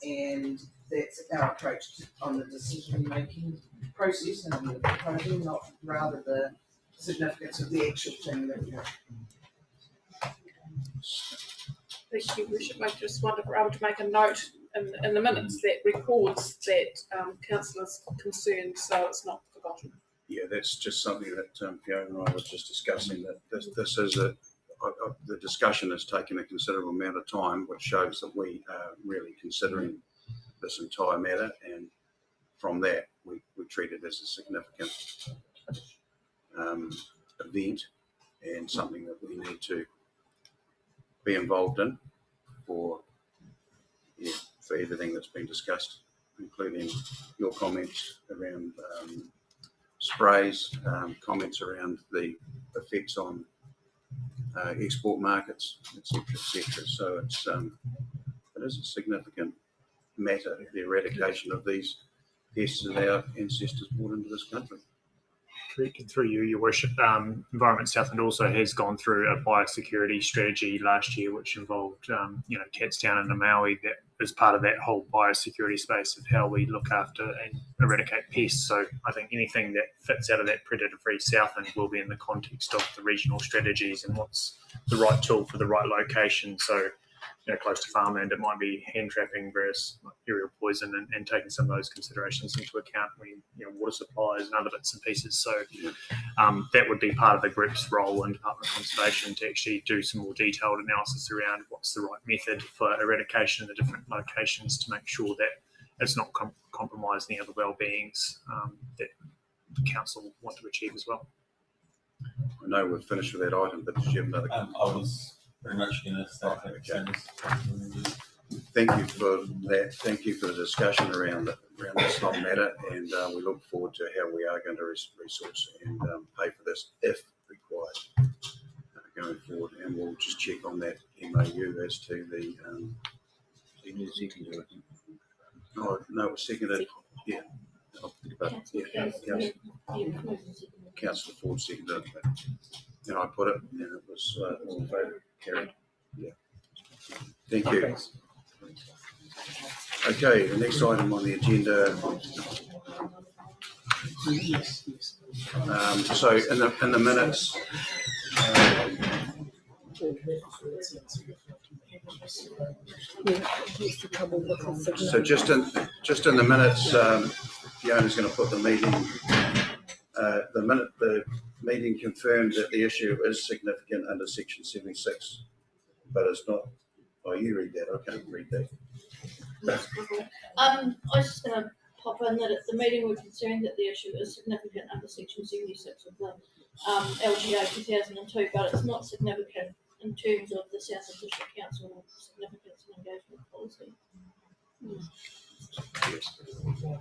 And that's our approach on the decision-making process and the proposal, not rather the significance of the actual thing that we're doing. Thank you, Worship. I just wonder if we're able to make a note in the minutes that records that councillors concerned, so it's not forgotten. Yeah, that's just something that Fiona and I were just discussing, that this is the discussion has taken a considerable amount of time, which shows that we are really considering this entire matter, and from that we treat it as a significant event and something that we need to be involved in for everything that's been discussed, including your comments around sprays, comments around the effects on export markets, etc., etc. So it is a significant matter, the eradication of these pests that our ancestors brought into this country. Through you, Your Worship, Environment Southland also has gone through a biosecurity strategy last year, which involved, Catstown and Maui. That is part of that whole biosecurity space of how we look after and eradicate pests. So I think anything that fits out of that predator-free Southland will be in the context of the regional strategies and what's the right tool for the right location. So, close to farmland, it might be hand trapping various aerial poison and taking some of those considerations into account when, water supplies and other bits and pieces. So that would be part of the group's role in Department of Conservation to actually do some more detailed analysis around what's the right method for eradication in the different locations to make sure that it's not compromising the other well-beings that the council want to achieve as well. I know we're finished with that item, but did you have another? I was very much going to start. Thank you for that. Thank you for the discussion around this whole matter, and we look forward to how we are going to resource and pay for this if required going forward. And we'll just check on that MOU as to the. No, it was seconded. Yeah. Councillor Ford seconded it, and I put it, and it was all in favour, carried. Yeah. Thank you. Okay, the next item on the agenda. So in the minutes. So just in the minutes, Fiona's going to put the meeting. The meeting confirmed that the issue is significant under section 76, but it's not. Oh, you read that. I can't read that. I was just going to pop in that at the meeting we're concerned that the issue is significant under section 76 of the LGA 2002, but it's not significant in terms of the Southland District Council significance and engagement policy.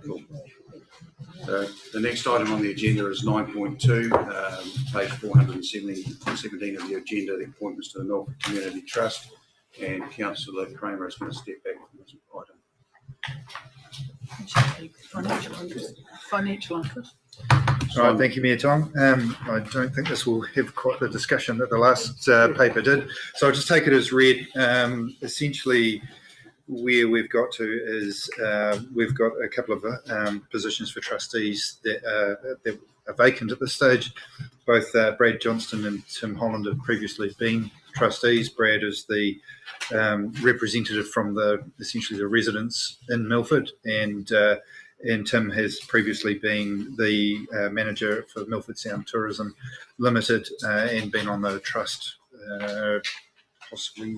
Cool. So the next item on the agenda is 9.2, page 417 of the agenda, the appointments to the Milford Community Trust, and Councillor Kramer is going to step back from this item. Financial interest. All right, thank you, Mayor Tom. I don't think this will have quite the discussion that the last paper did, so I'll just take it as read. Essentially, where we've got to is we've got a couple of positions for trustees that are vacant at this stage. Both Brad Johnston and Tim Holland have previously been trustees. Brad is the representative from essentially the residents in Milford, and Tim has previously been the manager for Milford Sound Tourism Limited and been on the trust possibly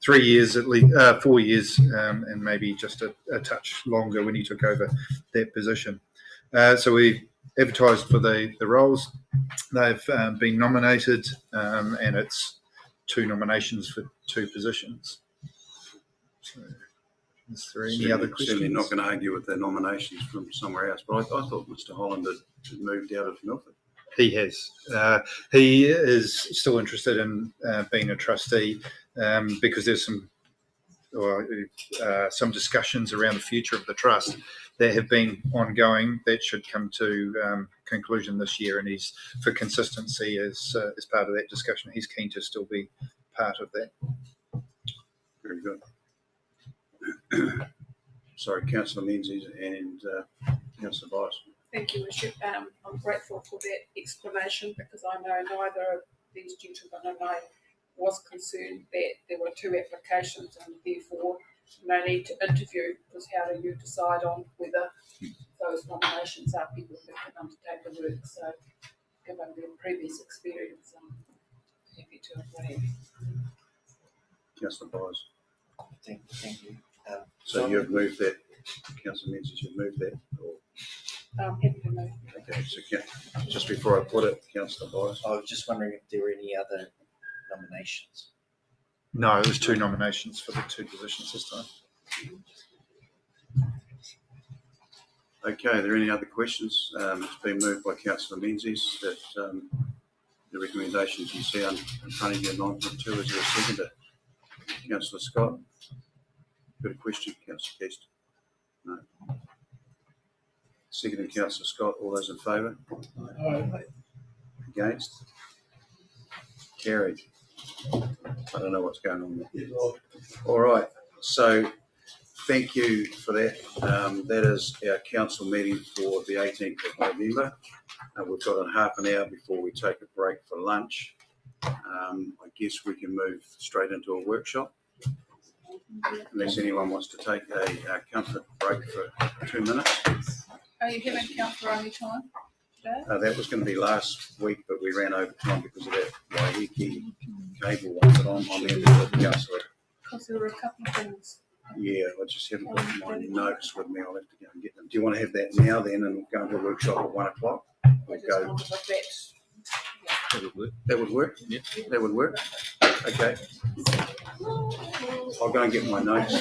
3 years at least, 4 years, and maybe just a touch longer when he took over that position. So we advertised for the roles. They've been nominated, and it's 2 nominations for 2 positions. So, is there any other questions? Certainly not going to argue with the nominations from somewhere else, but I thought Mr. Holland had moved out of Milford. He has. He is still interested in being a trustee because there's some discussions around the future of the trust that have been ongoing that should come to conclusion this year. And he's, for consistency, as part of that discussion, he's keen to still be part of that. Very good. Sorry, Councillor Menzies and Councillor Bias. Thank you, Worship. I'm grateful for that explanation because I know neither of these gentlemen and I was concerned that there were two applications and therefore no need to interview, because how do you decide on whether those nominations are people that can undertake the work? So given their previous experience, I'm happy to agree. Councillor Bias. Thank you. So you've moved that, Councillor Menzies, you've moved that? Or? Happy to move. Okay, so just before I put it, Councillor Bias. I was just wondering if there were any other nominations. No, there's two nominations for the two positions this time. Okay, are there any other questions? It's been moved by Councillor Menzies that the recommendations you see in front of you, 9.2, is there a seconder? Councillor Scott? Got a question, Councillor Kest? No. Seconded, Councillor Scott. All those in favour? Against? Carried. I don't know what's going on there. All right, so thank you for that. That is our council meeting for the 18th of November. We've got half an hour before we take a break for lunch. I guess we can move straight into a workshop, unless anyone wants to take a comfort break for 2 minutes. Are you having councillor only time today? That was going to be last week, but we ran over time because of that Waiheke cable one, but I'm here with Councillor. Because there were a couple of things. Yeah, I just haven't got my notes with me. I'll have to go and get them. Do you want to have that now then and go into a workshop at 1 o'clock? We'll go. That would work. That would work? Yeah. That would work? Okay. I'll go and get my notes.